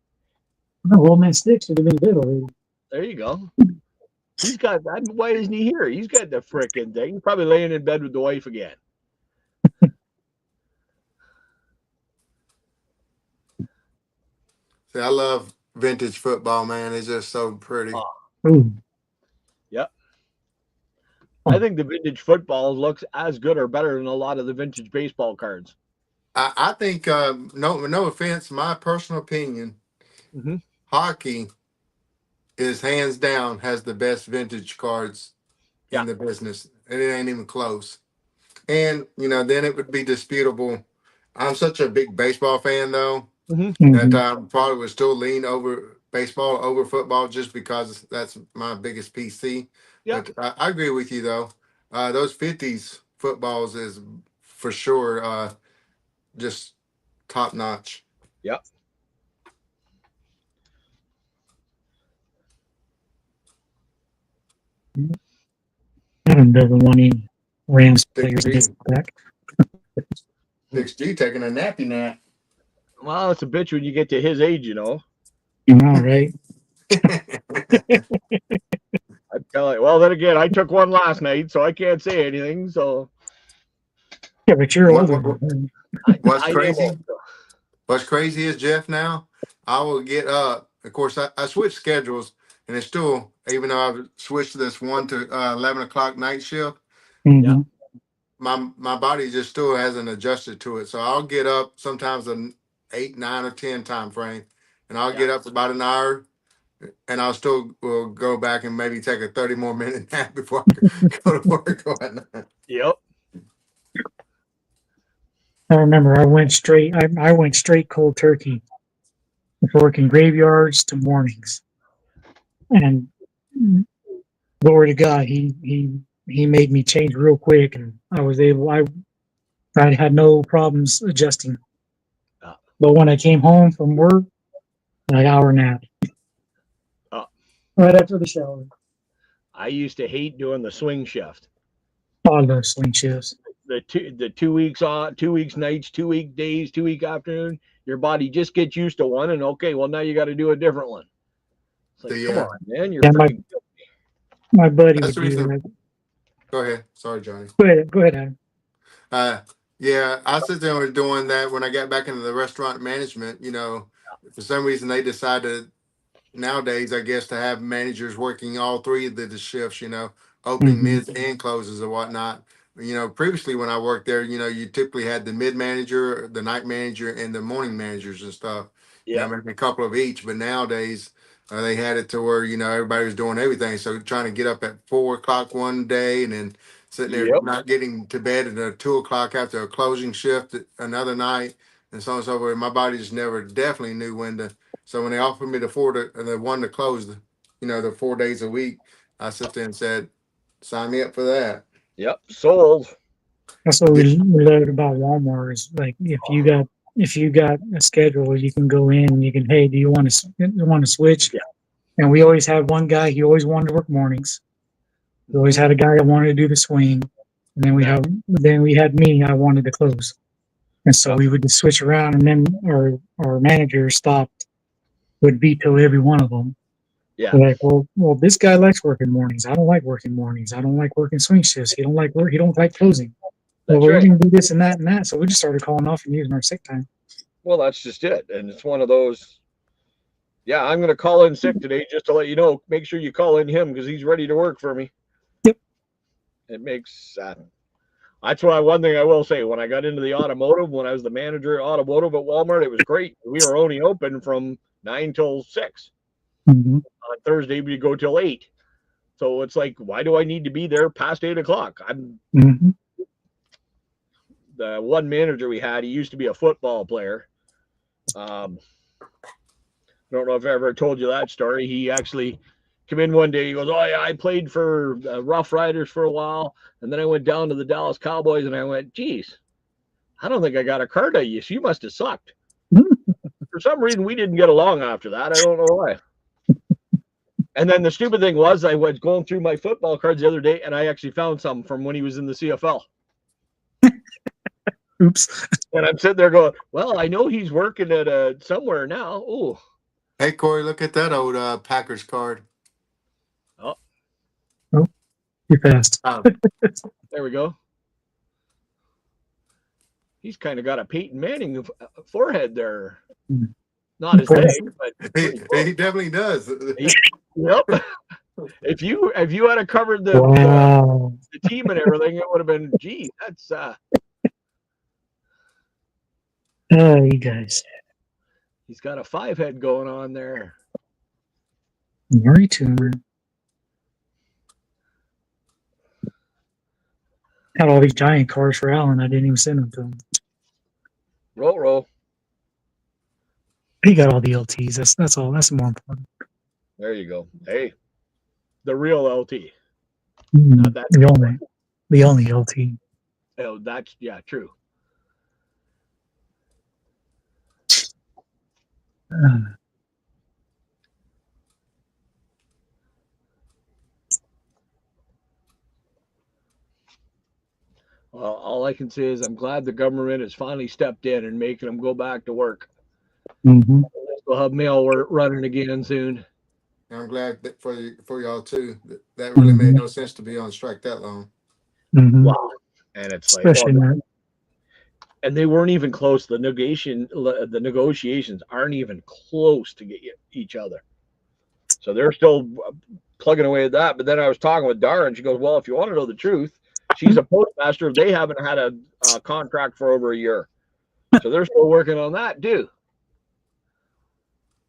No, old man Sticks would have been dead already. There you go. He's got that. Why isn't he here? He's got the frickin' thing. He's probably laying in bed with the wife again. See, I love vintage football, man. It's just so pretty. Ooh. Yep. I think the vintage football looks as good or better than a lot of the vintage baseball cards. I think, no offense, my personal opinion, hockey is hands down has the best vintage cards in the business. And it ain't even close. And, then it would be disputable. I'm such a big baseball fan, though, that I probably would still lean over baseball over football just because that's my biggest PC. Yeah. But I agree with you, though. Those 50s footballs is for sure just top notch. Yep. Adam doesn't want any Rams players in his back. 6G taking a nappy nap. Well, it's a bitch when you get to his age, you know. You know, right? I tell you. Well, then again, I took one last night, so I can't say anything. So. Yeah, but you're older. What's crazy? What's crazy is, Jeff, now I will get up. Of course, I switched schedules, and it's still, even though I've switched to this 1 to 11 o'clock night shift, my body just still hasn't adjusted to it. So I'll get up sometimes an 8, 9, or 10 time frame, and I'll get up about an hour, and I'll still will go back and maybe take a 30 more minute nap before I go to work on that. Yep. I remember I went straight cold turkey, working graveyards to mornings. And glory to God, he made me change real quick, and I had no problems adjusting. But when I came home from work, an hour nap. Right after the shower. I used to hate doing the swing shift. I love swing shifts. The 2 weeks on, 2 weeks nights, 2 week days, 2 week afternoon. Your body just gets used to one, and okay, well now you got to do a different one. It's like, come on, man, you're my buddy would do that. Go ahead. Sorry, Johnny. Go ahead, Adam. Yeah, I sit there and was doing that when I got back into the restaurant management. For some reason they decided nowadays, I guess, to have managers working all three of the shifts, opening, mids, and closes and whatnot. Previously when I worked there, you typically had the mid manager, the night manager, and the morning managers and stuff. Yeah, maybe a couple of each. But nowadays, they had it to where everybody was doing everything. So trying to get up at 4 o'clock one day and then sitting there not getting to bed at 2 o'clock after a closing shift another night, and so on and so forth. My body just definitely knew when to. So when they offered me the 1 to close, the 4 days a week, I sit there and said, "Sign me up for that." Yep, sold. That's what we loved about Walmart is like if you got a schedule, you can go in and you can, hey, do you want to switch? Yeah. And we always had one guy. He always wanted to work mornings. We always had a guy that wanted to do the swing, and then we had me. I wanted to close, and so we would just switch around. And then our manager would veto every one of them. Yeah. We're like, well, this guy likes working mornings. I don't like working mornings. I don't like working swing shifts. He don't like closing. Well, we're going to do this and that and that. So we just started calling off and using our sick time. Well, that's just it. And it's one of those, I'm going to call in sick today just to let you know. Make sure you call in him because he's ready to work for me. Yep. It makes, That's why one thing I will say, when I got into the automotive, when I was the manager of automotive at Walmart, it was great. We were only open from 9 till 6. Mm-hmm. On Thursday, we go till 8. So it's like, why do I need to be there past 8 o'clock? I'm Mm-hmm. the one manager we had. He used to be a football player. Don't know if I ever told you that story. He actually came in one day. He goes, "Oh yeah, I played for Rough Riders for a while, and then I went down to the Dallas Cowboys." And I went, "Geez, I don't think I got a card of you. So you must have sucked." For some reason, we didn't get along after that. I don't know why. And then the stupid thing was, I was going through my football cards the other day, and I actually found some from when he was in the CFL. Oops. And I'm sitting there going, "Well, I know he's working at somewhere now." Oh, Hey, Corey, look at that old Packers card. Oh, you're fast. Oh, there we go. He's kind of got a Peyton Manning forehead there. Not as big, but he definitely does. Yep. If you had covered the team and everything, it would have been, gee, that's oh, you guys. He's got a 5 head going on there. Murray tumor. Had all these giant cars for Alan. I didn't even send them to him. Roll. He got all the LTs. That's all. That's more important. There you go. Hey, the real LT. Not that the only LT. Oh, that's true. Well, all I can say is I'm glad the government has finally stepped in and making them go back to work. Mm-hmm. We'll have mail work running again soon. I'm glad that for y'all too. That really made no sense to be on strike that long. Mm-hmm. Wow. And it's especially like, and they weren't even close. The negotiations aren't even close to get each other. So they're still plugging away at that. But then I was talking with Dara, and she goes, "Well, if you want to know the truth, she's a postmaster. They haven't had a contract for over a year, so they're still working on that too."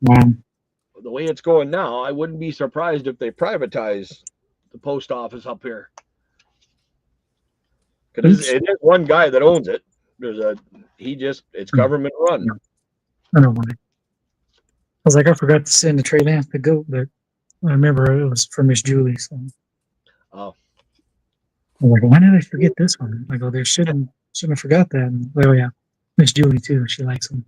Wow. The way it's going now, I wouldn't be surprised if they privatize the post office up here. Because it is one guy that owns it. It's government run. I don't want it. I was like, I forgot to send the Trey Lance the goat, but I remember it was for Miss Julie. So. Oh. I'm like, why did I forget this one? I go, they shouldn't have forgot that. And, oh yeah, Miss Julie too. She likes them.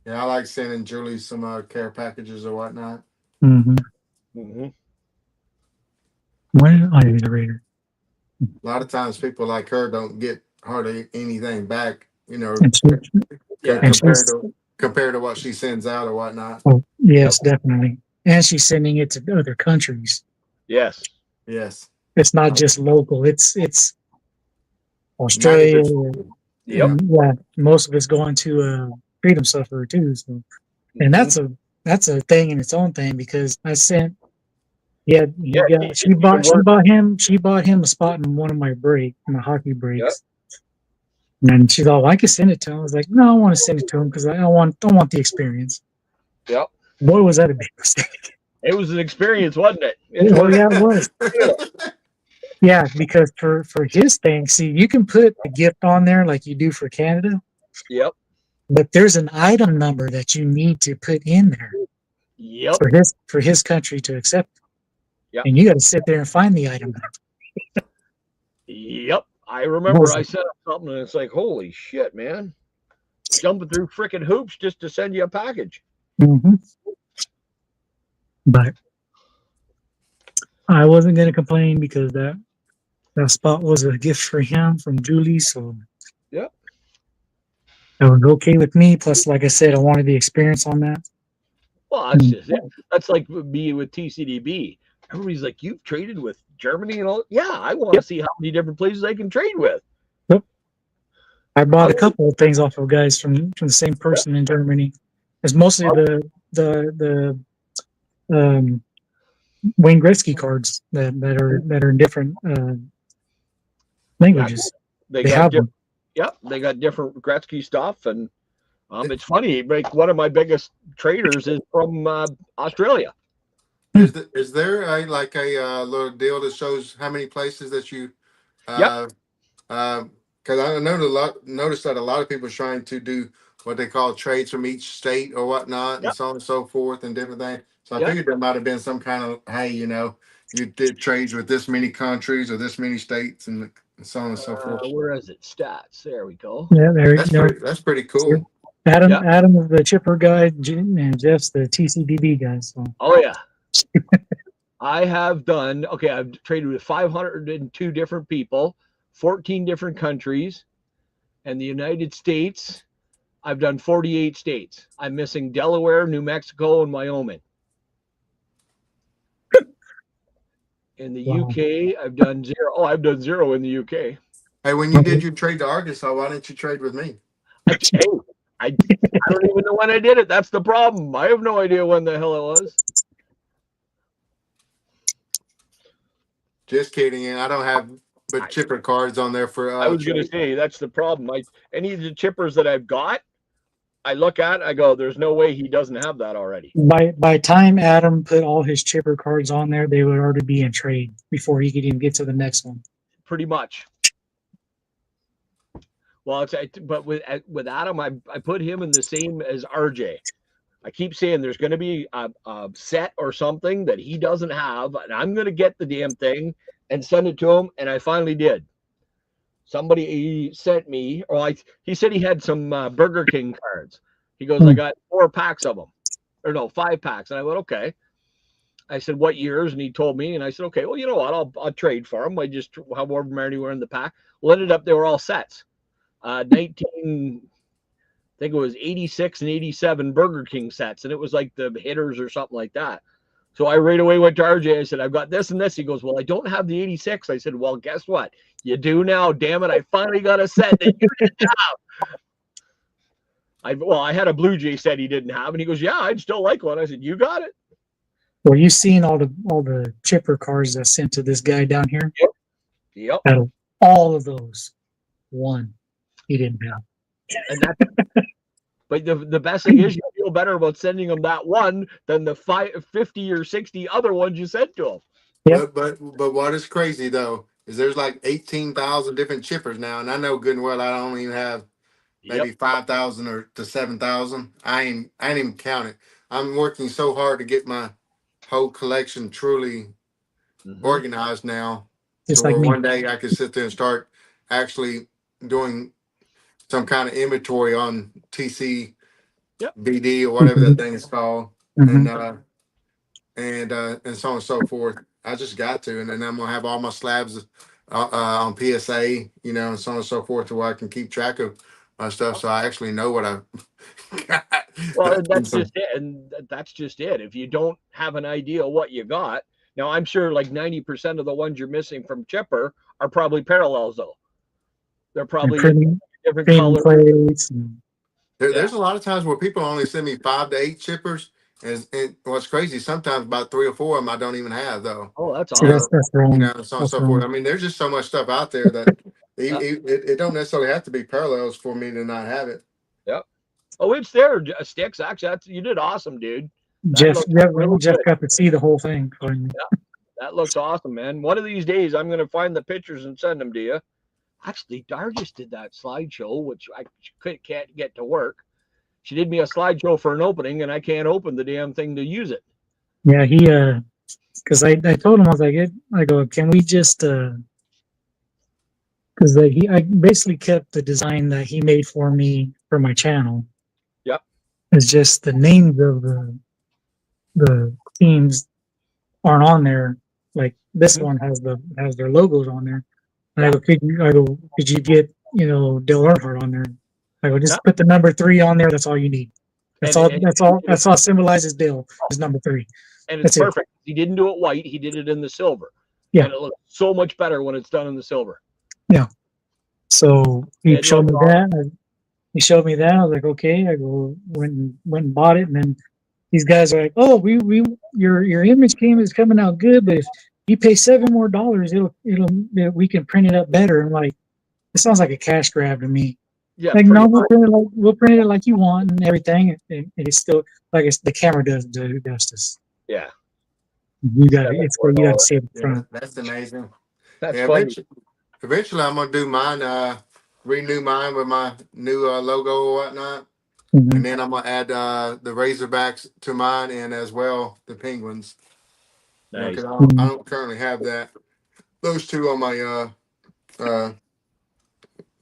Yeah, I like sending Julie some care packages or whatnot. Mm-hmm. Mm-hmm. When I need a reader. A lot of times people like her don't get hardly anything back, compared to what she sends out or whatnot. Oh, yes, definitely. And she's sending it to other countries. Yes. It's not just local. It's Australia. Yep. Yeah, most of it's going to freedom sufferer too. So, and that's a thing in its own thing because I sent. She bought him a spot in one of my hockey breaks. Yep. And she thought, well, I could send it to him. I was like, no, I want to send it to him because I want the experience. Yep. Boy, was that a big mistake. It was an experience, wasn't it? Oh yeah, it was. Yeah, because for his thing, see, you can put a gift on there like you do for Canada. Yep. But there's an item number that you need to put in there. Yep. For his country to accept. Yep. And you got to sit there and find the item. Yep. I remember I set up something and it's like, holy shit, man. Jumping through freaking hoops just to send you a package. Mm-hmm. But I wasn't going to complain because that spot was a gift for him from Julie. So yep. That was okay with me. Plus, like I said, I wanted the experience on that. Well, that's just it. That's like me with TCDB. Everybody's like, you've traded with Germany and all. Yeah, I want to see how many different places I can trade with. Yep. I bought a couple of things off of guys from the same person in Germany. It's mostly the Wayne Gretzky cards that are in different languages. They They got have different. them. Yep, they got different Gretzky stuff, and it's funny. Like one of my biggest traders is from Australia. Is there a like a little deal that shows how many places that you Yep. Because I noticed that a lot of people are trying to do what they call trades from each state or whatnot, and Yep. so on and so forth, and different things. So I Yep. figured there might have been some kind of, hey, you did trades with this many countries or this many states, and so on and so forth. Where is it? Stats. There we go. Yeah, there. That's pretty cool. Adam is the chipper guy, and Jeff's the TCDB guy. So. Oh yeah. I have done, okay, I've traded with 502 different people, 14 different countries, and the United States, I've done 48 states. I'm missing Delaware, New Mexico, and Wyoming. In the UK, I've done 0. Oh, I've done 0 in the UK. Hey, when you did your trade to Arkansas, why didn't you trade with me? I don't even know when I did it. That's the problem. I have no idea when the hell it was. Just kidding. And I don't have but chipper cards on there for. I was going to say that's the problem. Any of the chippers that I've got, I look at, I go, there's no way he doesn't have that already. By time Adam put all his chipper cards on there, they would already be in trade before he could even get to the next one. Pretty much. Well, but with Adam, I put him in the same as RJ. I keep saying there's going to be a set or something that he doesn't have, and I'm going to get the damn thing and send it to him, and I finally did. Somebody sent me, he said he had some Burger King cards. He goes, I got 4 packs of them, or no, 5 packs, and I went, okay. I said, what years? And he told me, and I said, okay, well, you know what? I'll trade for them. I just however many were in the pack. Well, ended up they were all sets. 19. I think it was 86 and 87 Burger King sets, and it was like the hitters or something like that. So I right away went to RJ. I said, I've got this and this. He goes, well, I don't have the 86. I said, well, guess what? You do now. Damn it. I finally got a set that you didn't have. I had a Blue Jay set he didn't have. And he goes, yeah, I'd still like one. I said, you got it. Well, you've seen all the chipper cards that sent to this guy down here? Yep. Out of all of those, one he didn't have. And that's but the best thing is you feel better about sending them that one than the 50 or 60 other ones you sent to them. Yep. But what is crazy though is there's like 18,000 different chippers now, and I know good and well I don't even have maybe 5,000 or to 7,000. I ain't even counted. I'm working so hard to get my whole collection truly organized now. Just so like me. One day I could sit there and start actually doing some kind of inventory on TC BD or whatever that thing is called, and so on and so forth. I just got to, and then I'm gonna have all my slabs on PSA, and so on and so forth, to where I can keep track of my stuff, so I actually know what I got. Well, that's just it, and that's just it. If you don't have an idea what you got, now I'm sure like 90% of the ones you're missing from chipper are probably parallels, though. They're probably different colors. There's a lot of times where people only send me 5 to 8 chippers, and what's crazy, sometimes about 3 or 4 of them I don't even have though. Oh, that's awesome. That's wrong. So on and so forth. I mean, there's just so much stuff out there that it don't necessarily have to be parallels for me to not have it. Yep. Oh, it's there, Sticks. Actually, you did awesome, dude. Jeff got to see the whole thing. Yeah, that looks awesome, man. One of these days, I'm going to find the pictures and send them to you. Actually, Dargis did that slideshow, which I can't get to work. She did me a slideshow for an opening, and I can't open the damn thing to use it. Yeah, he because I told him, I was like, I go, can we just because I basically kept the design that he made for me for my channel. Yep. It's just the names of the teams aren't on there. Like this one has their logos on there. And I go, could you get, Dale Earnhardt on there? I go, just put the number 3 on there. That's all you need. That's all symbolizes Dale is number 3. And it's perfect. He didn't do it white. He did it in the silver. Yeah. And it looks so much better when it's done in the silver. Yeah. So he showed me that. He showed me that. I was like, okay. I go, went and bought it. And then these guys are like, oh, your image came is coming out good, but if you pay $7 more, we can print it up better. I'm like, it sounds like a cash grab to me. Yeah, Like, pretty no, much. we'll print it like you want and everything. It's still like the camera doesn't do justice. Yeah, You got to, it's where you got to see it Yeah, from. that's amazing. that's Yeah, funny. eventually I'm gonna do mine, renew mine with my new logo or whatnot, Mhm. and then I'm gonna add the Razorbacks to mine and as well the Penguins. Nice. Because I don't currently have those two on my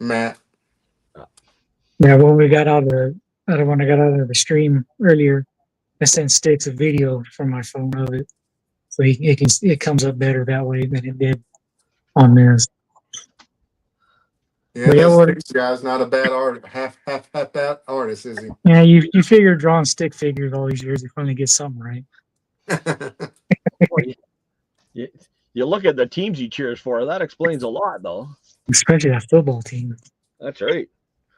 mat. Yeah, when we got out of when I got out of the stream earlier, I sent Sticks a video from my phone of it, so it comes up better that way than it did on this. Yeah, But yeah, this guy's not a bad art, half bad artist, is he? yeah, you figure drawing stick figures all these years, you finally get something right. Well, you look at the teams he cheers for. That explains a lot, though. Especially that football team. That's right.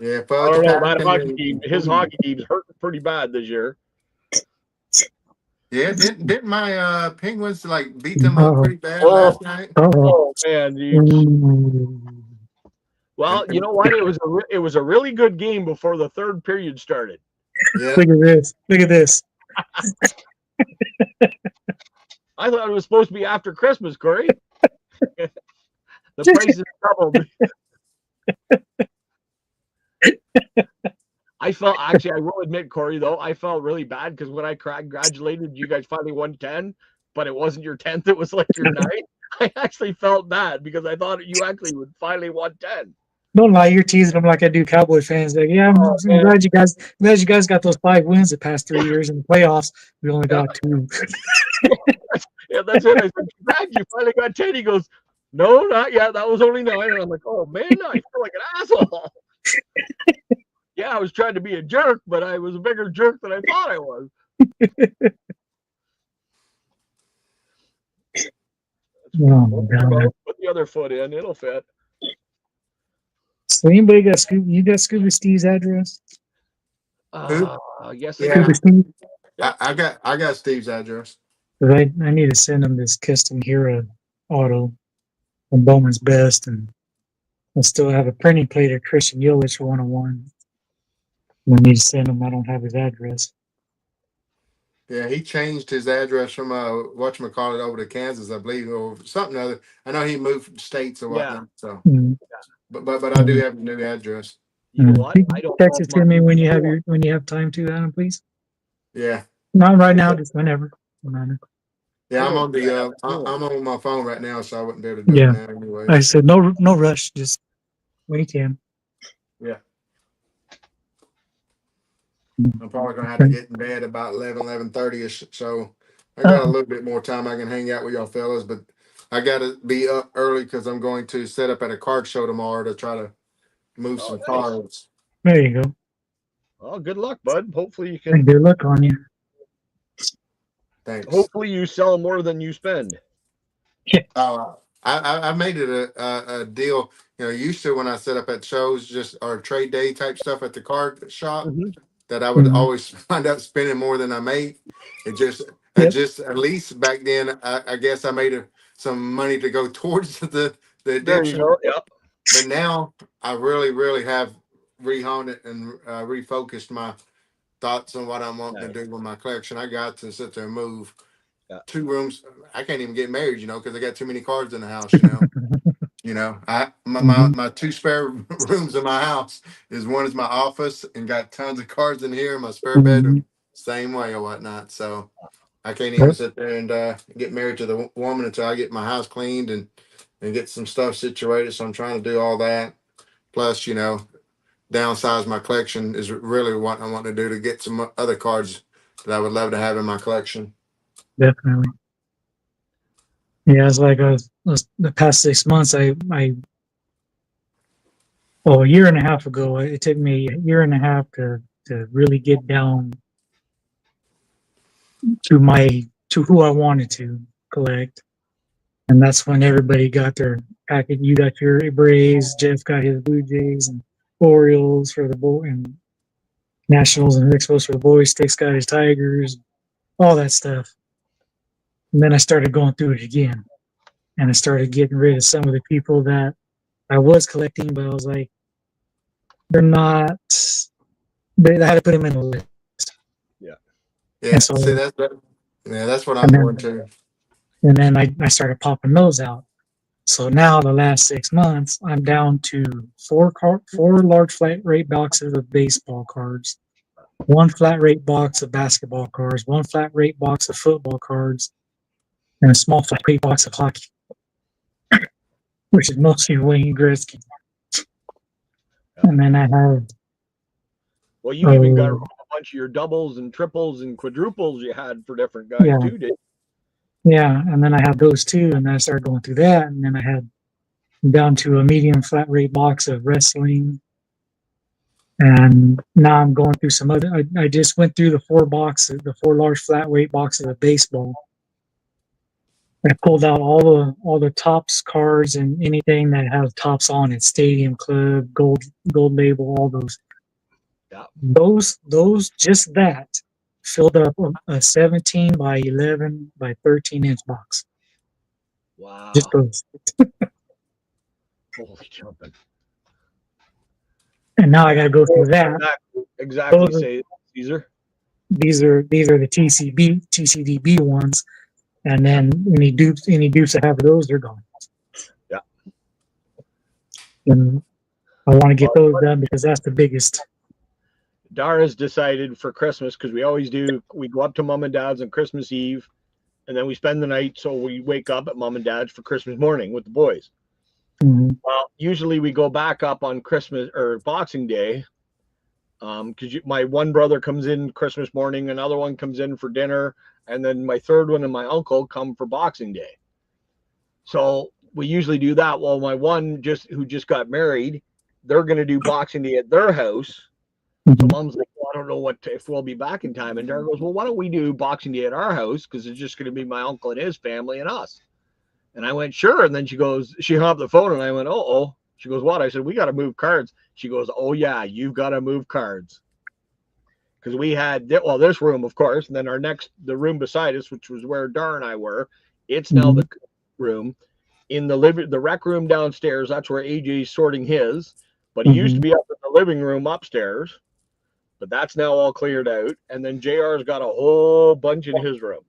Yeah, I Fudge don't know that Patton hockey and- team. His hockey team's hurting pretty bad this year. Yeah, didn't my Penguins like beat them up Uh-oh. pretty bad Oh. last night? Uh-oh. Oh man, dude. Ooh. Well, you know what? It was a really good game before the third period started. Yeah, Look at this. Look at this. I thought it was supposed to be after Christmas, Corey. The price is doubled. I will admit, Corey, though, I felt really bad because when I congratulated you guys finally won 10, but it wasn't your 10th, it was like your 9th. I actually felt bad because I thought you actually would finally won 10. Don't lie, you're teasing them like I do Cowboy fans. Like, yeah, I'm glad you guys got those 5 wins the past 3 years in the playoffs. We only got 2. Yeah, that's it. I said, Brad, you finally got 10. He goes, no, not yet. That was only 9. And I'm like, oh man, I feel like an asshole. Yeah, I was trying to be a jerk, but I was a bigger jerk than I thought I was. Oh my God. Put the other foot in, it'll fit. So anybody got you got Scuba Steve's address? Yes, Yeah. Scuba Steve? I got Steve's address. 'Cause I need to send him this custom Hero auto from Bowman's Best, and I still have a printing plate of Christian Yelich 101. I need to send him. I don't have his address. Yeah, he changed his address from whatchamacallit over to Kansas, I believe, or something other. I know he moved states or whatnot. So, Mm. but I do have a new address. You know what? I don't Text know it to me when you have time to, Adam, please. Yeah, Not right now, just whenever. Whenever. yeah. I'm on I'm on my phone right now, so I wouldn't be able to do Yeah. it now anyway. I said no rush, just when you can. Yeah. I'm probably gonna have to get in bed about 11:30ish. So I got a little bit more time I can hang out with y'all fellas, but I gotta be up early because I'm going to set up at a card show tomorrow to try to move some nice. cards. There you go. Well, good luck, bud. Hopefully you can. And good luck on you. Thanks. Hopefully you sell more than you spend. I made it a deal. You know, used to when I set up at shows, just or trade day type stuff at the card shop, that I would always find out spending more than I made. It just, at least back then, I guess I made some money to go towards the addiction. There you go. Yeah. But now I really have rehoned it and refocused my thoughts on what I'm wanting to do with my collection. I got to sit there and move 2 rooms. I can't even get married, because I got too many cards in the house, my 2 spare rooms in my house one is my office and got tons of cards in here. My spare bedroom, same way or whatnot. So I can't even sit there and get married to the woman until I get my house cleaned and get some stuff situated. So I'm trying to do all that. Plus, downsize my collection is really what I want to do to get some other cards that I would love to have in my collection. Definitely. Yeah, it's like the past 6 months. A year and a half ago, it took me a year and a half to really get down to who I wanted to collect, and that's when everybody got their package. You got your Braves, Jeff got his Blue Jays, and Orioles for the boy, and Nationals and Expos for the boys. Sticks got his Tigers. all that stuff. And then I started going through it again, and I started getting rid of some of the people that I was collecting, but I was like, they're not. I had to put them in a list. Yeah. Yeah. And so, See, that's what I'm and doing then, too. and then I started popping those out. So now the last 6 months, I'm down to four large flat rate boxes of baseball cards, one flat rate box of basketball cards, one flat rate box of football cards, and a small flat rate box of hockey, which is mostly Wayne Gretzky. And then I have. Well, you even got a bunch of your doubles and triples and quadruples you had for different guys Yeah. too, did you? Yeah, and then I have those two, and then I started going through that, and then I had down to a medium flat rate box of wrestling, and now I'm going through some other. I just went through the the four large flat weight boxes of baseball. I pulled out all the tops cards and anything that has tops on it, Stadium Club, gold label, all those. Yeah. Those just that filled up a 17 by 11 by 13-inch box. Wow. Just those. Holy jumping. And now I got to go through that. Exactly. Say, Caesar. These are the TCDB ones, and then any dupes that have those, they're gone. Yeah. And I want to get those done because that's the biggest. Dara's decided for Christmas, because we always do, we go up to mom and dad's on Christmas Eve, and then we spend the night, so we wake up at mom and dad's for Christmas morning with the boys. Mm-hmm. Well, usually we go back up on Christmas or Boxing Day, because my one brother comes in Christmas morning, another one comes in for dinner, and then my third one and my uncle come for Boxing Day. So we usually do that. Well, my one who just got married, they're going to do Boxing Day at their house. Mm-hmm. So mom's like, well, I don't know if we'll be back in time. And Dara goes, well, why don't we do Boxing Day at our house? Because it's just going to be my uncle and his family and us. And I went, sure. And then she hung up the phone, and I went, oh. She goes, what? I said, we got to move cards. She goes, oh, yeah, you've got to move cards. Because we had, this room, of course, and then the room beside us, which was where Dar and I were, it's now the room. In the rec room downstairs, that's where AJ's sorting his. But he used to be up in the living room upstairs. But that's now all cleared out. And then JR's got a whole bunch in his room.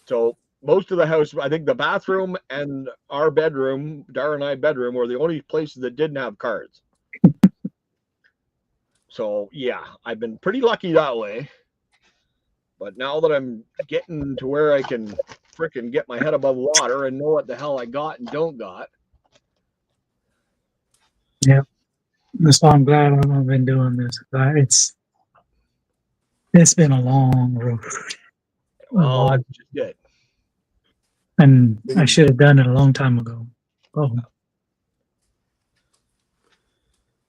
So most of the house, I think the bathroom and our bedroom, Dara and I bedroom, were the only places that didn't have cards. So yeah, I've been pretty lucky that way. But now that I'm getting to where I can fricking get my head above water and know what the hell I got and don't got. Yeah. That's why I'm glad I've been doing this. It's been a long road. Oh, that's just it. And I should have done it a long time ago. Oh.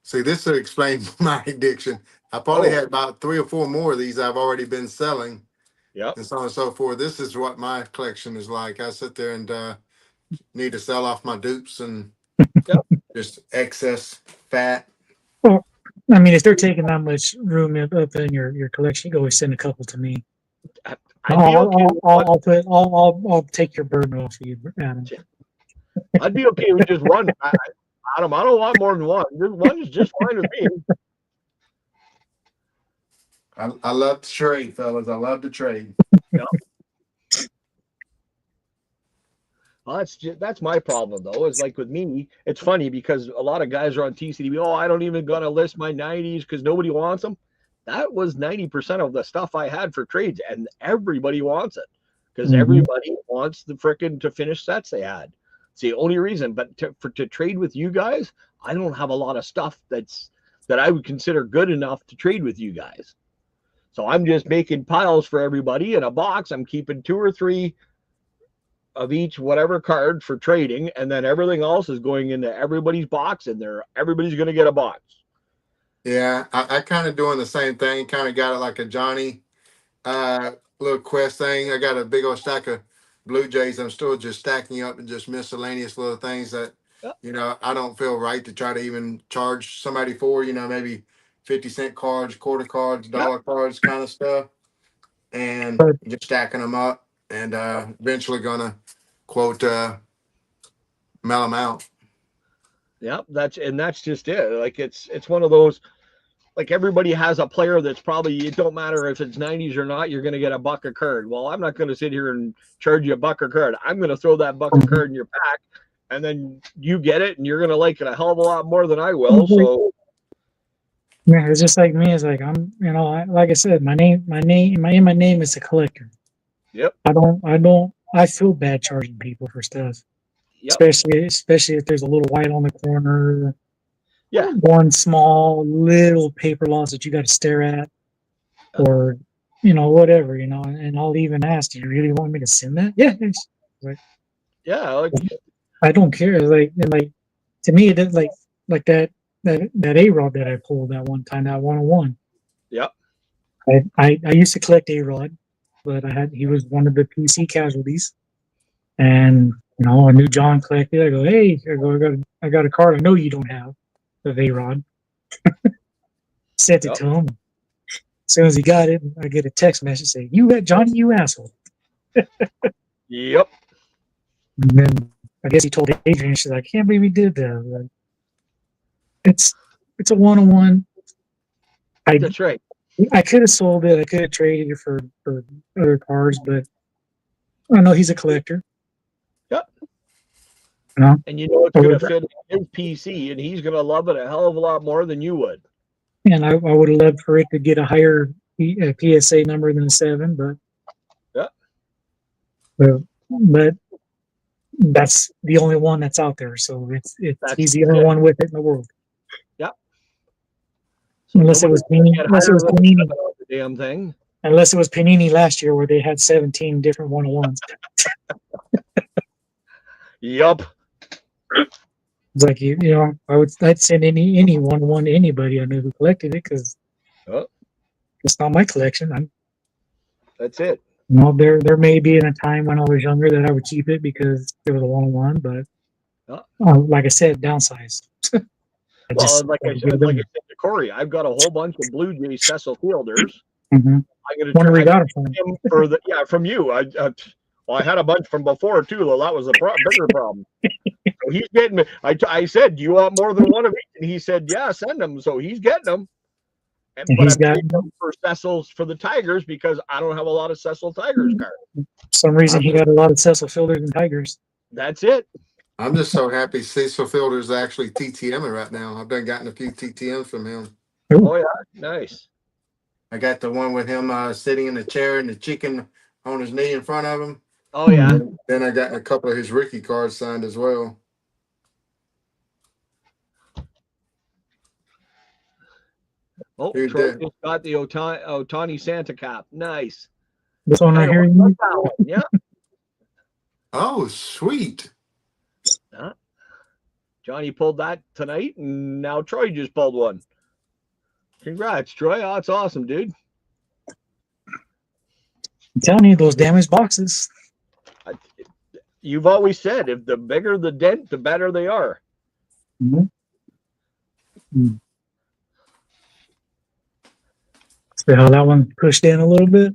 See, this would explain my addiction. I probably had about 3 or 4 more of these I've already been selling. Yep. And so on and so forth. This is what my collection is like. I sit there and need to sell off my dupes and just excess fat. Well, I mean, if they're taking that much room up in your collection, you can always send a couple to me. I'll take your burden off of you, Adam. I'd be okay with just one. Adam, I don't want more than one. One is just fine with me. I love to trade, fellas. I love to trade. Yeah. Well, that's my problem though. Is like with me, it's funny because a lot of guys are on TCDB. Oh, I don't even gonna list my 90s because nobody wants them. That was 90% of the stuff I had for trades, and everybody wants it because everybody wants the frickin' to finish sets they had. It's the only reason. But to trade with you guys, I don't have a lot of stuff that I would consider good enough to trade with you guys. So I'm just making piles for everybody in a box. I'm keeping 2 or 3 of each whatever card for trading, and then everything else is going into everybody's box, and everybody's going to get a box. Yeah, I kind of doing the same thing. Kind of got it like a Johnny little quest thing. I got a big old stack of Blue Jays. I'm still just stacking up and just miscellaneous little things that I don't feel right to try to even charge somebody for. Maybe 50-cent cards, quarter cards, dollar cards, kind of stuff. and just stacking them up, and eventually gonna quote mail them out. Yeah, that's just it. Like it's one of those. Like everybody has a player that's probably, it don't matter if it's 90s or not, you're going to get a buck a card. Well, I'm not going to sit here and charge you a buck a card. I'm going to throw that buck a card in your pack, and then you get it, and you're going to like it a hell of a lot more than I will. So yeah, it's just like me. It's like I'm, like I said, my name is a collector. Yep. I feel bad charging people for stuff. Yep. Especially if there's a little white on the corner. Yeah. One small little paper loss that you got to stare at, or whatever, and I'll even ask, do you really want me to send that? Yeah. Like, yeah. Like, I don't care. Like, and like, to me, it like that A-Rod that I pulled that one time, that 101. Yep. I used to collect A-Rod, but he was one of the PC casualties, and I knew John collected. I go, hey, I got a card I know you don't have of A-Rod. Sent it to him. As soon as he got it, I get a text message saying, Johnny, you asshole. Yep. And then I guess he told Adrian, she's like, I can't believe he did that. Like, it's a 101. That's right. I could have sold it. I could have traded it for other cards, but I know he's a collector. Yep. And it's going to fit his PC, and he's going to love it a hell of a lot more than you would. And I would have loved for it to get a higher PSA number than a 7, but but that's the only one that's out there. So he's the only one with it in the world. Yep. So unless it was Panini, the damn thing. Unless it was Panini last year where they had 17 different 101s. Yup. It's like I'd send any 101 to anybody I knew who collected it, because it's not my collection. That's it. There may be in a time when I was younger that I would keep it because it was a 101, but like I said, downsize. Like I said to Corey, I've got a whole bunch of Blue Jay Cecil Fielders. Mm-hmm. Wonder we got it from? From you. I had a bunch from before too. Well, that was a bigger problem. So he's getting. I said, do you want more than one of each? And he said, yeah, send them. So he's getting them. But I'm getting them for Cecil's for the Tigers because I don't have a lot of Cecil Tigers cards. For some reason, he got a lot of Cecil Fielders and Tigers. That's it. I'm just so happy Cecil Fielder's actually TTMing right now. I've gotten a few TTMs from him. Ooh. Oh yeah, nice. I got the one with him sitting in the chair and the chicken on his knee in front of him. Oh yeah. And then I got a couple of his rookie cards signed as well. Oh, Troy just got the Otani Santa cap. Nice. This one right here. Yeah. Oh, sweet. Johnny pulled that tonight, and now Troy just pulled one. Congrats, Troy. Oh, that's awesome, dude. I'm telling you, those damaged boxes. You've always said, if the bigger the dent, the better they are. Mm-hmm. Mm-hmm. See how that one pushed in a little bit?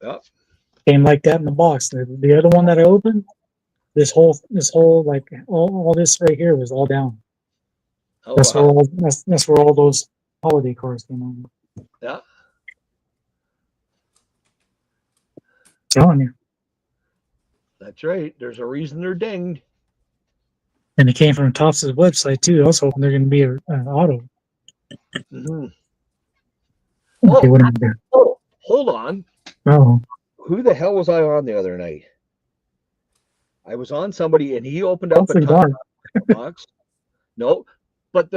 Yep. Came like that in the box. The other one that I opened, this whole like all this right here was all down. Oh, that's where all those holiday cards came on. Yeah. Telling you. That's right. There's a reason they're dinged. And it came from Topps' website too. I was hoping they're going to be an auto. Mm-hmm. Hold on. Oh. Who the hell was I on the other night? I was on somebody, and he opened up a box. No, but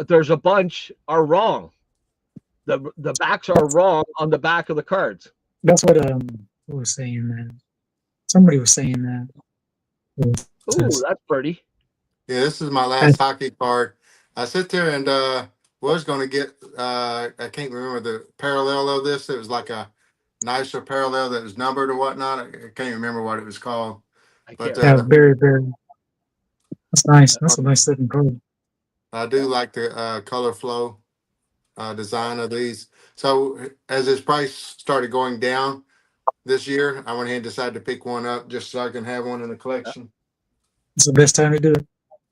there's a bunch are wrong. The backs are wrong on the back of the cards. That's what was saying that. Somebody was saying that. Ooh, that's pretty. Yeah, this is my last hockey card. I sit there and was going to get, I can't remember the parallel of this. It was like a nicer parallel that was numbered or whatnot. I can't remember what it was called. But very, very. That's nice. That's a nice looking card. I do like the color flow. design of these. So as his price started going down this year, I went ahead and decided to pick one up just so I can have one in the collection. It's the best time to do it.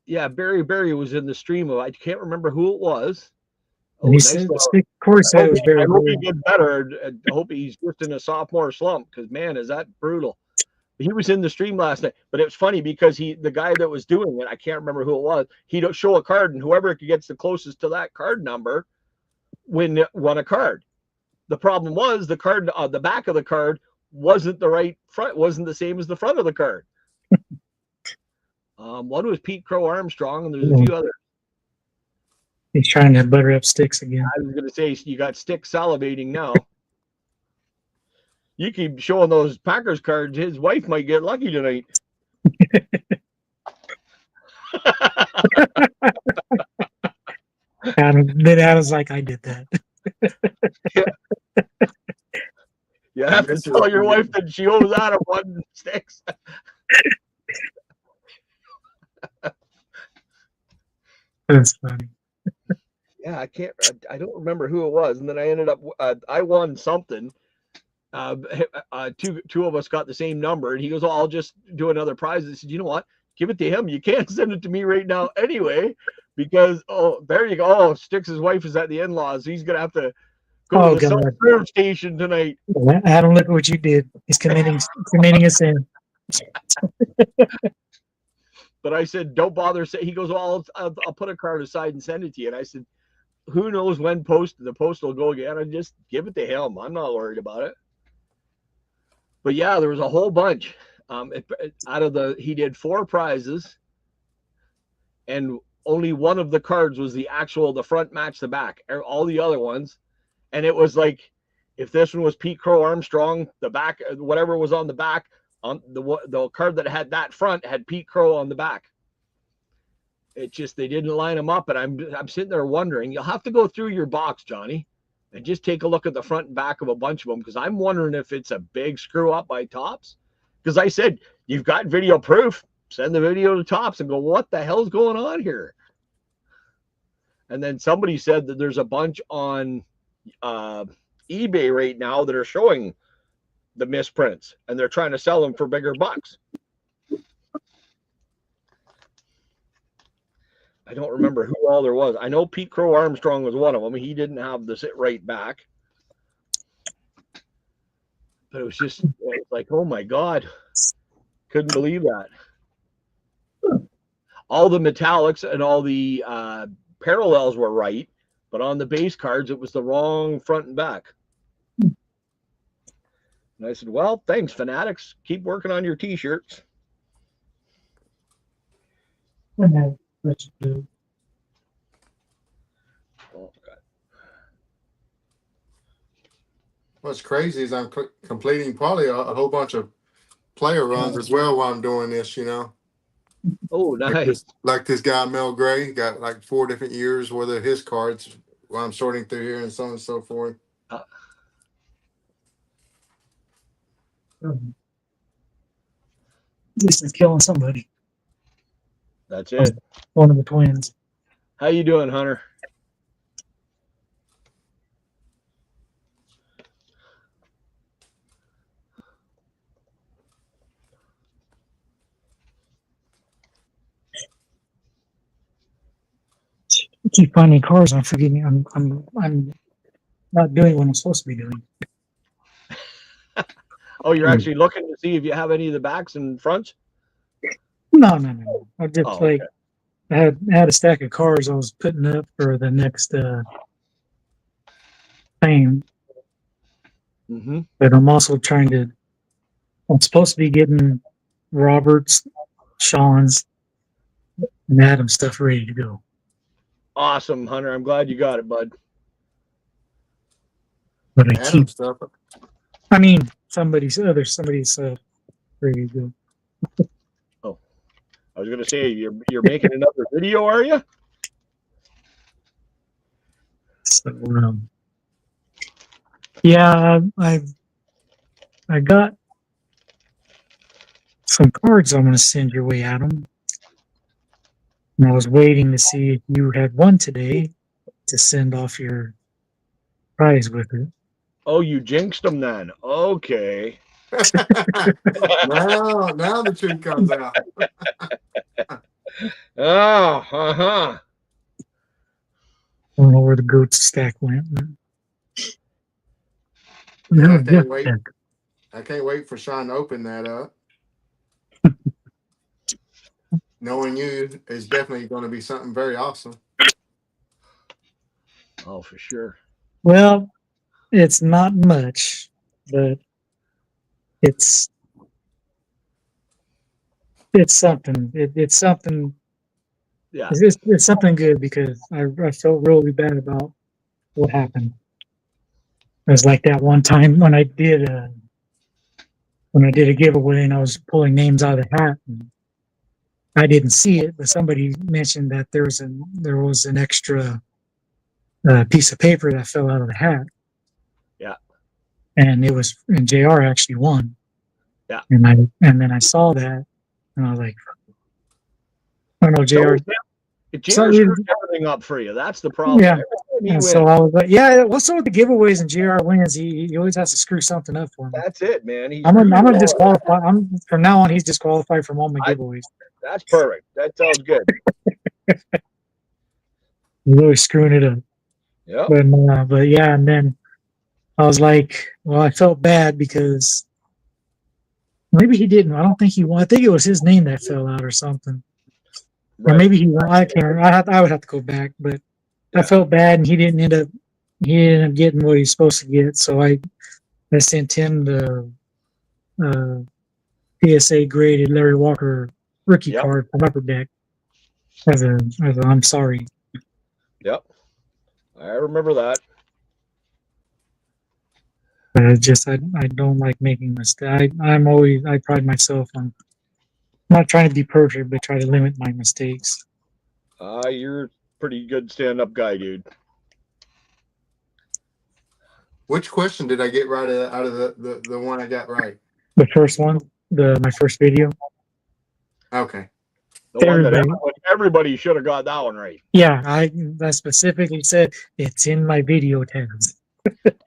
Yeah, Barry was in the stream of, I can't remember who it was. And he said, Corey said it was I hope he Barry. did better. I hope he's just in a sophomore slump, because man, is that brutal. He was in the stream last night, but it was funny because the guy that was doing it, I can't remember who it was. He'd show a card, and whoever gets the closest to that card number won a card. The problem was the card, the back of the card wasn't the right front, wasn't the same as the front of the card. One was Pete Crow Armstrong, and there's a few others. He's trying to butter up Sticks again. I was going to say, you got Sticks salivating now. You keep showing those Packers cards, his wife might get lucky tonight. Then Adam's like, I did that. You have to tell your wife that she owes Adam one Sticks. That's funny. Yeah, I don't remember who it was. And then I ended up, I won something. Two of us got the same number, and he goes, "Oh, I'll just do another prize." I said, "You know what? Give it to him. You can't send it to me right now anyway, because there you go. Oh, Sticks' wife is at the in-laws. He's gonna have to go to the self-serve station tonight." Adam, look at what you did. He's committing a sin. But I said, "Don't bother." He goes, "Well, I'll put a card aside and send it to you." And I said, "Who knows when the post will go again? I just give it to him. I'm not worried about it." But yeah, there was a whole bunch. He did 4 prizes, and only one of the cards was the front match the back. All the other ones, and it was like, if this one was Pete Crow Armstrong, the back, whatever was on the back, on the card that had that front had Pete Crow on the back. It just, they didn't line them up, and I'm sitting there wondering. You'll have to go through your box, Johnny, and just take a look at the front and back of a bunch of them, because I'm wondering if it's a big screw up by Topps. Because I said, you've got video proof, send the video to Topps and go, what the hell's going on here? And then somebody said that there's a bunch on eBay right now that are showing the misprints, and they're trying to sell them for bigger bucks. I don't remember who all there was. I know Pete Crow Armstrong was one of them. He didn't have the sit right back. But it was just like, oh my God. Couldn't believe that. All the metallics and all the parallels were right, but on the base cards, it was the wrong front and back. And I said, well, thanks, Fanatics. Keep working on your T-shirts. What's crazy is I'm completing probably a whole bunch of player runs as well while I'm doing this, you know. Oh, nice. Like this guy, Mel Gray, got like 4 different years worth of his cards while I'm sorting through here and so on and so forth. This is killing somebody. That's it. One of the twins. How you doing, Hunter? I keep finding cars. I'm forgetting. I'm not doing what I'm supposed to be doing. Oh, you're actually looking to see if you have any of the backs and fronts? No. I just okay. I had a stack of cars I was putting up for the next fame. Mm-hmm. But I'm also I'm supposed to be getting Robert's, Sean's, and Adam's stuff ready to go. Awesome, Hunter. I'm glad you got it, bud. But somebody's ready to go. Oh, I was gonna say you're making another video, are you? So yeah, I got some cards I'm gonna send your way, Adam. And I was waiting to see if you had one today to send off your prize with it. Oh, you jinxed them then. Okay. now the truth comes out. Oh, uh-huh. I don't know where the goat's stack went. Yeah, I No, can't wait. I can't wait for Sean to open that up. Knowing you is definitely going to be something very awesome. Oh, for sure. Well, it's not much, but it's something. It's something. Yeah. It's something good because I felt really bad about what happened. It was like that one time when I did a giveaway and I was pulling names out of the hat. And I didn't see it, but somebody mentioned that there was an extra piece of paper that fell out of the hat. Yeah. And JR actually won. Yeah. And then I saw that and I was like, I don't know, JR. JR screwed everything up for you. That's the problem. Yeah. And so I was like, yeah, what's up with the giveaways and JR wins? He always has to screw something up for me. That's it, man. I'm gonna disqualify. From now on, he's disqualified from all my giveaways. That's perfect. That sounds good. He's always screwing it up. Yeah. But yeah, and then I was like, well, I felt bad because maybe he didn't. I don't think he won. I think it was his name that fell out or something. Right. Or maybe he won. I can't remember. I would have to go back, but I felt bad, and he didn't end up getting what he's supposed to get. So I sent him the PSA graded Larry Walker rookie card from Upper Deck as a I'm sorry. Yep, I remember that. But I don't like making mistakes. I pride myself on not trying to be perfect, but try to limit my mistakes. You're a pretty good stand-up guy, dude. Which question did I get right out of the one I got right? The first one, my first video. Okay. The one that everybody should have got that one right. Yeah, I specifically said it's in my video tabs.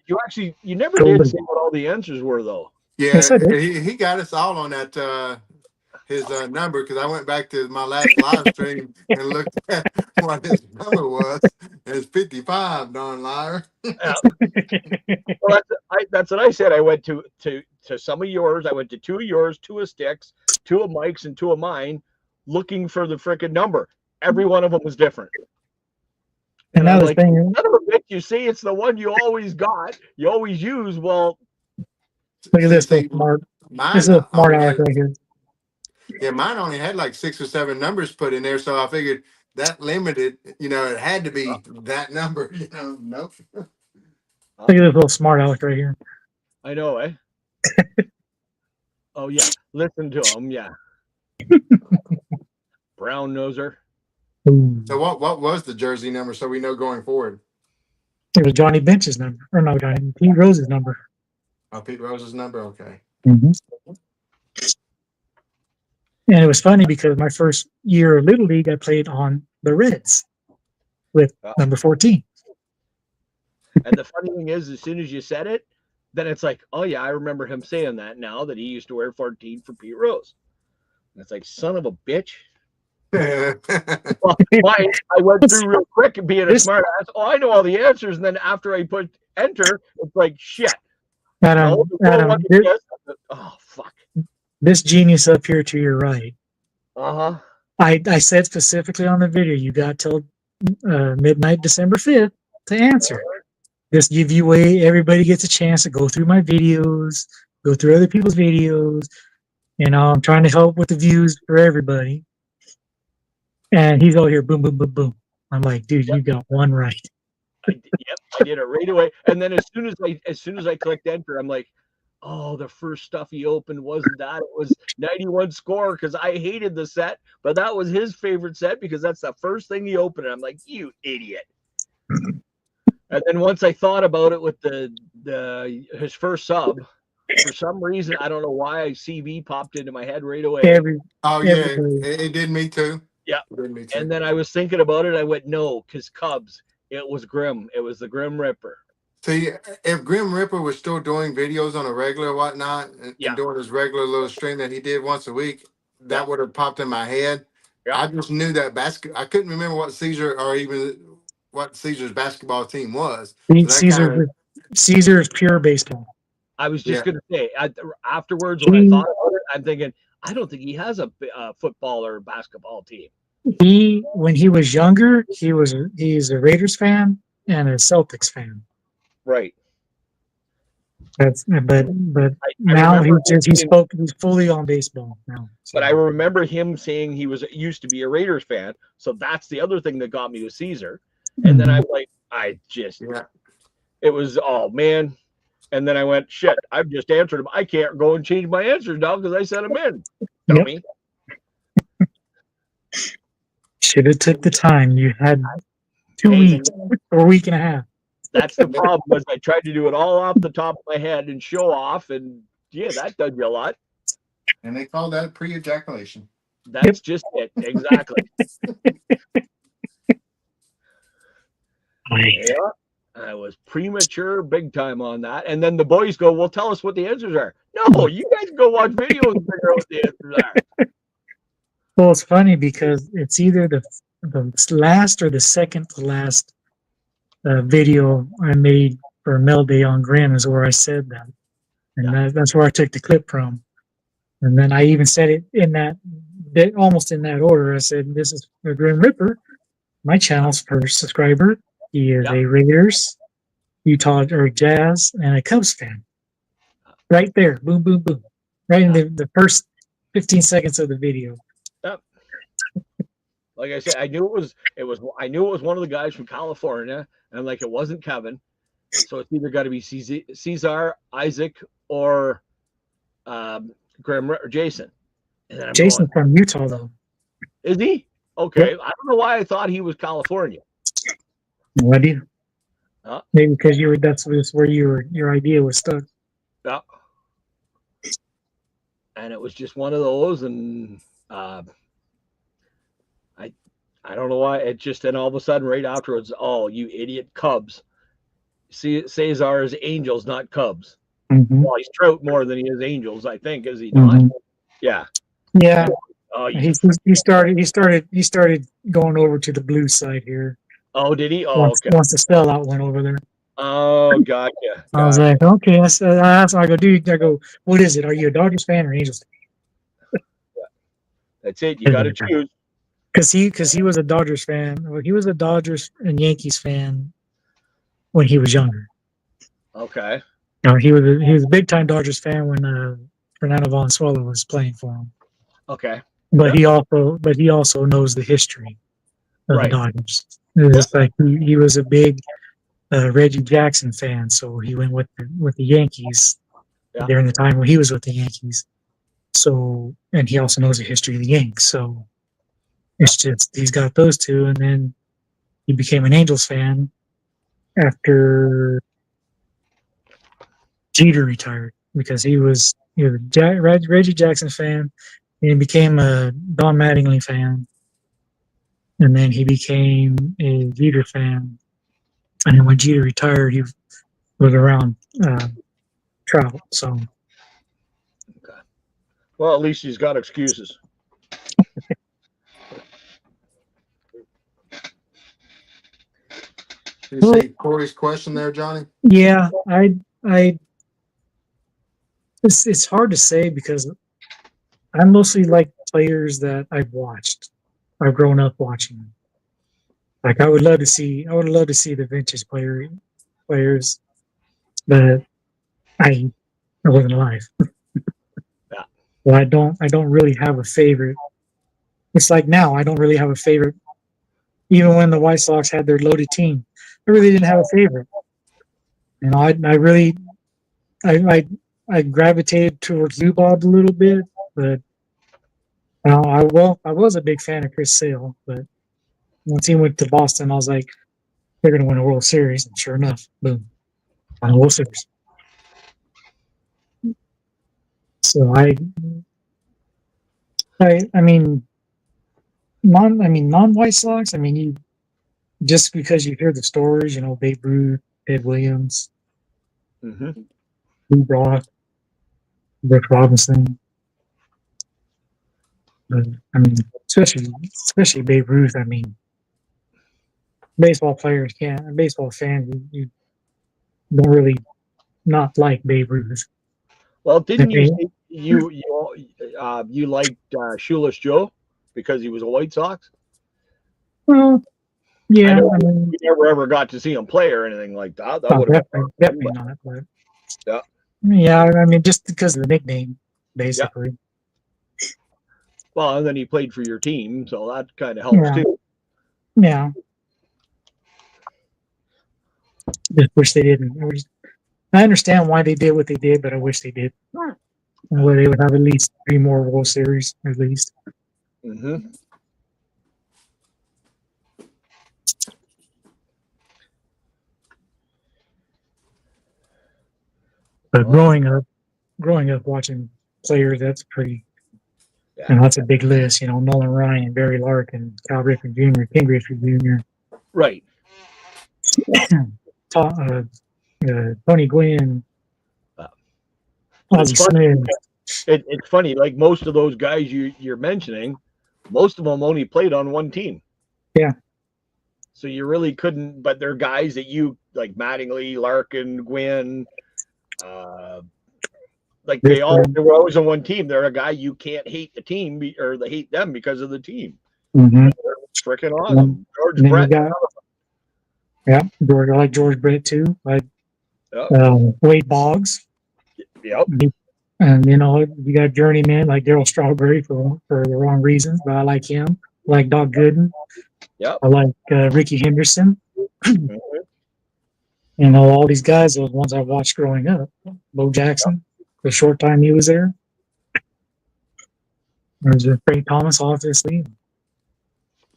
You never did say what all the answers were, though. Yeah, yes, he got us all on that his number, because I went back to my last live stream and looked at what his number was. It's 55, darn liar. Yeah. Well, that's what I said. I went to some of yours. I went to 2 of yours, 2 of Sticks, 2 of Mike's, and 2 of mine, looking for the freaking number. Every one of them was different. And I was like, none of them, you see, it's the one you always got, you always use. Well, look at this smart. This is a smart aleck right here. Yeah, mine only had like 6 or 7 numbers put in there, so I figured that limited, it had to be that number, Nope. Look at this little smart aleck right here. I know, eh? Oh yeah, listen to him, yeah. Brown noser. So what was the jersey number, so we know going forward? It was Johnny Bench's number, or no, Pete Rose's number. Oh, Pete Rose's number, okay. Mm-hmm. And it was funny because my first year of Little League, I played on the Reds with number 14. And the funny thing is, as soon as you said it, then it's like, oh yeah, I remember him saying that now, that he used to wear 14 for Pete Rose. And it's like, son of a bitch. Well, I went through real quick and being a smart ass. Oh, I know all the answers. And then after I put enter, it's like, shit. Adam, oh, fuck. This genius up here to your right. Uh-huh. I said specifically on the video, you got till midnight, December 5th to answer. This giveaway, everybody gets a chance to go through my videos, go through other people's videos. I'm trying to help with the views for everybody. And he's over here, boom, boom, boom, boom. I'm like, dude, you got one right. I did it right away. And then as soon as I clicked enter, I'm like, oh, the first stuff he opened wasn't that. It was 91 score, because I hated the set, but that was his favorite set because that's the first thing he opened. And I'm like, you idiot. And then once I thought about it with his first sub, for some reason, I don't know why, CV popped into my head right away. It did me too. Yeah. And then I was thinking about it. I went, no, because Cubs, it was Grim. It was the Grim Ripper. See, if Grim Reaper was still doing videos on a regular whatnot and doing his regular little stream that he did once a week, that would have popped in my head. I just knew that I couldn't remember what Caesar or even what Caesar's basketball team was. So Caesar is pure baseball. I was just going to say, afterwards, when I thought about it, I'm thinking, I don't think he has a football or basketball team. When he was younger, he's a Raiders fan and a Celtics fan. Right. But now he's fully on baseball now. So. But I remember him saying he used to be a Raiders fan, so that's the other thing that got me with Caesar. And then I'm like, it was, oh man. And then I went, shit, I've just answered him. I can't go and change my answers now because I sent him in. Dummy. Should have took the time. You had 2 weeks or a week and a half. That's the problem, was I tried to do it all off the top of my head and show off, and that does you a lot. And they call that pre-ejaculation. That's just it. Exactly. I was premature big time on that. And then the boys go, well, tell us what the answers are. No, you guys go watch videos and figure out what the answers are. Well, it's funny because it's either the last or the second to last video I made for Mel Day on Grim is where I said that. And that's where I took the clip from. And then I even said it in almost in that order. I said, this is the Grim Ripper, my channel's first subscriber. He is a Raiders, Utah or Jazz, and a Cubs fan. Right there, boom, boom, boom. Right in the first 15 seconds of the video. Yep. Like I said, I knew it was one of the guys from California, and like it wasn't Kevin, so it's either got to be Cesar, Isaac, or Graham or Jason. And then Jason's from Utah, though. Is he? Okay, I don't know why I thought he was California. No idea. Maybe because that's where your idea was stuck. Yeah. And it was just one of those, and I don't know why it just, and all of a sudden right afterwards, oh, you idiot Cubs. Cesar is Angels, not Cubs. Mm-hmm. Well, he's Trout more than he is Angels, I think, is he not? Yeah. Yeah. He started going over to the blue side here. Oh, did he? Oh, once the sellout went over there. Oh, gotcha. I was like, okay. I go, what is it? Are you a Dodgers fan or Angels fan? That's it. You got to choose. Because he was a Dodgers fan. Well, he was a Dodgers and Yankees fan when he was younger. Okay. No, he was a big time Dodgers fan when Fernando Valenzuela was playing for him. Okay. But he also knows the history of the Dodgers. It's just like he was a big Reggie Jackson fan, so he went with the Yankees during the time when he was with the Yankees. So, and he also knows the history of the Yanks. So it's just he's got those two, and then he became an Angels fan after Jeter retired because he was a Reggie Jackson fan, and he became a Don Mattingly fan, and then he became a Jeter fan. And then when Jeter retired, he was around Trout. So, okay. Well, at least he's got excuses. Did you see Corey's question there, Johnny? Yeah, it's hard to say because I mostly like players that I've watched. I've grown up watching them. Like I would love to see the vintage players, but I wasn't alive. Yeah. Well, I don't really have a favorite. It's like now I don't really have a favorite. Even when the White Sox had their loaded team, I really didn't have a favorite. You know, I gravitated towards Zubob a little bit, but I was a big fan of Chris Sale, but once he went to Boston, I was like, they're going to win a World Series, and sure enough, boom, won a World Series. So I mean, non-White Sox. I mean, just because you hear the stories, you know, Babe Ruth, Ted Williams, Mm-hmm. Lou Brock, Brooks Robinson. But, I mean, especially Babe Ruth. I mean, baseball players can't. Baseball fans, you don't really not like Babe Ruth. Well, didn't you Okay. say you liked Shoeless Joe because he was a White Sox? Well, I yeah. know I mean, we never ever got to see him play or anything like that. That no, would have been definitely fun, not. But but yeah, I mean, just because of the nickname, yeah. basically. Well, and then he played for your team, so that kind of helps Yeah, too. yeah. Just wish they didn't. I understand why they did what they did, but I wish they did. Where they would have at least 3 more World Series, at least. Mm-hmm. But Well, growing up watching players, that's pretty. yeah. And that's a big list. Nolan Ryan, Barry Larkin, Cal Ripken Jr., King Griffey Jr., Right. Tony Gwynn, It's Ozzie funny. Smith. It's funny. Like most of those guys you're mentioning, most of them only played on one team. Yeah. So you really couldn't. But they're guys that you like: Mattingly, Larkin, Gwynn. Like they were always on one team. They're a guy you can't hate the team or they hate them because of the team. Mm-hmm. They're freaking awesome. George And then Brett. I like George Brett too. Like Yep. Wade Boggs. Yep. And you got journeyman like Darryl Strawberry for the wrong reasons, but I like him. I like Doc Gooden. Yep. I like Ricky Henderson. Mm-hmm. All these guys are the ones I watched growing up. Bo Jackson, the short time he was there. There's Frank Thomas, obviously.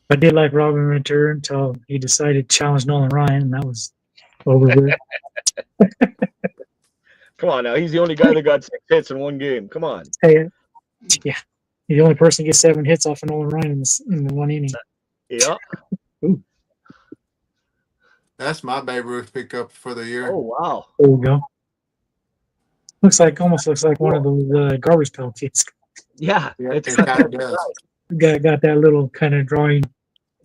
I did like Robin Ventura until he decided to challenge Nolan Ryan, and that was over with. Come on now. He's the only guy that got 6 hits in one game. Come on. Hey, yeah. He's the only person to get 7 hits off of Nolan Ryan in the one inning. Yeah. That's my Babe Ruth pickup for the year. Oh, wow. There you go. Almost looks like one of those garbage pail kids. Yeah. Yeah, It's it kind of does. Got that little kind of drawing.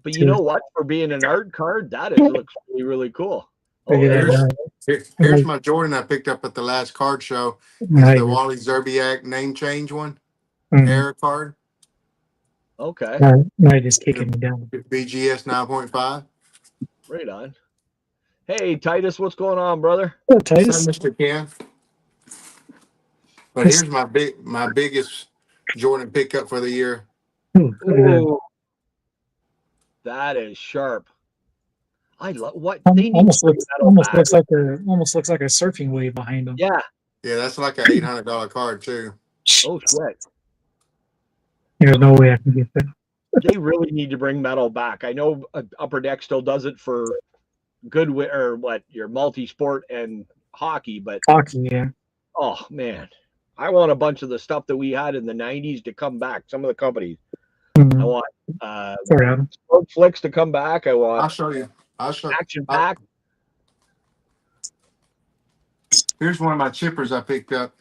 But you know what? For being an art card, looks really, really cool. Look at that guy. Here's my Jordan I picked up at the last card show. It's the Wally Zerbiak name change one. Error card. Okay. No, just kicking me down. BGS 9.5. Right on. Hey, Titus, what's going on, brother? Oh, Titus. Mr. Ken. But here's my biggest Jordan pickup for the year. Ooh, that is sharp. I love what they almost looks like a surfing wave behind him. Yeah. Yeah, that's like an $800 card too. Oh shit. There's no way I can get that. They really need to bring metal back. I know Upper Deck still does it for your multi-sport and hockey, but hockey, yeah. Oh man, I want a bunch of the stuff that we had in the '90s to come back. Some of the companies. Mm-hmm. I want Sorry, Adam. Sport Flicks to come back. I want. I'll show you. Action Pack. Here's one of my chippers I picked up.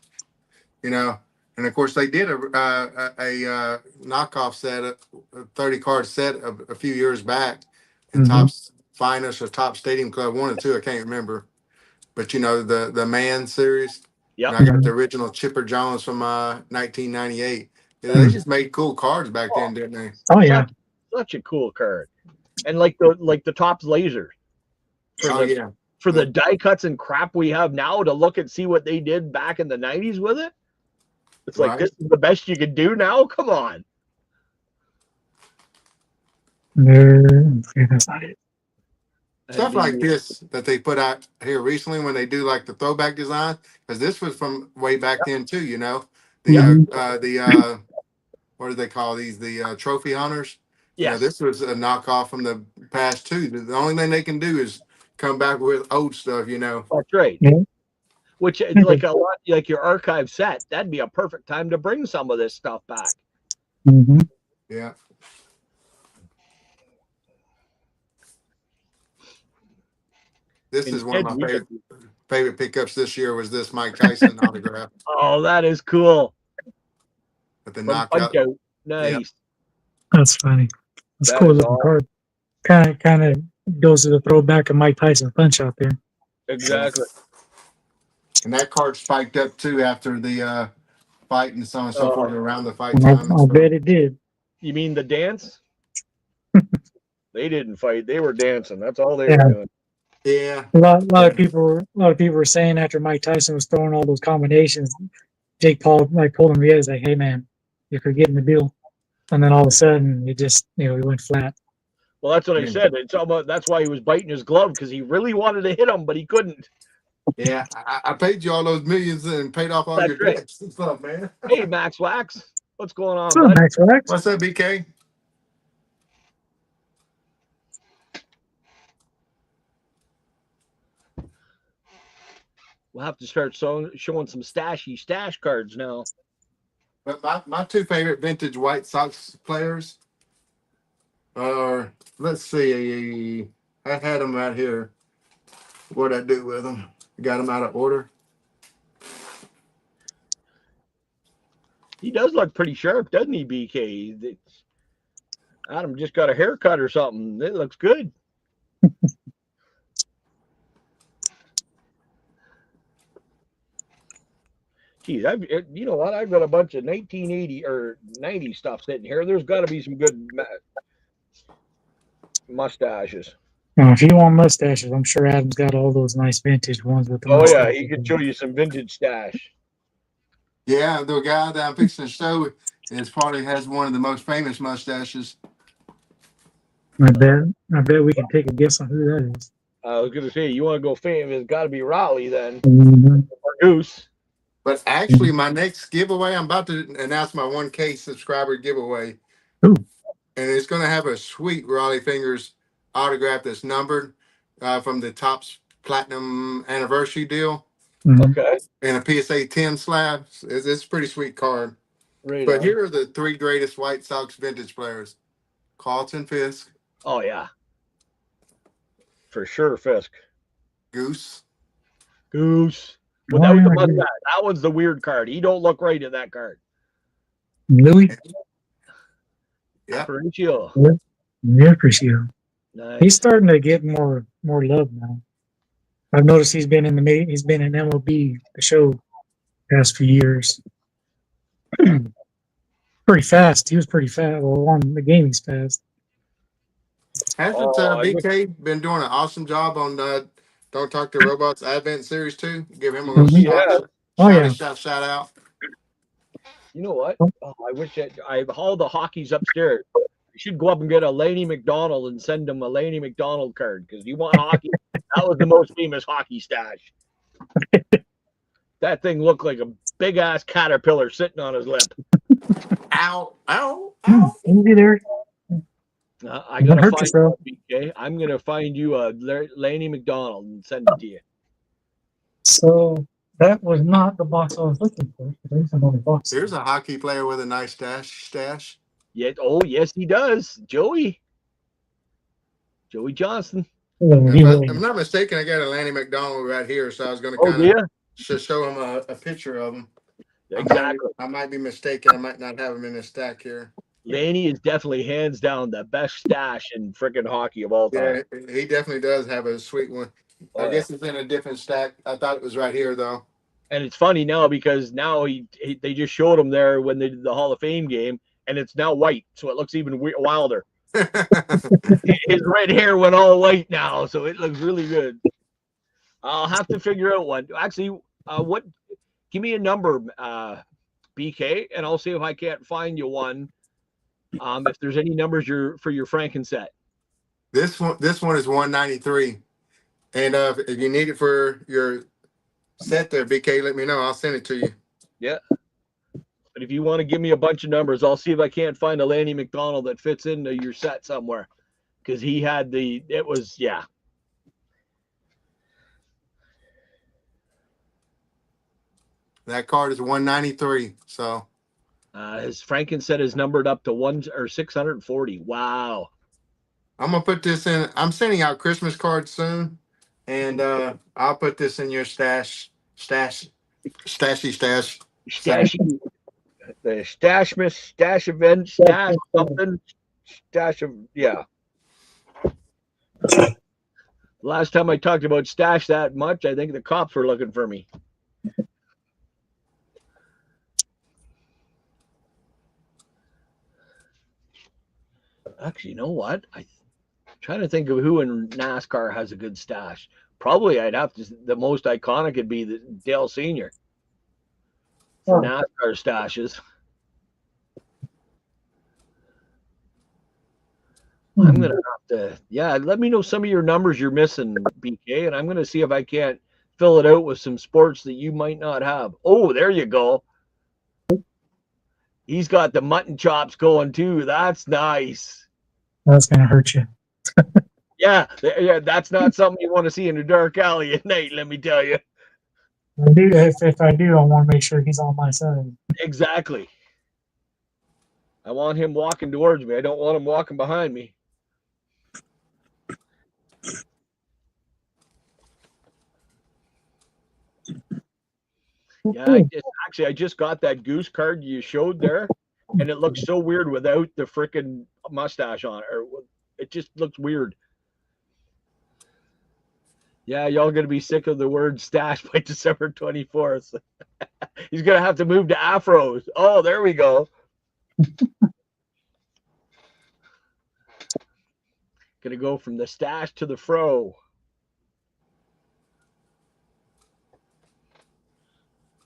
And of course they did a knockoff set, a 30 card set a few years back in Topps Finest or Top Stadium Club, one or two, I can't remember. But the Man series. Yeah. I got the original Chipper Jones from 1998. They just made cool cards back then, didn't they? Oh yeah. Such a cool card. And like the Topps lasers. For the die cuts and crap we have now to look and see what they did back in the 90s with it. It's like, this is the best you can do now? Come on. That's not it. Stuff like this that they put out here recently when they do like the throwback design, because this was from way back then too, the what do they call these? The trophy hunters. Yeah, this was a knockoff from the past too. The only thing they can do is come back with old stuff, That's right. Yeah. Which is like a lot like your archive set. That'd be a perfect time to bring some of this stuff back. Mm-hmm. Yeah. This is one of Instead, my we got favorite pickups this year was this Mike Tyson autograph oh, that is cool. with the From knockout. Punch Out. Nice. That's funny. It's That cool is looking awesome. card. Kind of goes to the throwback of Mike Tyson punch out there. Exactly. And that card spiked up too after the fight and so on and so forth around the fight And time. I bet it did. You mean the dance? They didn't fight. They were dancing. That's all they Yeah. were doing. Yeah. A lot of people were saying after Mike Tyson was throwing all those combinations, Jake Paul like pulled him together. He's like, "Hey man, you're forgetting the deal." And then all of a sudden, it just he went flat. Well, that's what I said. It's almost that's why he was biting his glove because he really wanted to hit him, but he couldn't. Yeah, I paid you all those millions and paid off all That's your right. debts and stuff, man. Hey, Max Wax, what's going on, What's up, bud? Max Wax? What's up, BK? We'll have to start showing some stash cards now. But my two favorite vintage White Sox players are, let's see, I had them right here. What'd I do with them? Got them out of order. He does look pretty sharp, doesn't he, BK? Adam just got a haircut or something. It looks good. Geez, you know what? I've got a bunch of 1980 or 90 stuff sitting here. There's got to be some good mustaches. Now, if you want mustaches, I'm sure Adam's got all those nice vintage ones with the Oh yeah, mustaches. he could show you some vintage stash. Yeah, the guy that I'm fixing to show is probably has one of the most famous mustaches. I bet we can take a guess on who that is. I was gonna say, you want to go famous? It's got to be Raleigh then, Mm-hmm. or Goose. But actually, my next giveaway, I'm about to announce my 1K subscriber giveaway. Ooh. And it's going to have a sweet Raleigh Fingers autograph that's numbered from the Topps Platinum Anniversary deal. Mm-hmm. Okay. And a PSA 10 slab. It's a pretty sweet card. Right But on. here are the three greatest White Sox vintage players. Carlton Fisk. Oh yeah, for sure, Fisk. Goose. Without the mustache. yeah. That one's the weird card. He don't look right in that card. Louis. Yeah. Aparicio. Yeah, Aparicio. Nice. He's starting to get more love now. I've noticed he's been in MLB the show past few years. Pretty fast. He was pretty fast. Well, on the game he's fast. Hasn't BK been doing an awesome job on Don't Talk to Robots Advent Series 2? Give him a little shout out. You know what? Oh, I wish I hauled the hockeys upstairs. You should go up and get a Laney McDonald and send him a Laney McDonald card because you want hockey. That was the most famous hockey stash. That thing looked like a big ass caterpillar sitting on his lip. Ow, ow, ow. Easy there. I gotta find you, BK. I'm gonna find you a Laney McDonald and send it to you. So that was not the box I was looking for. There's another box. Here's a hockey player with a nice stash. Yeah. Oh, yes, he does. Joey Johnson. If I'm not mistaken, I got a Lanny McDonald right here, so I was going to kind of show him a picture of him. Exactly. I might be mistaken. I might not have him in the stack here. Laney is definitely hands down the best stash in freaking hockey of all time. Yeah, he definitely does have a sweet one. I guess it's in a different stack. I thought it was right here, though. And it's funny now because now they just showed him there when they did the Hall of Fame game, and it's now white, so it looks even wilder. His red hair went all white now, so it looks really good. I'll have to figure out one. Actually, give me a number, BK, and I'll see if I can't find you one. If there's any numbers for your Franken-set. This one is 193, and if you need it for your set there, BK, let me know. I'll send it to you. Yeah. But if you want to give me a bunch of numbers, I'll see if I can't find a Lanny McDonald that fits into your set somewhere. Because he had yeah. That card is 193. So his Franken-set is numbered up to 640. Wow. I'm gonna put this in. I'm sending out Christmas cards soon. and I'll put this in your stashy stash sack. Stashy, the Stashmas, Stash event, Stash something, Stash of, yeah. Last time I talked about Stash that much, I think the cops were looking for me. Actually, you know what? I'm trying to think of who in NASCAR has a good stash. Probably I'd have to, the most iconic would be the Dale Sr. for NASCAR stashes. I'm going to have to, yeah, let me know some of your numbers you're missing, BK, and I'm going to see if I can't fill it out with some sports that you might not have. Oh, there you go. He's got the mutton chops going too. That's nice. That's going to hurt you. Yeah, that's not something you want to see in a dark alley at night, let me tell you. If I do, I want to make sure he's on my side. Exactly. I want him walking towards me. I don't want him walking behind me. Yeah, I just got that goose card you showed there, and it looks so weird without the freaking mustache on it. Or it just looks weird. Yeah, y'all gonna be sick of the word stash by December 24th. He's gonna have to move to afros. Oh, there we go. Gonna go from the stash to the fro.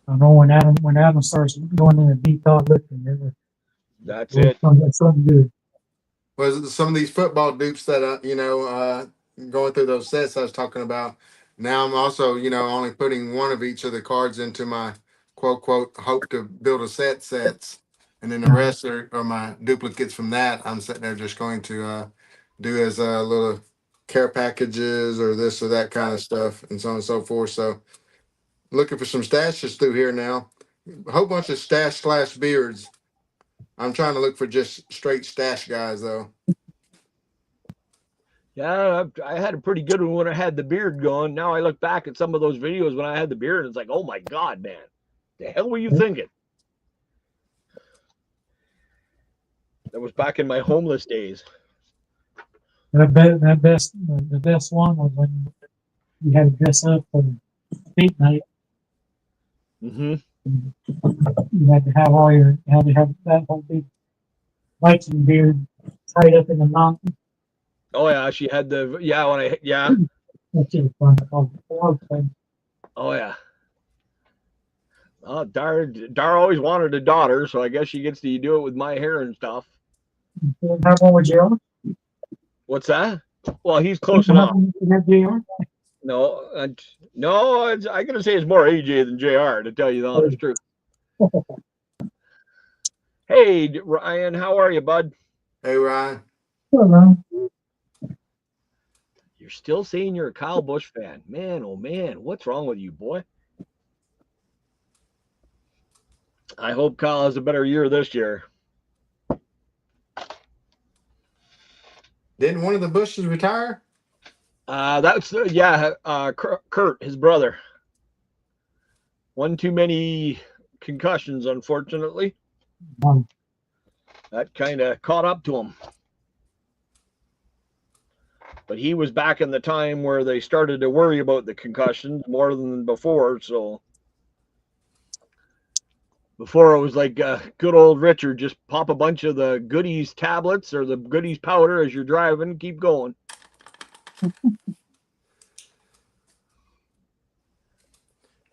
I know when Adam starts going in a deep thought lifting, that's it. That's something good. Was some of these football dupes that going through those sets I was talking about. Now I'm also only putting one of each of the cards into my quote hope to build a sets, and then the rest are my duplicates from that. I'm sitting there just going to do as little care packages or this or that kind of stuff, and so on and so forth. So looking for some stashes through here now. A whole bunch of stash / beards. I'm trying to look for just straight stash guys though. Yeah, I had a pretty good one when I had the beard going. Now I look back at some of those videos when I had the beard, and it's like, oh my God, man. The hell were you thinking? That was back in my homeless days. The best one was when you had to dress up for date night. Mm-hmm. You had to have that whole big Viking beard tied up in the mountain. Oh yeah, she had the That's it, fun. Oh yeah. Oh, Dar always wanted a daughter, so I guess she gets to do it with my hair and stuff. Have one with JR? What's that? Well, he's close enough. JR? No, I gotta say it's more AJ than JR, to tell you the honest truth. Hey, Ryan, how are you, bud? Hey, Ryan. Hello. You're still saying you're a Kyle Busch fan. Man, oh man, what's wrong with you, boy? I hope Kyle has a better year this year. Didn't one of the Bushes retire? That's Kurt, his brother. One too many concussions, unfortunately. That kind of caught up to him. But he was back in the time where they started to worry about the concussions more than before. So before it was like good old Richard, just pop a bunch of the goodies tablets or the goodies powder as you're driving, keep going.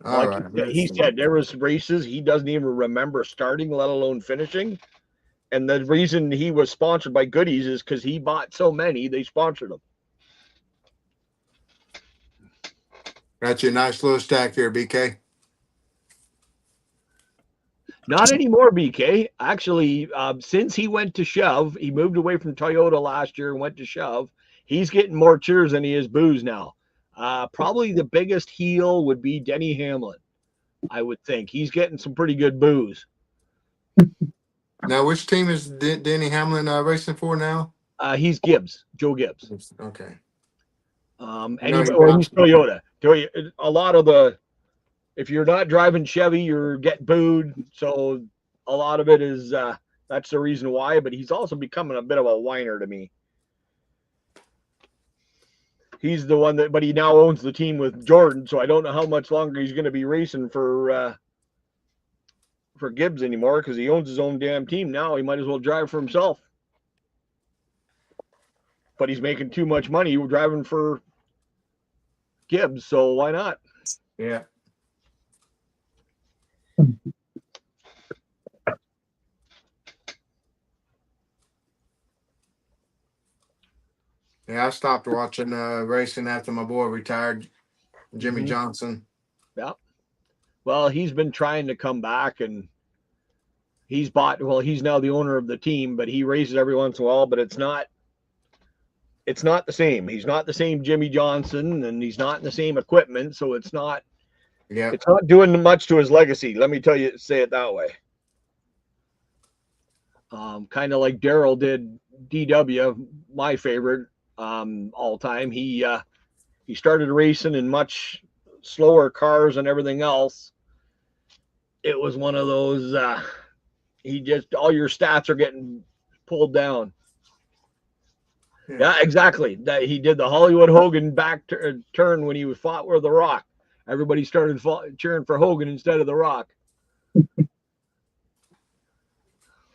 He said there was races he doesn't even remember starting, let alone finishing. And the reason he was sponsored by Goodies is because he bought so many, they sponsored him. Got you a nice little stack here, BK. Not anymore, BK. Actually, since he went to Shove, he moved away from Toyota last year and went to Shove. He's getting more cheers than he is booze now. Probably the biggest heel would be Denny Hamlin, I would think. He's getting some pretty good booze. Now, which team is Denny Hamlin racing for now? He's Gibbs, Joe Gibbs. Okay. And know he or he's drops- Toyota. A lot of the, if you're not driving Chevy, you're getting booed. So a lot of it is that's the reason why. But he's also becoming a bit of a whiner to me. He's the one that, but he now owns the team with Jordan. So I don't know how much longer he's going to be racing for Gibbs anymore, because he owns his own damn team now. He might as well drive for himself. But he's making too much money driving for Gibbs, so why not? Yeah. Yeah, I stopped watching racing after my boy retired, Jimmy Johnson. Yeah. Well, he's been trying to come back, and he's now the owner of the team, but he races every once in a while, but it's not the same. He's not the same Jimmy Johnson, and he's not in the same equipment, so it's not doing much to his legacy. Let me say it that way. Kind of like Daryl did DW, my favorite all time. He started racing in much slower cars and everything else. It was one of those, all your stats are getting pulled down. Yeah, exactly. That he did the Hollywood Hogan back turn when he fought with The Rock. Everybody started cheering for Hogan instead of The Rock.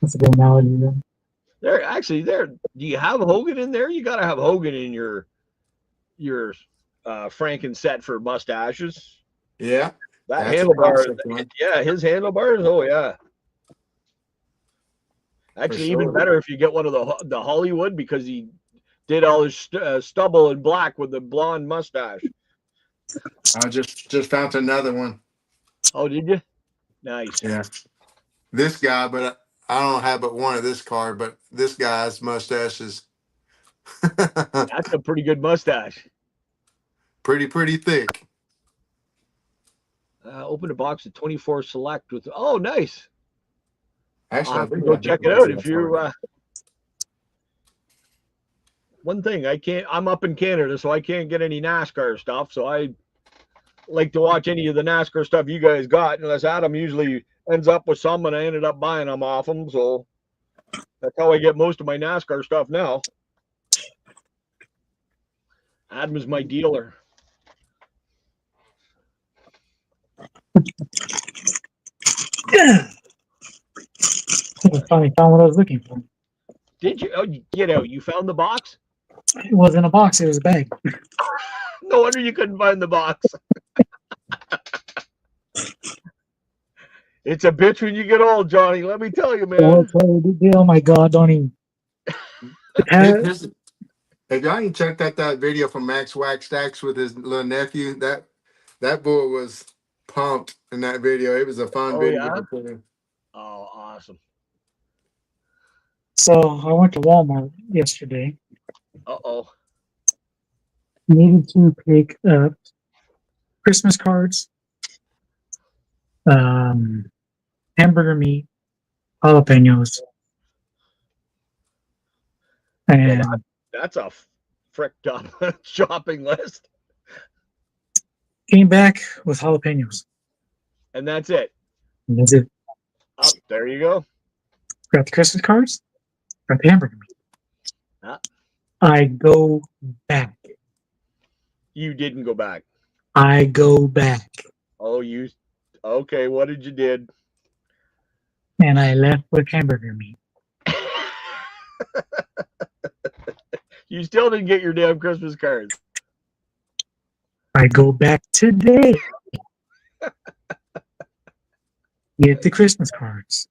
That's a good analogy. There. Do you have Hogan in there? You got to have Hogan in your Franken set for mustaches. Yeah. That handlebar. Yeah, his handlebars. Oh yeah. Actually, even better if you get one of the Hollywood, because he did all his stubble in black with the blonde mustache. I just found another one. Oh, did you? Nice. Yeah. This guy, but I don't have but one of this car, but this guy's mustache is that's a pretty good mustache. Pretty thick. Open a box of 24 Select with. Oh, nice. Actually, I'll have to go check it out if you. One thing I'm up in Canada, so I can't get any NASCAR stuff. So I like to watch any of the NASCAR stuff you guys got, unless Adam usually ends up with some, and I ended up buying them off him. So that's how I get most of my NASCAR stuff now. Adam is my dealer. I finally found what I was looking for. Did you? Oh, you found the box? It wasn't a box, it was a bag. No wonder you couldn't find the box. It's a bitch when you get old, Johnny. Let me tell you, man. Oh my God, don't even. If y'all ain't checked out that video from Max Wax Stacks with his little nephew, that boy was pumped in that video. It was a fun video. Yeah? Oh, awesome. So I went to Walmart yesterday. Uh-oh. Needed to pick up Christmas cards, hamburger meat, jalapenos, and that's a fricked up shopping list. Came back with jalapenos. And that's it. And that's it. Oh, there you go. Got the Christmas cards, got the hamburger meat. Ah. I go back. You didn't go back. I go back. Oh, okay, what did you did? And I left with hamburger meat. You still didn't get your damn Christmas cards. I go back today. Get the Christmas cards.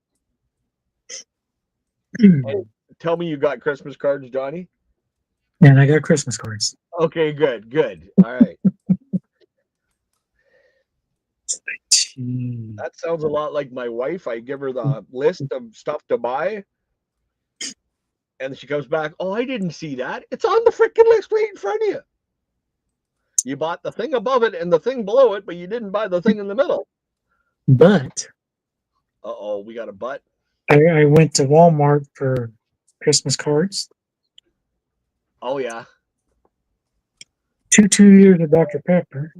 Hey, tell me you got Christmas cards, Johnny. And I got Christmas cards. Okay, good. All right. That sounds a lot like my wife. I give her the list of stuff to buy, and she comes back, oh, I didn't see that. It's on the freaking list right in front of you. You bought the thing above it and the thing below it, but you didn't buy the thing in the middle. But uh-oh, we got a but. I went to Walmart for Christmas cards. Oh yeah. two years of Dr. Pepper,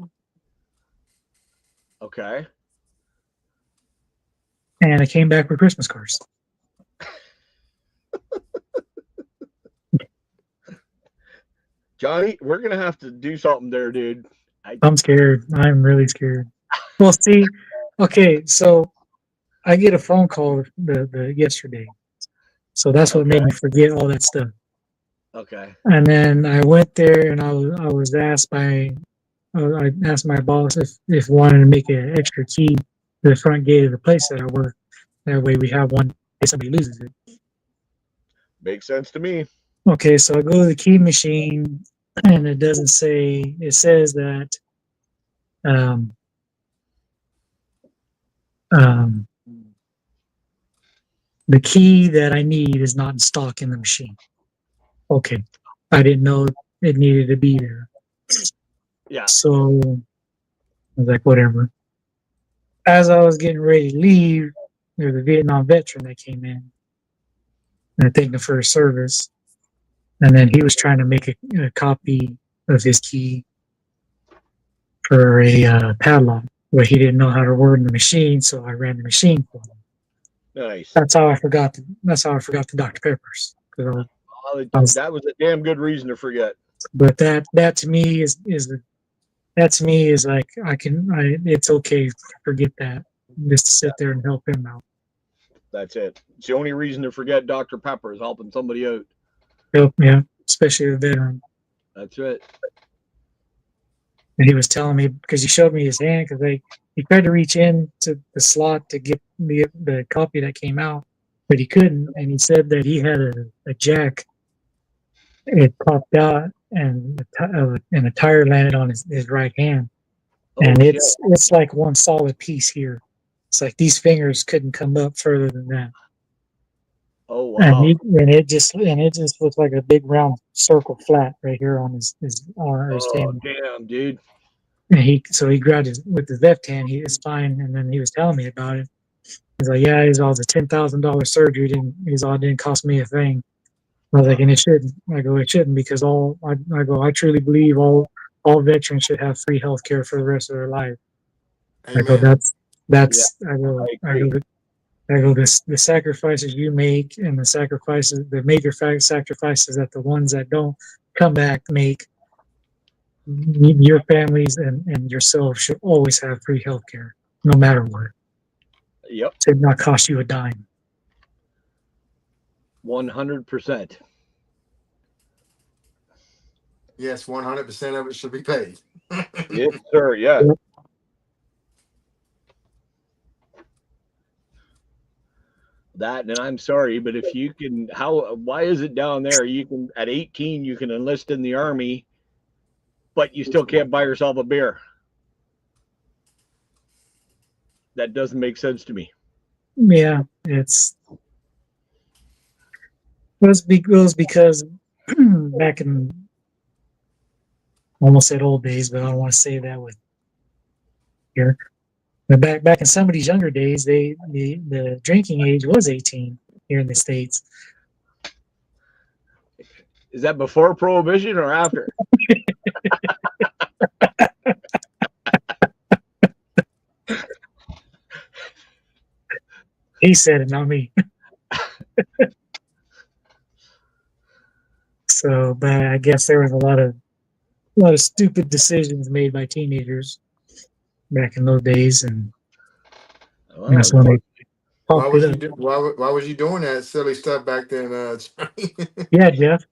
Okay. and I came back with Christmas cards. Johnny, we're gonna have to do something there, dude. I'm scared. I'm really scared. Well, see, okay, so I get a phone call the yesterday, so that's what made me forget all that stuff. Okay. And then I went there, and I was asked by I asked my boss if wanted to make an extra key to the front gate of the place that I work. That way, we have one if somebody loses it. Makes sense to me. Okay, so I go to the key machine, and it doesn't say. It says that um, um, the key that I need is not in stock in the machine. Okay, I didn't know it needed to be there. Yeah. So I was like, whatever. As I was getting ready to leave, there was a Vietnam veteran that came in, and I thanked him for his service. And then he was trying to make a copy of his key for a padlock, but he didn't know how to word in the machine, so I ran the machine for him. Nice. That's how I forgot. That's how I forgot the Dr. Peppers. That was a damn good reason to forget. But that to me is that to me is like it's okay to forget that, just to sit there and help him out. That's it. It's the only reason to forget Dr. Pepper is helping somebody out. Help, yeah, especially a veteran. That's it. And he was telling me, because he showed me his hand, because he tried to reach in to the slot to get the copy that came out, but he couldn't. And he said that he had a jack. It popped out, and a tire landed on his right hand. And it's like one solid piece here. It's like these fingers couldn't come up further than that. Oh wow! And it just looks like a big round circle flat right here on his arm or his hand. Damn, dude! And he grabbed with his left hand. It's fine. And then he was telling me about it. He's like, yeah, he's all the $10,000 surgery. Didn't cost me a thing. I was like, and it shouldn't. I go, it shouldn't, because I truly believe all veterans should have free health care for the rest of their life. Amen. I go, that's Yeah, I go, the sacrifices you make, and the major sacrifices that the ones that don't come back make, your families and yourself should always have free health care, no matter what. Yep. It should not cost you a dime. 100%. Yes, 100% of it should be paid. Yes, sir. Yeah. Yep. That, and I'm sorry, but if you can, why is it down there? You can, at 18, you can enlist in the Army, but you still can't buy yourself a beer. That doesn't make sense to me. Yeah, it was because back in, almost said old days, but I don't want to say that with here. But back in somebody's younger days, the drinking age was 18 here in the States. Is that before Prohibition or after? He said it, not me. So, but I guess there was a lot of stupid decisions made by teenagers back in those days, and that's when they Why popped was it up. why was you doing that silly stuff back then? Yeah, Jeff.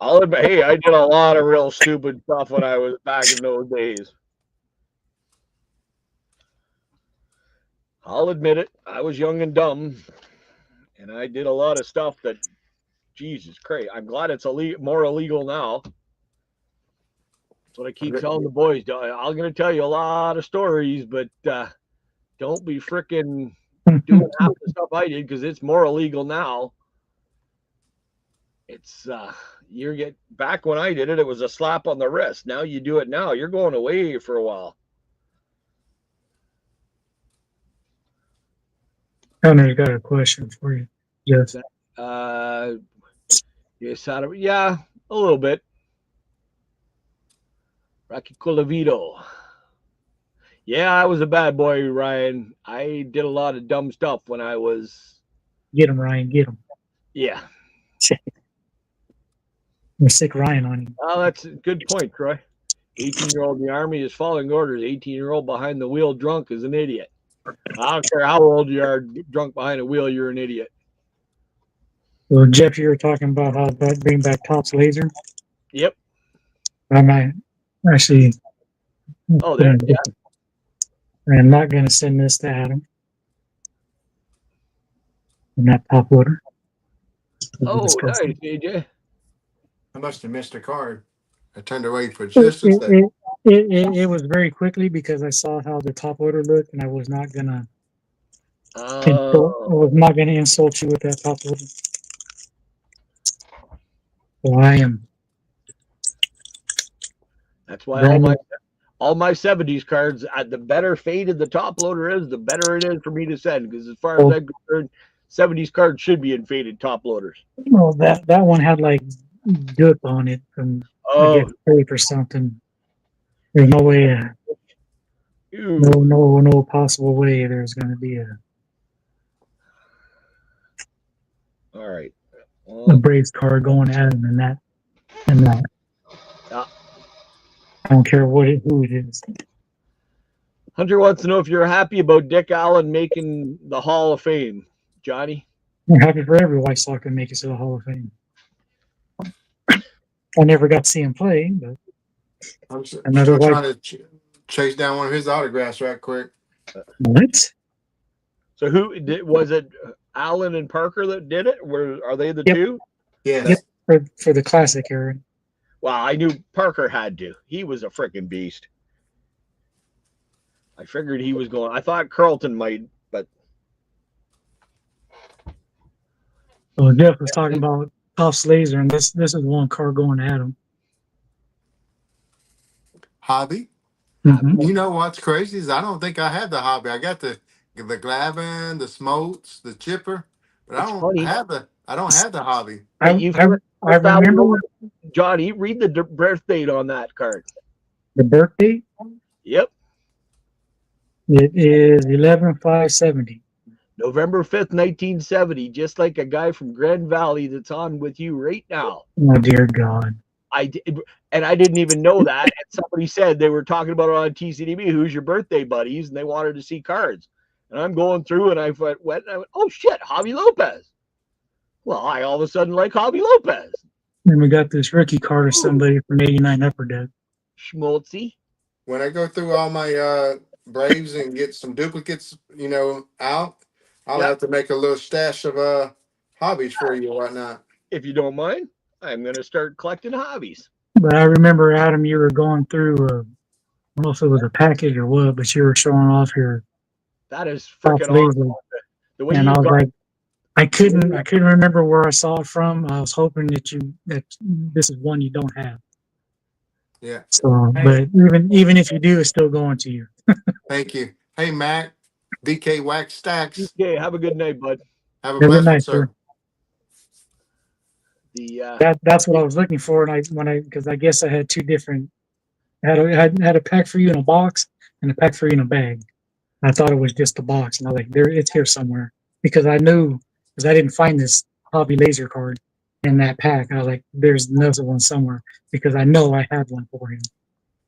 I'll admit, hey, I did a lot of real stupid stuff when I was back in those days. I'll admit it. I was young and dumb, and I did a lot of stuff that, Jesus Christ, I'm glad it's more illegal now. That's what I keep telling the boys. I'm going to tell you a lot of stories, but don't be fricking doing half the stuff I did, because it's more illegal now. It's back when I did it, it was a slap on the wrist. Now you do it now, you're going away for a while. Connor's got a question for you, Jeff. Yes, yeah, a little bit. Rocky Colavito. Yeah, I was a bad boy, Ryan. I did a lot of dumb stuff when I was. Get him, Ryan. Get him. Yeah. We're sick Ryan on you. Well, that's a good point, Troy. 18-year-old in the Army is following orders. 18-year-old behind the wheel drunk is an idiot. I don't care how old you are, drunk behind a wheel, you're an idiot. Well, Jeff, you were talking about how to bring back Topps laser. Yep. I might actually. Oh, there. Yeah. I'm not going to send this to Adam. And that top loader. Oh, nice, AJ. I must have missed a card. I turned away for just a second. It was very quickly because I saw how the top loader looked, and I was not gonna. I was not gonna insult you with that top loader. So I am. That's why all my 70s cards, the better faded the top loader is, the better it is for me to send. Because as far as I'm concerned, 70s cards should be in faded top loaders. Well, that one had like dirt on it from I guess tape or something. There's no way. No possible way there's going to be a. All right. A Braves card going at him and that. Yeah. I don't care who it is. Hunter wants to know if you're happy about Dick Allen making the Hall of Fame, Johnny. I'm happy for every White Sox to make it to the Hall of Fame. I never got to see him play, but I'm still trying to chase down one of his autographs right quick. What? So was it? Allen and Parker that did it? Are they the two? Yes. Yep. For the classic era. Well, I knew Parker had to. He was a freaking beast. I figured he was going. I thought Carlton might, but. Well, Jeff was talking about Topps laser, and this is one card going at him. Hobby. Mm-hmm. You know what's crazy is I don't think I have the hobby. I got the Glavin, the Smoltz, the Chipper, but I don't have the hobby. I remember. Johnny, read the birth date on that card. The birth date? Yep. It is 11/5/70. November 5th, 1970, just like a guy from Grand Valley that's on with you right now. Oh, dear God. I didn't even know that. And somebody said they were talking about it on TCDB. Who's your birthday buddies? And they wanted to see cards. And I'm going through and I went, oh shit, Javi Lopez. Well, I all of a sudden like Javi Lopez. And we got this rookie card of somebody from 89 Upper Deck. Schmaltzy. When I go through all my Braves and get some duplicates, out, I'll have to make a little stash of hobbies for you or whatnot. If you don't mind, I'm going to start collecting hobbies. But I remember, Adam, you were going through, I don't know if it was a package or what, but you were showing off your. That is freaking awesome. The way and I was like, I couldn't remember where I saw it from. I was hoping that this is one you don't have. Yeah. So, but even if you do, it's still going to you. Thank you. Hey, Mac, DK Wax Stacks. DK, have a good night, bud. Have a blessed night, sir. That's what I was looking for, and because I guess I had two different. I had a pack for you in a box and a pack for you in a bag. I thought it was just a box, and I was like, it's here somewhere because I didn't find this hobby laser card in that pack. I was like, there's another one somewhere because I know I had one for him.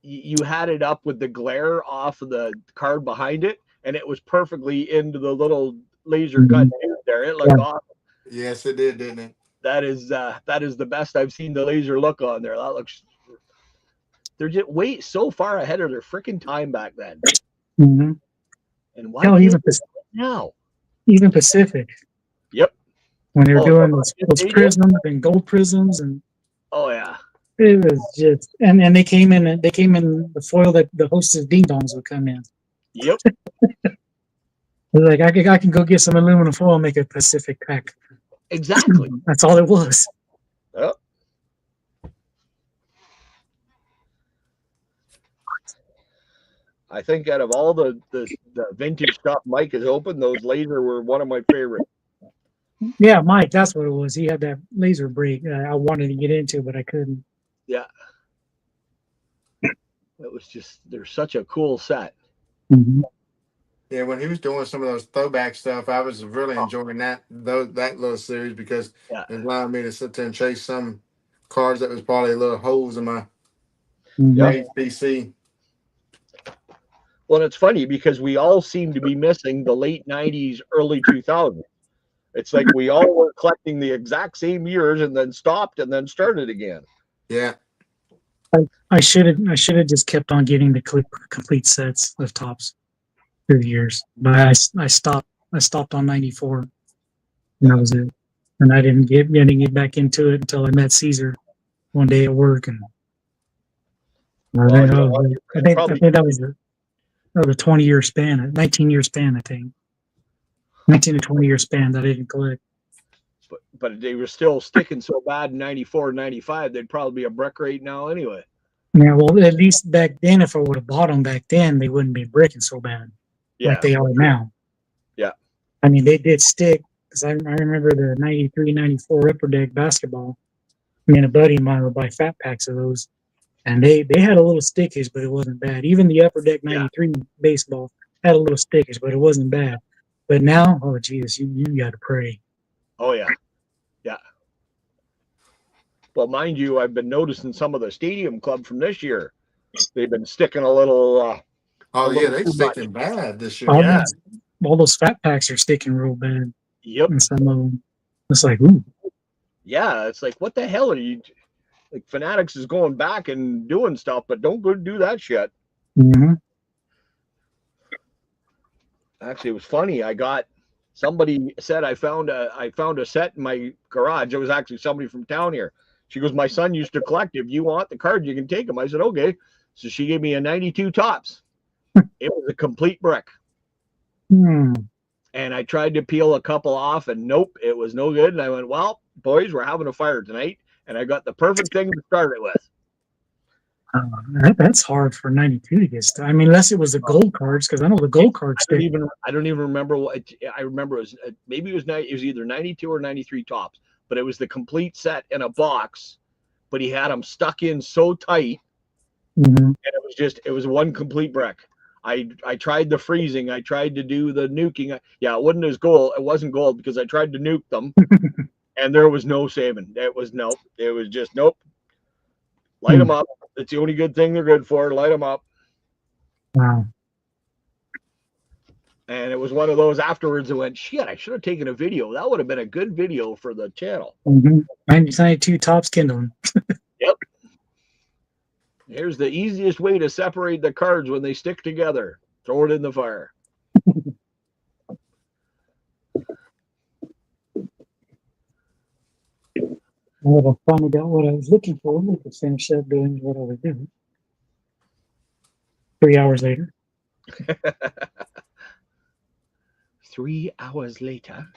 You had it up with the glare off of the card behind it, and it was perfectly into the little laser cut there. It looked awesome. Yes, it did, didn't it? That is the best I've seen the laser look on there. That looks. They're just so far ahead of their freaking time back then. Mm-hmm. And why now? Even Pacific. Yep. When they're doing those prisms and gold prisms and. Oh yeah. It was just and they came in the foil that the hostess ding dongs would come in. Yep. Like I can go get some aluminum foil and make a Pacific pack. Exactly. That's all it was. Yep. I think out of all the vintage stuff Mike has opened, those laser were one of my favorites. Yeah, Mike, that's what it was. He had that laser break I wanted to get into, but I couldn't. Yeah. It was just, they're such a cool set. Mhm. Yeah, when he was doing some of those throwback stuff, I was really enjoying that little series because Yeah. it allowed me to sit there and chase some cards that was probably little holes in my Mhm. PC. Well, and it's funny because we all seem to be missing the late 90s, early 2000s. It's like we all were collecting the exact same years and then stopped and then started again. Yeah. I should have just kept on getting the complete sets of tops through the years, but I stopped on 94, and that was it. And I didn't get back into it until I met Caesar one day at work, and Well, you know what? I It's think I probably, think that was a 20-year span, a 19-year span, I think, 19 to 20 year span that I didn't collect. but they were still sticking so bad in 94, 95, they'd probably be a brick rate now anyway. Yeah, well, at least back then, if I would have bought them back then, they wouldn't be breaking so bad like Yeah. they are now. Yeah. I mean, they did stick because I remember the 93, 94 Upper Deck basketball. Me and a buddy of mine would buy fat packs of those, and they had a little stickage, but it wasn't bad. Even the Upper Deck Yeah. 93 baseball had a little stickage, but it wasn't bad. But now, oh Jesus, you got to pray. Oh, yeah. Yeah. Well, mind you, I've been noticing some of the stadium club from this year. They've been sticking a little Oh yeah, they too much. sticking bad this year. All, Yeah. all those fat packs are sticking real bad, Yep. and some of them, it's like, ooh. Yeah. It's like, what the hell are you? Like, Fanatics is going back and doing stuff, but don't go do that shit. Mm-hmm. Actually, it was funny. Somebody said I found a set in my garage. It was actually somebody from town here. She goes, my son used to collect. If you want the cards, you can take them. I said, okay. So she gave me a 92 tops. It was a complete brick. Hmm. And I tried to peel a couple off, and nope, it was no good. And I went, well, boys, we're having a fire tonight. And I got the perfect thing to start it with. That's hard for 92 to get started. I mean, unless it was the gold cards, because I know the gold cards I stick. don't even remember what I remember. It was maybe it was either 92 or 93 tops, but it was the complete set in a box. But he had them stuck in so tight, Mm-hmm. and it was one complete brick. I tried the freezing. I tried to do the nuking. Yeah, it wasn't as gold. It wasn't gold because I tried to nuke them, and there was no saving. It was nope. It was just nope. Light them up. That's the only good thing they're good for. Light them up. Wow. And it was one of those afterwards that went, shit, I should have taken a video. That would have been a good video for the channel. Mm-hmm. 92 tops kindling. Yep. Here's the easiest way to separate the cards when they stick together. Throw it in the fire. Well, I finally got what I was looking for. I could finish up doing what I was doing. 3 hours later. 3 hours later.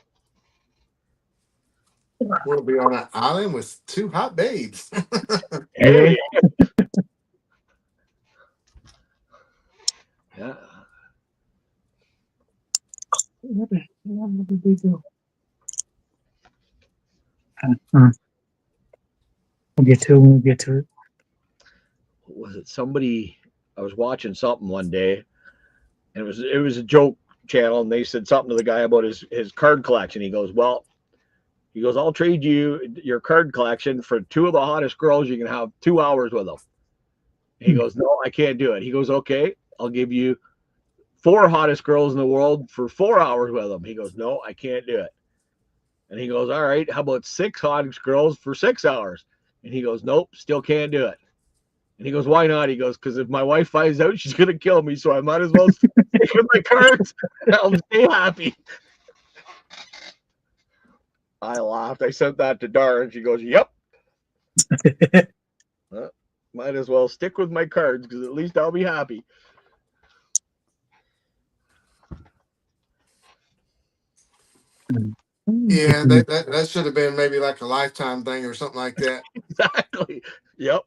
We'll be on an island with two hot babes. Hey. Yeah. What did we do? We'll get to it when we get to it. Was it somebody? I was watching something one day, and it was a joke channel, and they said something to the guy about his card collection. He goes, I'll trade you your card collection for two of the hottest girls. You can have 2 hours with them. He goes, no, I can't do it. He goes, okay, I'll give you 4 hottest girls in the world for 4 hours with them. He goes, no, I can't do it. And he goes, all right, how about 6 hottest girls for 6 hours? And he goes, nope, still can't do it. And he goes, why not? He goes, because if my wife finds out, she's going to kill me. So I might as well stick with my cards and I'll stay happy. I laughed. I sent that to Dar and she goes, yep. Might as well stick with my cards because at least I'll be happy. Yeah, that should have been maybe like a lifetime thing or something like that. Exactly. Yep.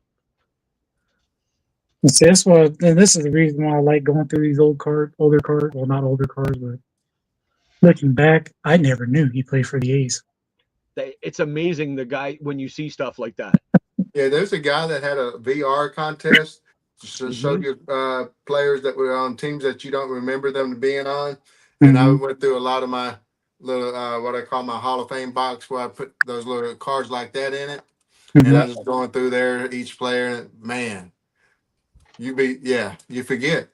See, that's why, and this is the reason why I like going through these older cards. Well, not older cards, but looking back, I never knew he played for the A's. It's amazing the guy when you see stuff like that. Yeah, there's a guy that had a VR contest showed you players that were on teams that you don't remember them being on. And I went through a lot of my little what I call my Hall of Fame box, where I put those little cards like that in it. And I was just going through there, each player, and man, you forget.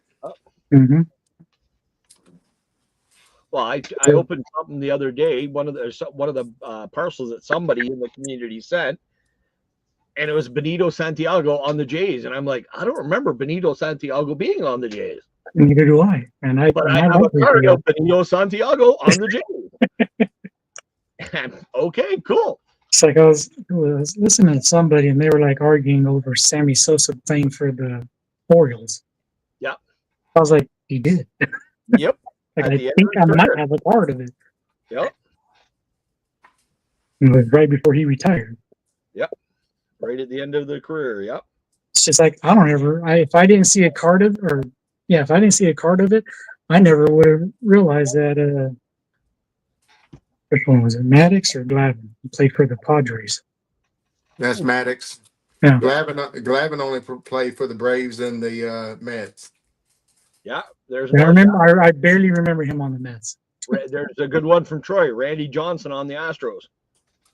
Well, I opened something the other day, one of the parcels that somebody in the community sent, and it was Benito Santiago on the Jays, and I'm like, I don't remember Benito Santiago being on the Jays. Neither do I. And I have a card of Benito Santiago on the Jays. Okay, cool. It's like I was listening to somebody, and they were like arguing over Sammy Sosa playing for the Orioles. Yeah. I was like, he did. Yep. Like, I think I might have a card of it. Yep. It was right before he retired. Yep. Right at the end of the career. Yep. It's just like, I don't ever, if I didn't see a card of, if I didn't see a card of it, I never would have realized that, which one was it, Maddox or Glavine? He played for the Padres. That's Maddox. Yeah. Glavine only played for the Braves and the Mets. Yeah, there's. I barely remember him on the Mets. There's a good one from Troy, Randy Johnson on the Astros.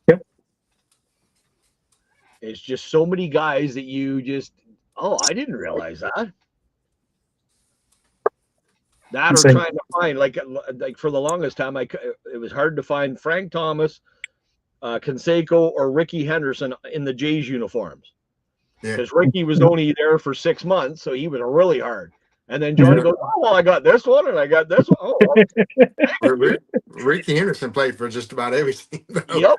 Yep. It's just so many guys that you just, I didn't realize that. That or trying to find like for the longest time, it was hard to find Frank Thomas, Canseco, or Ricky Henderson in the Jays uniforms, because Ricky was only there for 6 months, so he was really hard. And then Johnny goes, "Oh well, I got this one and I got this one." Oh, Ricky Henderson played for just about everything. Yep,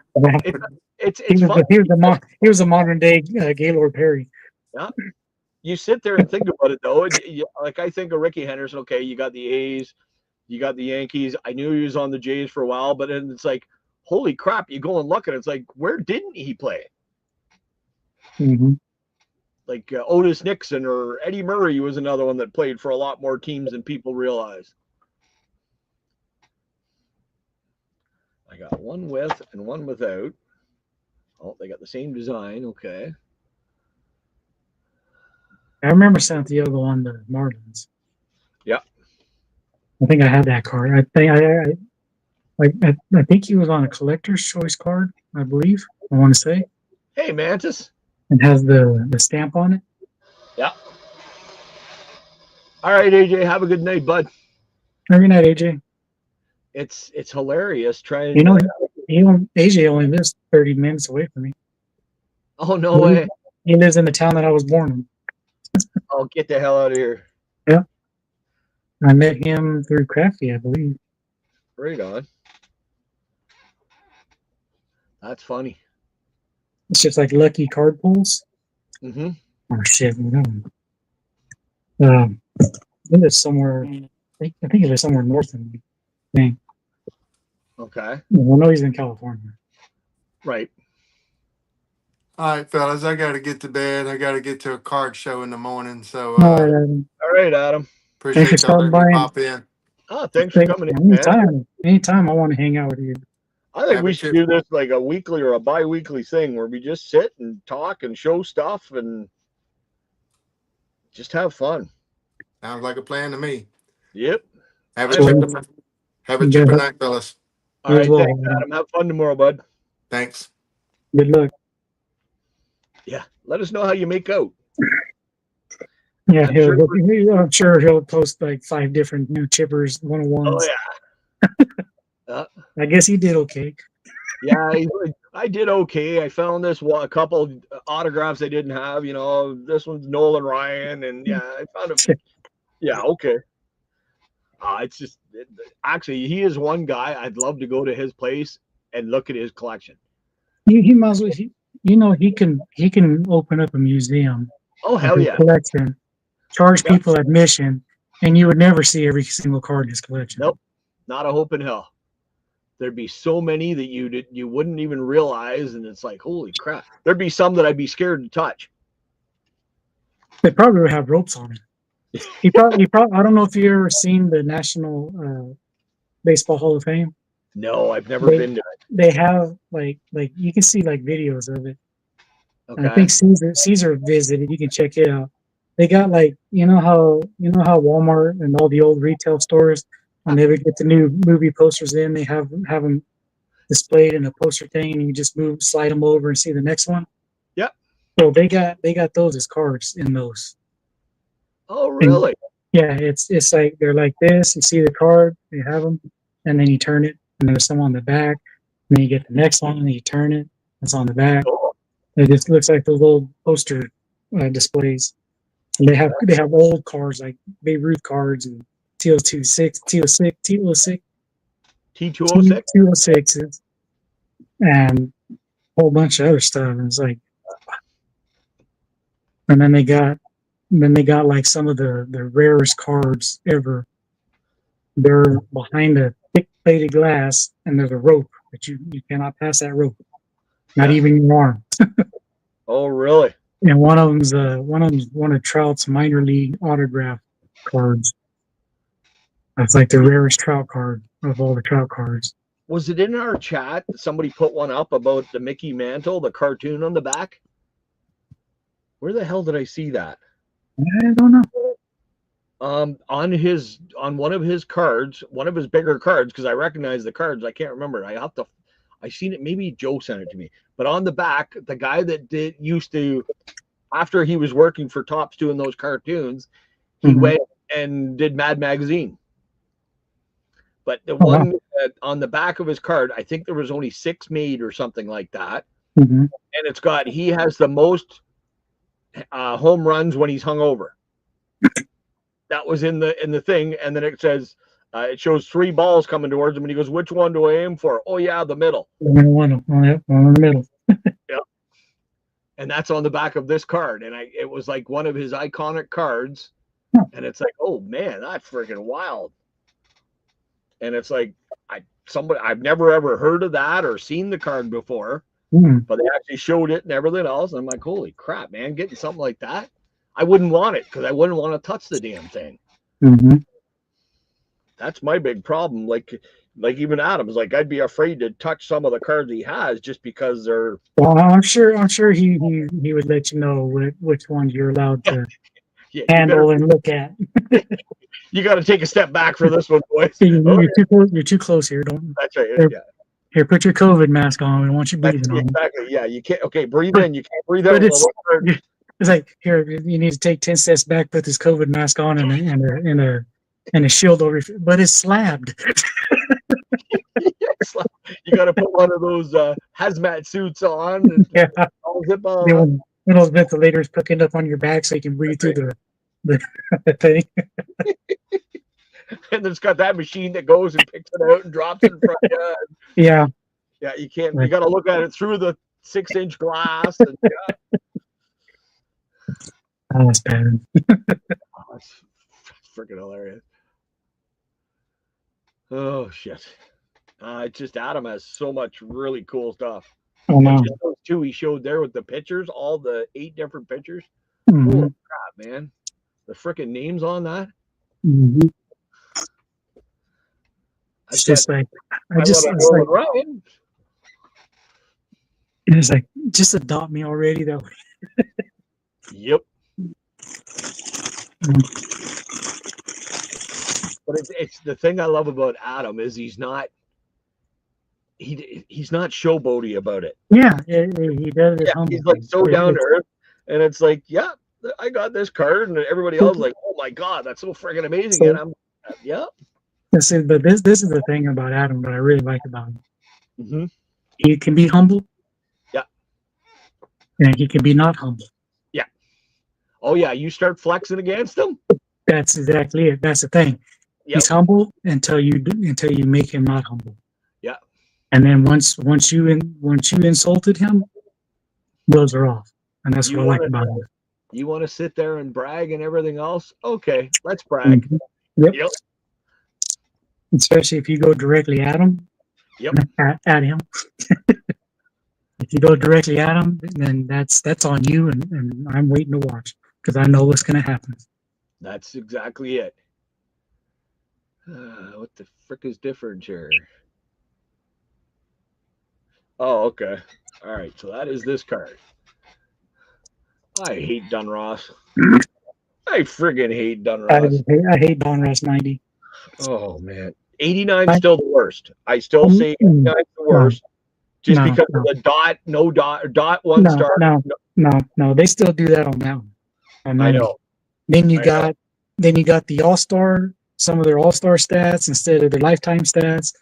it's fun. He was a modern day Gaylord Perry. Yeah. You sit there and think about it, though. Like I think of Ricky Henderson. Okay, you got the A's, you got the Yankees. I knew he was on the Jays for a while, but then it's like, holy crap! You go and look at it. It's like, where didn't he play? Like Otis Nixon or Eddie Murray was another one that played for a lot more teams than people realize. I got one with and one without. Oh, they got the same design. Okay. I remember Santiago on the Marlins. Yeah. I think I had that card. I think he was on a collector's choice card, I believe. I want to say. Hey, Mantis. And has the stamp on it. Yeah. All right, AJ. Have a good night, bud. Good night, AJ. It's hilarious trying. AJ only lives 30 minutes away from me. Oh no way! He lives in the town that I was born in. Oh, get the hell out of here! Yeah, I met him through Crafty, I believe. Right on. That's funny. It's just like lucky card pulls. Oh shit! No. I think it's somewhere. I think it was somewhere north of me. Dang. Okay. Well, no, he's in California. Right. All right, fellas, I got to get to bed. I got to get to a card show in the morning. So, all right, Adam. Appreciate y'all letting me pop in. Oh, thanks for coming in. Anytime I want to hang out with you. I think we should do this like a weekly or a bi-weekly thing where we just sit and talk and show stuff and just have fun. Sounds like a plan to me. Yep. Have a chipper night, fellas. All right, thanks, Adam. Have fun tomorrow, bud. Thanks. Good luck. Yeah, let us know how you make out. Yeah, I'm sure he'll post like 5 different new chippers, 101s. Oh yeah. I guess he did okay. Yeah, I did okay. I found a couple autographs I didn't have. You know, this one's Nolan Ryan, and yeah, I found it. Yeah, okay. It's just actually he is one guy I'd love to go to his place and look at his collection. He might as well. He can open up a museum. Oh hell yeah! Collection, charge people admission, and you would never see every single card in his collection. Nope, not a hope in hell. There'd be so many that you wouldn't even realize, and it's like, holy crap! There'd be some that I'd be scared to touch. They probably would have ropes on it. He probably. I don't know if you ever seen the National Baseball Hall of Fame. No, I've never been to it. They have like you can see like videos of it. Okay. And I think Caesar visited. You can check it out. they got like you know how Walmart and all the old retail stores when they would get the new movie posters in, they have them displayed in a poster thing, and you just slide them over and see the next one. Yep. So they got those as cards in those. Oh, And really? yeah, it's like they're like this. You see the card, they have them, and then you turn it, and there's some on the back. And then you get the next one, and then you turn it. It's on the back. Oh, It just looks like those old poster displays. And they have old cards like Babe Ruth cards and T06, T206? T206s, and a whole bunch of other stuff. And it's like, and then they got like some of the rarest cards ever. They're behind a thick plated glass, and there's a rope that you cannot pass that rope, not Yeah. even your arm. Oh, really? And one of Trout's minor league autograph cards. That's like the rarest Trout card of all the Trout cards. Was it in our chat? Somebody put one up about the Mickey Mantle, the cartoon on the back. Where the hell did I see that? I don't know. On one of his cards, one of his bigger cards, because I recognize the cards. I can't remember. I seen it. Maybe Joe sent it to me. But on the back, the guy that used to, after he was working for Topps doing those cartoons, he went and did Mad Magazine. But the one on the back of his card, I think there was only 6 made or something like that. Mm-hmm. And he has the most home runs when he's hungover. That was in the thing, and then it says it shows 3 balls coming towards him, and he goes, "Which one do I aim for?" "Oh yeah, the middle." One in the middle. Yeah, and that's on the back of this card, and it was like one of his iconic cards, and it's like, oh man, that's freaking wild. And it's like I've never ever heard of that or seen the card before, but they actually showed it and everything else. And I'm like, holy crap, man, getting something like that. I wouldn't want it because I wouldn't want to touch the damn thing. Mm-hmm. That's my big problem. Like even Adam's like, I'd be afraid to touch some of the cards he has just because they're. Well, I'm sure he would let you know which ones you're allowed to handle and look at. You got to take a step back for this one, boys. You're too close here. Don't. That's right. Here, yeah. Here, put your COVID mask on. We want you breathing on. Exactly. Yeah, you can't. Okay, breathe in. You can't breathe out. It's like, here, you need to take 10 steps back, put this COVID mask on, and a shield over your, but it's slabbed. You got to put one of those hazmat suits on. And zip on. One of those ventilators picking up on your back so you can breathe through the thing. And it's got that machine that goes and picks it out and drops it in front of you. Yeah. Yeah, you can't. You got to look at it through the 6-inch glass. And, Oh, that's bad. That's freaking hilarious. Oh shit! It's just Adam has so much really cool stuff. Oh no! Just those 2 he showed there with the pictures, all the 8 different pictures. Mm-hmm. Holy crap, man! The freaking names on that. Mm-hmm. It's just like it's like just adopt me already though. Yep. But it's the thing I love about Adam is he's not showboaty about it. Yeah, he does it. Yeah, he's like so down to earth, and it's like, yeah, I got this card, and everybody else is like, oh my god, that's so freaking amazing, and I'm, yeah. See, but this is the thing about Adam that I really like about him. Mm-hmm. He can be humble. Yeah. And he can be not humble. Yeah. Oh yeah, you start flexing against him. That's exactly it. That's the thing. Yep. He's humble until you make him not humble. Yeah. And then once you insulted him, those are off, and that's what I like about him. You want to sit there and brag and everything else? Okay, let's brag. Mm-hmm. Yep. Especially if you go directly at him. Yep. At him. If you go directly at him, then that's on you, and I'm waiting to watch because I know what's going to happen. That's exactly it. What the frick is different here? Oh, okay. All right. So that is this card. I hate Dunross. I friggin' hate I, Dunross. I hate Donruss 90. Oh man, 89 I, still the worst. I still say 89 is the worst, just no, because no, of the dot, no dot, or dot one no, star. no, no. They still do that on that one. On I 90. know. Then you I got the All-Star, some of their All-Star stats instead of their lifetime stats.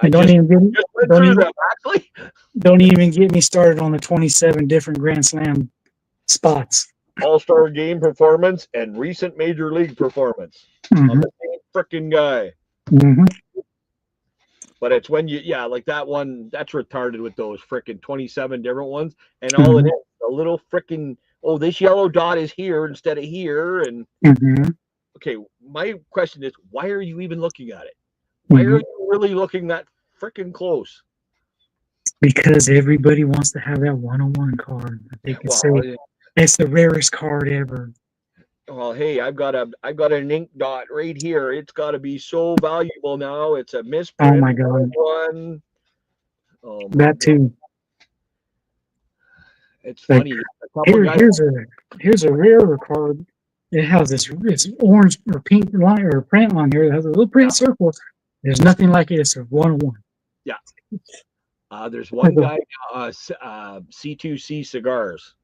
I And don't just even get went through them actually. don't even get me started on the 27 different Grand Slam spots. All-Star game performance and recent major league performance Mm-hmm. of the same freaking guy. Mm-hmm. But it's when like that one, that's retarded with those freaking 27 different ones. And all it is, a little freaking, oh, this yellow dot is here instead of here. And okay, my question is, why are you even looking at it? Why are you really looking that freaking close? Because everybody wants to have that one-on-one card. They can say it's the rarest card ever. Well, hey, I've got an ink dot right here. It's got to be so valuable now. It's a misprint. Oh my god! One. Oh my that too. It's funny. Here's a rarer card. It has this orange or pink line or print on here. It has a little print circle. There's nothing like it. It's a one-on-one. Yeah. There's one guy, C2C Cigars.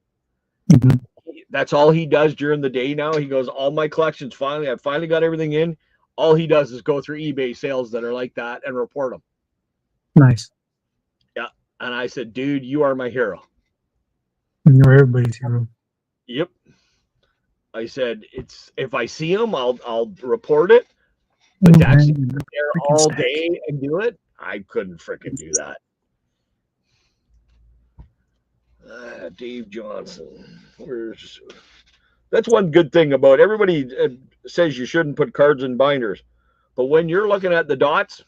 That's all he does during the day now. He goes, all my collections I've finally got everything in. All he does is go through eBay sales that are like that and report them. Nice. Yeah. And I said, dude, you are my hero. You're everybody's hero. Yep. I said, if I see him, I'll report it. But to actually be there all day and do it, I couldn't freaking do that. Dave Johnson. That's one good thing about everybody says you shouldn't put cards in binders, but when you're looking at the dots,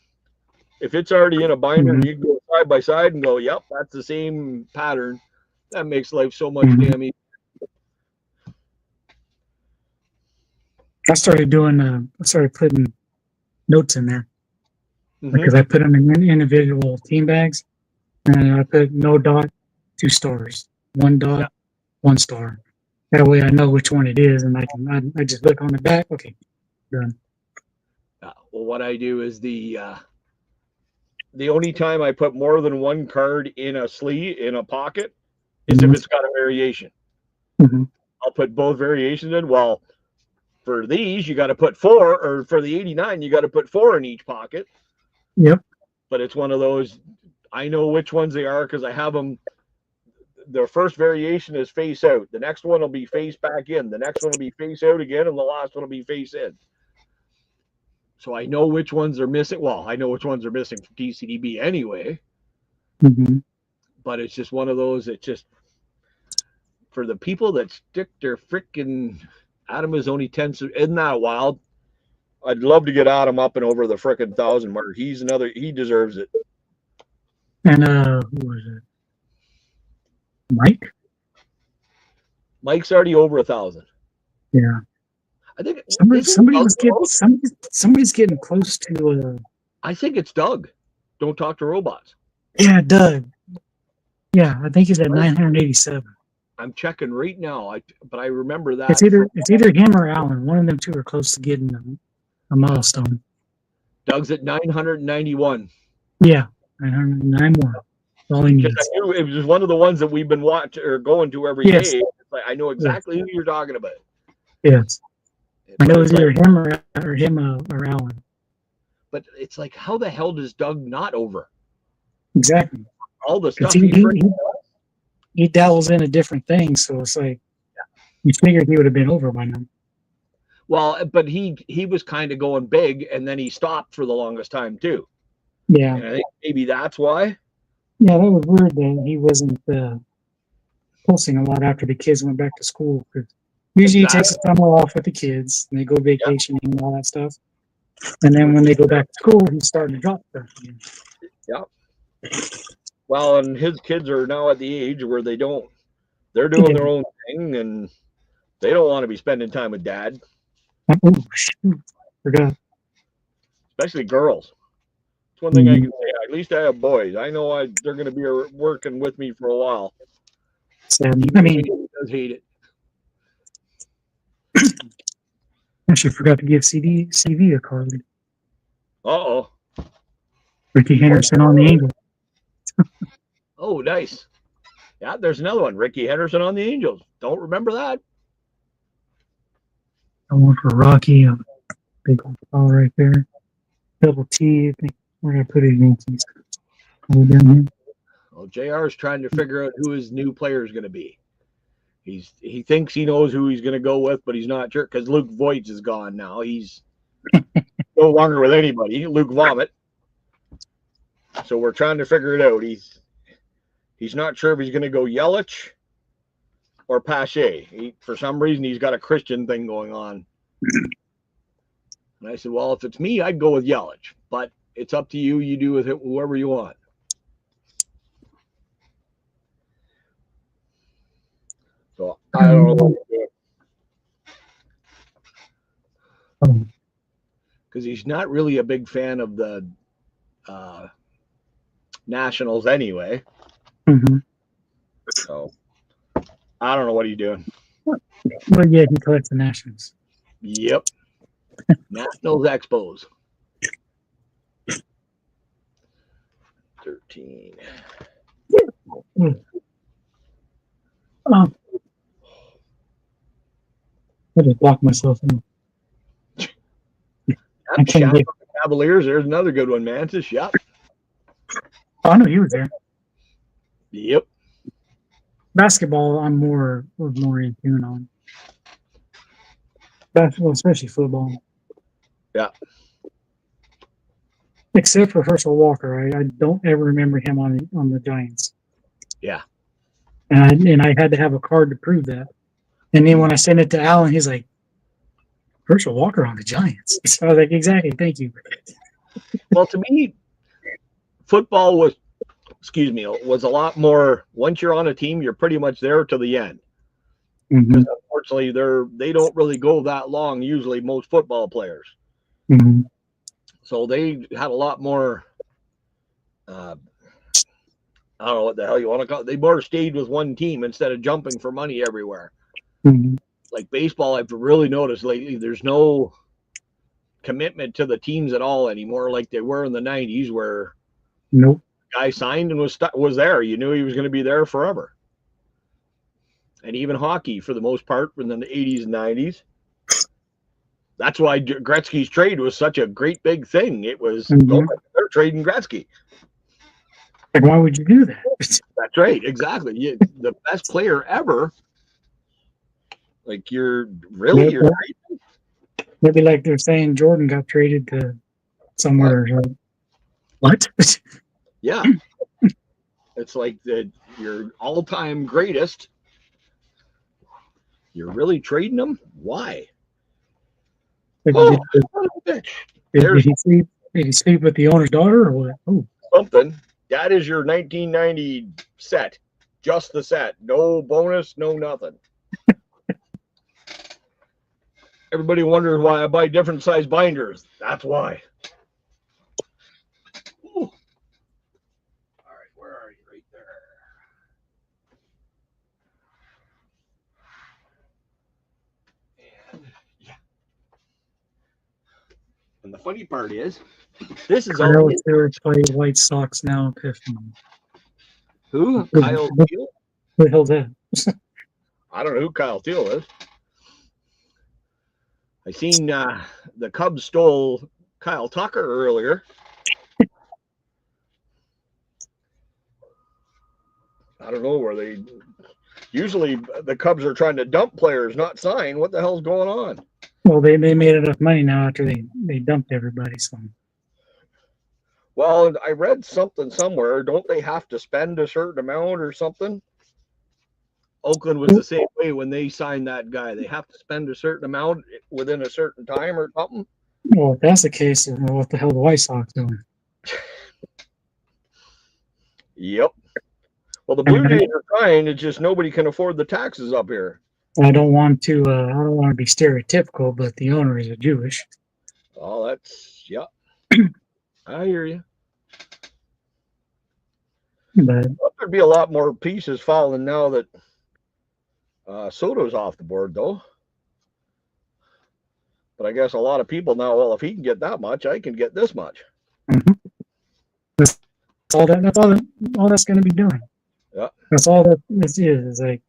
if it's already in a binder, you can go side by side and go, yep, that's the same pattern. That makes life so much damn easy. I started putting notes in there because I put them in individual team bags, and I put no dot, 2 stars, 1 dot, 1 star. That way I know which one it is, and I just look on the back. Okay, done. Well, what I do is the only time I put more than 1 card in a sleeve in a pocket is if it's got a variation. I'll put both variations in. Well, for these you got to put 4, or for the 89 you got to put 4 in each pocket. Yep. But it's one of those, I know which ones they are because I have them. The first variation is face out. The next one will be face back in. The next one will be face out again, and the last one will be face in. So I know which ones are missing. Well, I know which ones are missing from TCDB anyway. But it's just one of those. It's just for the people that stick their freaking. Adam is only 10. Isn't that wild? I'd love to get Adam up and over the freaking 1,000 mark. He deserves it. And who was it? Mike? Mike's already over 1,000. Yeah. I think somebody's getting close to. I think it's Doug. Don't Talk to Robots. Yeah, Doug. Yeah, I think he's at 987. I'm checking right now. But I remember that it's either him or Alan. One of them two are close to getting a milestone. Doug's at 991. Yeah, 991. All he needs. I knew it was one of the ones that we've been watching or going to every day. It's like, I know exactly who you're talking about. Yes. I know it's either him or Alan. But it's like, how the hell does Doug not over? Exactly. All the stuff he dabbles into different things, so it's like you figured he would have been over by now. Well, but he was kind of going big, and then he stopped for the longest time too. Yeah. And I think maybe that's why. Yeah, that was weird that he wasn't posting a lot after the kids went back to school. Usually he takes the summer off with the kids, and they go vacationing and all that stuff. And then when they go back to school, he's starting to drop stuff again. Yeah. Well, and his kids are now at the age where they're doing their own thing, and they don't want to be spending time with dad. Oh, shoot. Forgot. Especially girls. It's one thing I can say. At least I have boys. I know they're going to be working with me for a while. So, I mean, he does hate it. Actually forgot to give CV a card. Uh-oh. Ricky Henderson on the Angels. Oh, nice. Yeah, there's another one. Ricky Henderson on the Angels. Don't remember that. I want for Rocky. Big old file right there. Double T. I think we're gonna put it in Yankees. Down here. Well, JR is trying to figure out who his new player is going to be. He thinks he knows who he's going to go with, but he's not sure because Luke Voigt is gone now. He's no longer with anybody. Luke Vomit. So we're trying to figure it out. He's not sure if he's going to go Yelich or Pache. For some reason, he's got a Christian thing going on. And I said, well, if it's me, I'd go with Yelich. But it's up to you. You do with it whoever you want. So I don't know what to do. Because he's not really a big fan of the Nationals anyway. Mm-hmm. So I don't know what he's doing. Well, yeah, he collects the Nationals. Yep. Nationals Expos. 13. Oh. I just blocked myself in. I can't get Cavaliers. There's another good one, Mantis. Yep. Oh, I know he was there. Yep. Basketball, I'm more in tune on. Basketball, especially football. Yeah. Except for Herschel Walker, I don't ever remember him on the Giants. Yeah. And I had to have a card to prove that. And then when I sent it to Alan, he's like, Herschel Walker on the Giants. So I was like, exactly, thank you. Well, to me, football was a lot more. Once you're on a team, you're pretty much there to the end. Mm-hmm. Unfortunately, they don't really go that long. Usually, most football players. Mm-hmm. So they had a lot more. I don't know what the hell you want to call it. They more stayed with one team instead of jumping for money everywhere. Mm-hmm. Like baseball, I've really noticed lately. There's no commitment to the teams at all anymore, like they were in the '90s, where nope. Guy signed and was there. You knew he was going to be there forever. And even hockey, for the most part, in the 80s and 90s. That's why Gretzky's trade was such a great big thing. It was, they're trading Gretzky. Like, why would you do that? That's right, exactly. The best player ever. Like, you're trading? Maybe like they're saying Jordan got traded to somewhere. What? Yeah. It's like your all-time greatest. You're really trading them? Why? Did he sleep with the owner's daughter or what? Oh. Something. That is your 1990 set. Just the set. No bonus, no nothing. Everybody wonders why I buy different size binders. That's why. Ooh. All right, where are you? Right there. And yeah. And the funny part is, this is all. Kyle Taylor play White Sox now. Who? Kyle Teal? Who the hell's that? I don't know who Kyle Teal is. I seen the Cubs stole Kyle Tucker earlier. I don't know where they. Usually the Cubs are trying to dump players, not sign. What the hell's going on? Well, they made enough money now after they dumped everybody. So. Well, I read something somewhere. Don't they have to spend a certain amount or something? Oakland was the same way when they signed that guy. They have to spend a certain amount within a certain time or something. Well, if that's the case, then what the hell are the White Sox doing? Yep. Well, the Blue Jays are trying. It's just nobody can afford the taxes up here. I don't want to be stereotypical, but the owner is a Jewish. Oh, that's I hear you. But there'd be a lot more pieces falling now that Soto's off the board, though. But I guess a lot of people now, well, if he can get that much, I can get this much. Mm-hmm. That's all that's going to be doing. Yeah. That's all that this is like,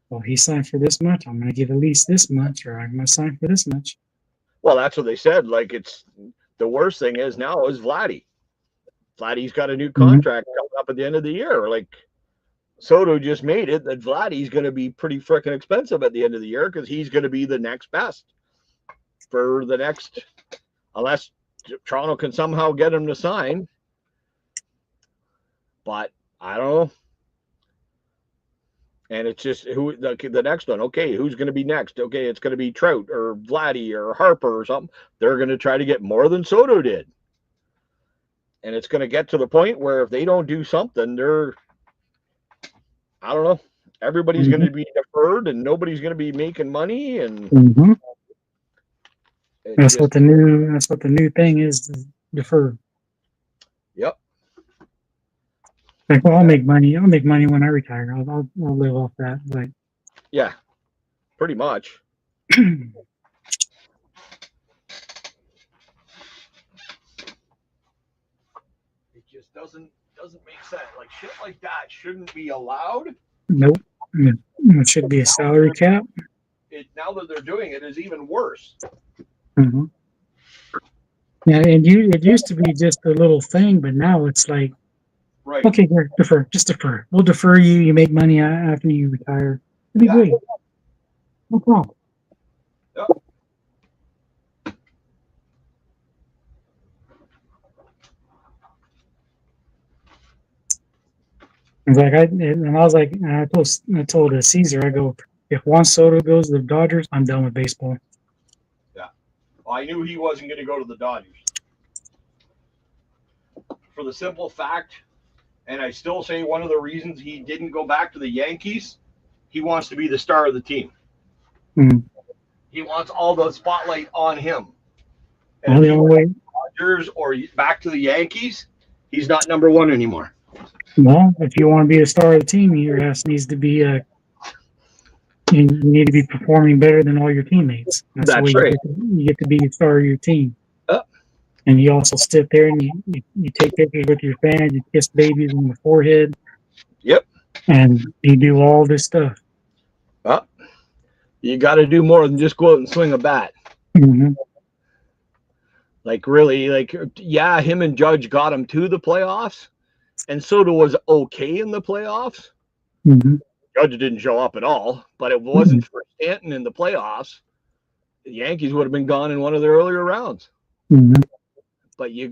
well, he signed for this much. I'm going to give at least this much, or I'm going to sign for this much. Well, that's what they said. Like, it's the worst thing is now is Vladdy. Vladdy's got a new contract coming up at the end of the year. Like, Soto just made it that Vladdy's going to be pretty freaking expensive at the end of the year because he's going to be the next best for the next, unless Toronto can somehow get him to sign. But I don't know. And it's just who the next one. Okay, who's going to be next? Okay, it's going to be Trout or Vladdy or Harper or something. They're going to try to get more than Soto did. And it's going to get to the point where if they don't do something, I don't know. Everybody's going to be deferred and nobody's going to be making money. And that's what the new thing is, deferred. Yep. Like, well, I'll make money. I'll make money when I retire. I'll live off that. Like, yeah, pretty much. It just doesn't make sense. Like shit like that shouldn't be allowed. Nope. It should be a salary cap. Now that they're doing it is even worse. Mm-hmm. Yeah, and it used to be just a little thing, but now it's like, right. Okay, here, just defer. We'll defer you. You make money after you retire. It'd be great. No problem. Yep. It's like I told Caesar, I go, if Juan Soto goes to the Dodgers, I'm done with baseball. Yeah. Well, I knew he wasn't going to go to the Dodgers. For the simple fact, and I still say one of the reasons he didn't go back to the Yankees, he wants to be the star of the team. Mm-hmm. He wants all the spotlight on him. And well, the only way, Dodgers or back to the Yankees, he's not number one anymore. Well, if you want to be a star of the team, your ass needs to be you need to be performing better than all your teammates. That's right. You get to be a star of your team. And you also sit there and you take pictures with your fans, you kiss babies on the forehead. Yep. And you do all this stuff. You got to do more than just go out and swing a bat. Mm-hmm. Like really, yeah, him and Judge got him to the playoffs, and Soto was okay in the playoffs. Mm-hmm. Judge didn't show up at all, but it wasn't for Stanton in the playoffs, the Yankees would have been gone in one of the earlier rounds. Mm-hmm. But you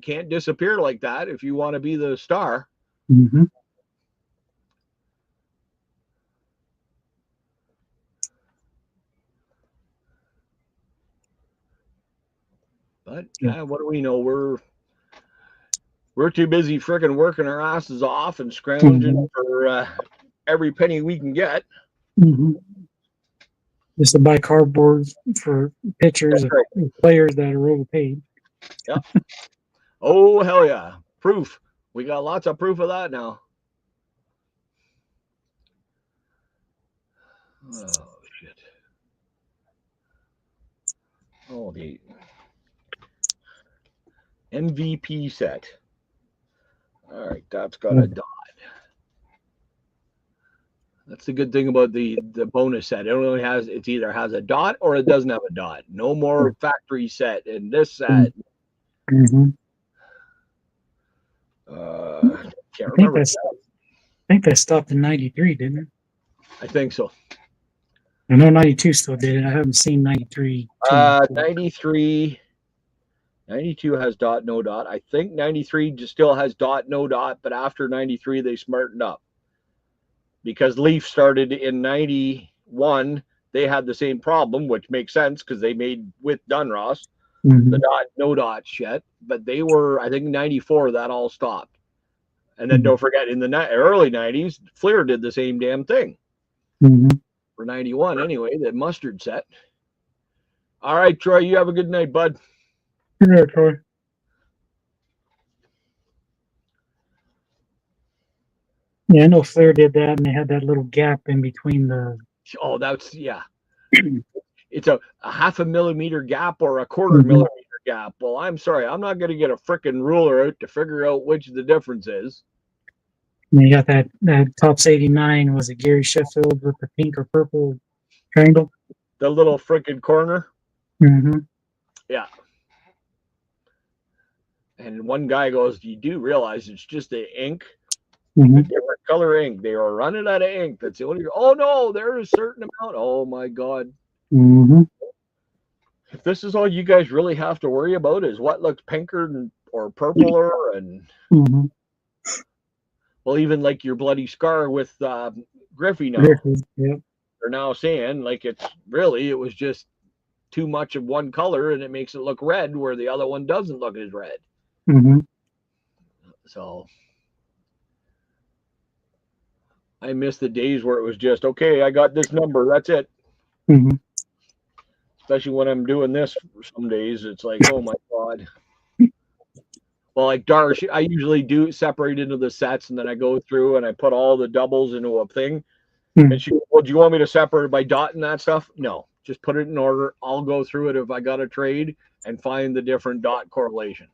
can't disappear like that if you want to be the star. Mm-hmm. But yeah, what do we know? We're too busy freaking working our asses off and scrounging for every penny we can get. Mm-hmm. Just to buy cardboard for pictures of players that are overpaid. Yeah. Oh, hell yeah. Proof. We got lots of proof of that now. Oh, shit. Oh, the MVP set. All right, that's got a dot. That's the good thing about the bonus set. It either has a dot or it doesn't have a dot. No more factory set in this set. Mm-hmm. Can't remember. I think that stopped in 93, didn't it? I think so. I know 92 still did it. I haven't seen 93. 93. 92 has dot, no dot. I think 93 just still has dot, no dot, but after 93, they smartened up. Because Leaf started in 91, they had the same problem, which makes sense because they made with Dunross the dot, no dot shit. But they were, I think, 94, that all stopped. And then don't forget, in the early 90s, Fleer did the same damn thing. For 91, anyway, the mustard set. All right, Troy, you have a good night, bud. Good night, Troy. Yeah, I know Flair did that, and they had that little gap in between the. Oh, that's yeah. it's a half a millimeter gap or a quarter millimeter gap. Well, I'm sorry, I'm not going to get a freaking ruler out to figure out which the difference is. And you got that Tops 89, was it Gary Sheffield with the pink or purple triangle? The little freaking corner. Mm-hmm. Yeah. And one guy goes, you do realize it's just the ink, Mm-hmm. the different color ink. They are running out of ink. That's the only. Oh no, there's a certain amount. Oh my God. Mm-hmm. If this is all you guys really have to worry about is what looks pinker or purpler, and Mm-hmm. well, even like your bloody scar with Griffey now, Yep. they're now saying like it was just too much of one color and it makes it look red where the other one doesn't look as red. Mm-hmm. So I miss the days where it was just, okay, I got this number, that's it. Mm-hmm. Especially when I'm doing this some days, it's like, oh my God. Well, like Darsh, I usually do separate into the sets and then I go through and I put all the doubles into a thing. Mm-hmm. And she goes, well, do you want me to separate by dot and that stuff? No, just put it in order. I'll go through it if I got a trade and find the different dot correlation.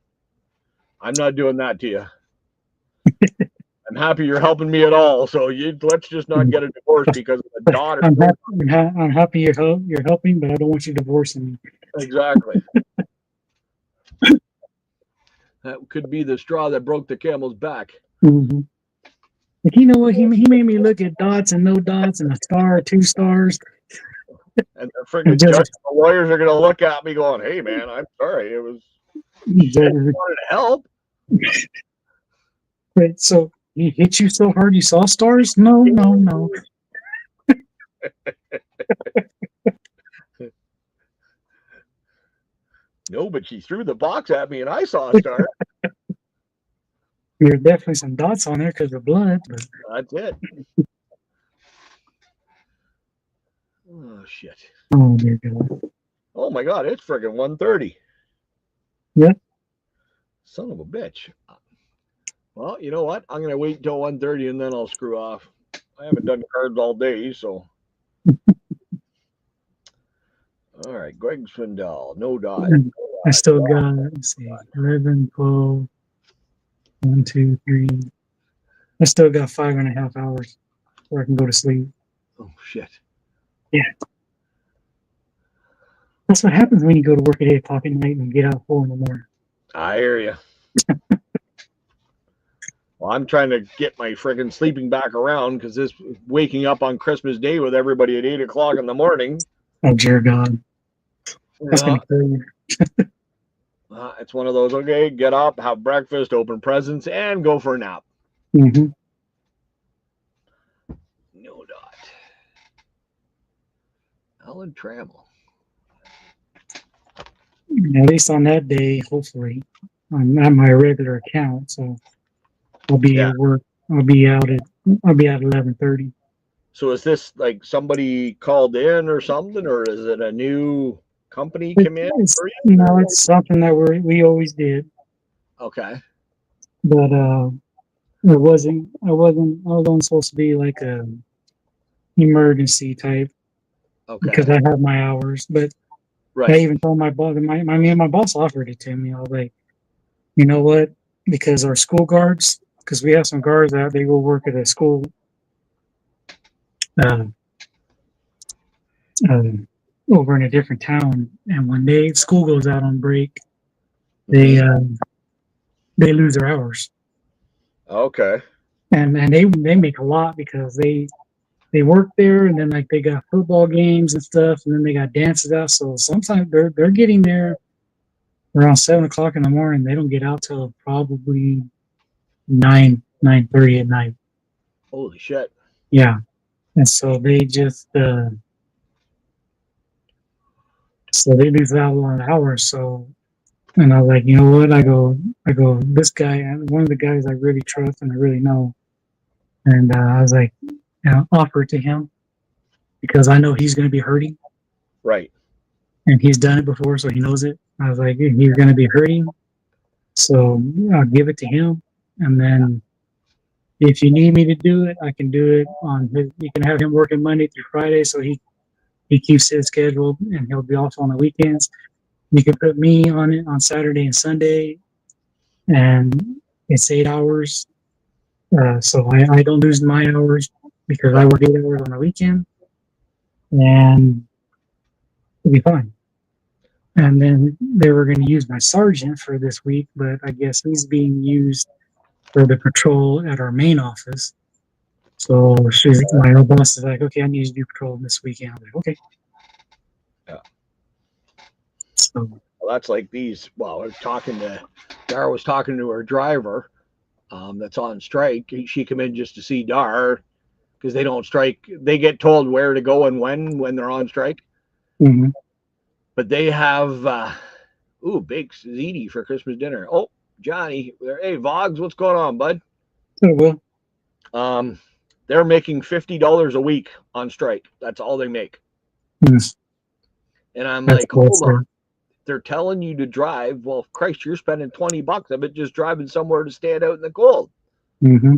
I'm not doing that to you. I'm happy you're helping me at all. So let's just not get a divorce because of a dot. I'm happy you're helping, but I don't want you divorcing me. Exactly. That could be the straw that broke the camel's back. Mm-hmm. Like, you know what? He made me look at dots and no dots and a star, 2 stars. And the freaking judge, the lawyers are going to look at me going, hey, man, I'm sorry. It was, I wanted to help. Wait, so he hit you so hard you saw stars? No. No, but she threw the box at me and I saw a star. There's definitely some dots on there because of blood. But... That's it. Oh, shit. Oh, dear God. Oh, my God. It's friggin' 1:30. Yeah. Son of a bitch. Well, you know what? I'm going to wait until 1:30 and then I'll screw off. I haven't done cards all day, so. All right. Greg Swindell. No dot. I still got, let's see, 11, 12, 1, 2, 3. I still got 5.5 hours where I can go to sleep. Oh, shit. Yeah. That's what happens when you go to work at 8 o'clock at night and get out at 4 in the morning. I hear you. Well, I'm trying to get my friggin' sleeping back around because this waking up on Christmas Day with everybody at 8 o'clock in the morning. Oh, dear God. That's going to kill you. It's one of those, okay, get up, have breakfast, open presents, and go for a nap. Mm-hmm. No dot. Alan Trammell. At least on that day, hopefully, I'm at my regular account, so I'll be at work. I'll be out at 11:30. So is this like somebody called in or something, or is it a new company come in for you? No, it's something that we always did. Okay. But I was only supposed to be like a emergency type. Okay. Because I have my hours, but right. I even told my boss. My boss offered it to me. I was like, you know what? Because our school guards, because we have some guards out, they go work at a school. Over in a different town, and when school goes out on break, they lose their hours. Okay. And they make a lot because they work there, and then like they got football games and stuff, and then they got dances out. So sometimes they're getting there around 7 o'clock in the morning. They don't get out till probably 9:30 at night. Holy shit. Yeah. And so they just so they lose out a lot of hours. So, and I was like, you know what? I go, this guy, one of the guys I really trust and I really know. And I was like, offer it to him because I know he's going to be hurting. Right. And he's done it before, so he knows it. I was like, you're going to be hurting. So I'll give it to him. And then if you need me to do it, I can do it you can have him working Monday through Friday so he he keeps his schedule, and he'll be off on the weekends. You can put me on it on Saturday and Sunday, and it's 8 hours. So I don't lose my hours because I work 8 hours on the weekend, and it'll be fine. And then they were going to use my sergeant for this week, but I guess he's being used for the patrol at our main office. So my boss is like, okay, I need you to do patrol this weekend. I'm like, okay. Yeah. So well, that's like these. Well, Dar was talking to her driver that's on strike. She come in just to see Dar because they don't strike. They get told where to go and when they're on strike. Mm-hmm. But they have, bake ziti for Christmas dinner. Oh, Johnny, hey, Vogs, what's going on, bud? Oh, well. They're making $50 a week on strike. That's all they make. Yes. And I'm That's like, cool, hold on. They're telling you to drive. Well, Christ, you're spending $20 of it just driving somewhere to stand out in the cold. Mm-hmm.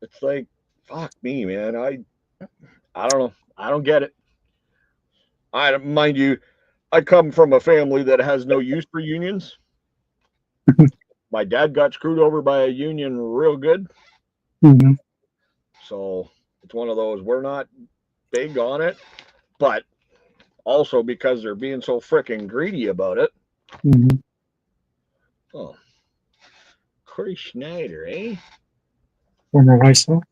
It's like, fuck me, man. I don't know. I don't get it. Mind you, I come from a family that has no use for unions. My dad got screwed over by a union real good. Mm-hmm. So it's one of those, we're not big on it, but also because they're being so freaking greedy about it. Mm-hmm. Oh, Corey Schneider, eh? Former White Sox.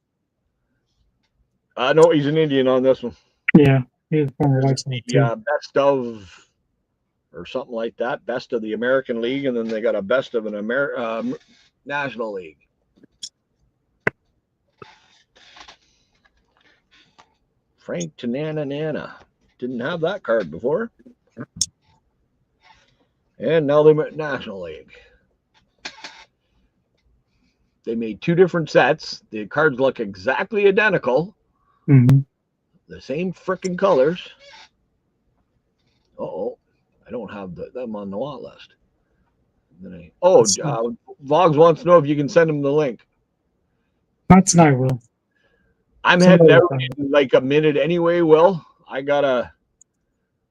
No, he's an Indian on this one. Yeah, he's former White Sox too. Yeah, best of or something like that. Best of the American League, and then they got a best of an National League. Frank Tanana Nana. Didn't have that card before. And now they're at National League. They made 2 different sets. The cards look exactly identical. Mm-hmm. The same freaking colors. Uh-oh. I don't have them on the want list. Vogs wants to know if you can send him the link. Not tonight, Will. I'm heading out in like a minute anyway, Will.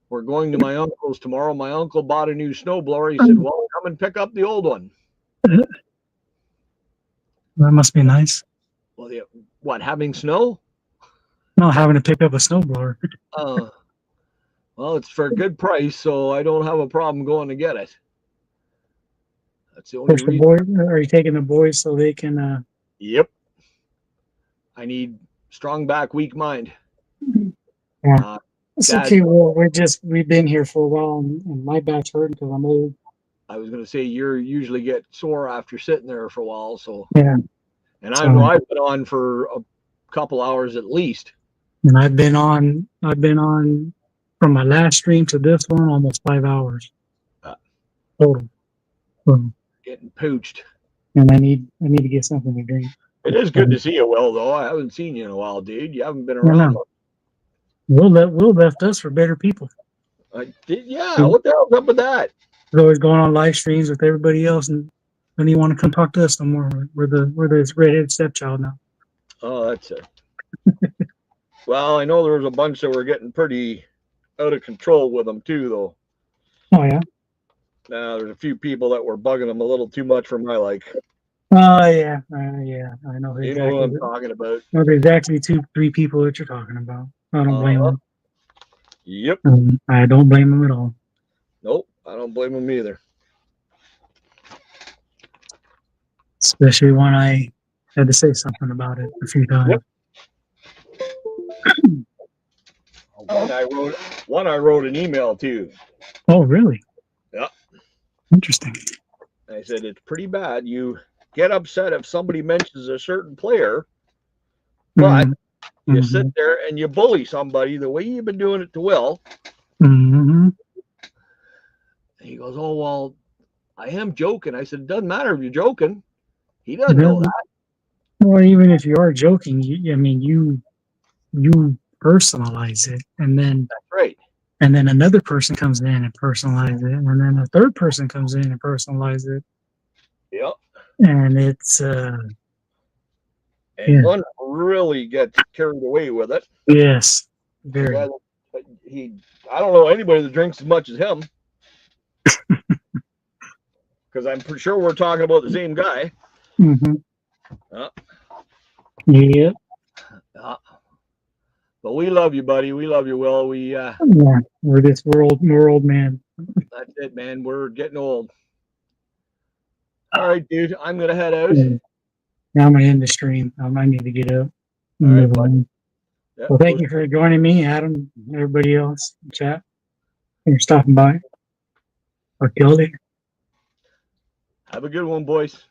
We're going to my uncle's tomorrow. My uncle bought a new snowblower. He said, well, come and pick up the old one. That must be nice. Well, what, having snow? No, having to pick up a snowblower. Well, it's for a good price, so I don't have a problem going to get it. That's the only reason. Are you taking the boys so they can? Yep. I need strong back, weak mind. Yeah. It's okay. Well, we've been here for a while, and my back's hurting because I'm old. I was going to say you usually get sore after sitting there for a while, so yeah. And I know I've been on for a couple hours at least. And I've been on from my last stream to this one almost 5 hours total. Getting pooched. And I need to get something to drink. It is good to see you, Will, though. I haven't seen you in a while, dude. You haven't been around. Will left us for better people. I did, yeah. What the hell's up with that? He's always going on live streams with everybody else, and don't even want to come talk to us no more. We're the redheaded stepchild now. Oh, that's it. Well, I know there was a bunch that were getting pretty out of control with them too, though. Oh yeah. Now there's a few people that were bugging them a little too much for my like. Oh yeah, yeah. I know exactly. You know what I'm talking about. No, there's exactly 2-3 people that you're talking about. I don't blame them. Yep. I don't blame them at all. Nope, I don't blame them either. Especially when I had to say something about it a few times. Yep. One I wrote an email to. Oh, really? Yeah. Interesting. I said, it's pretty bad. You get upset if somebody mentions a certain player, but you sit there and you bully somebody the way you've been doing it to Will. Mm-hmm. And he goes, oh, well, I am joking. I said, it doesn't matter if you're joking. He doesn't know that. Well, even if you are joking, you personalize it, and then that's right. And then another person comes in and personalizes it, and then a third person comes in and personalizes it. Yep. And it's one really gets carried away with it. Yes, very. but I don't know anybody that drinks as much as him. Because I'm pretty sure we're talking about the same guy. Mm-hmm. Uh, Yeah. But we love you, buddy. We love you, Will. Yeah. We're old man. That's it, man. We're getting old. All right, dude. I'm gonna head out. Yeah. Now I'm gonna end the stream. I need to get up. All right, bud. Yeah, well, thank you for joining me, Adam, and everybody else in chat. Thanks for stopping by. Or till later. Have a good one, boys.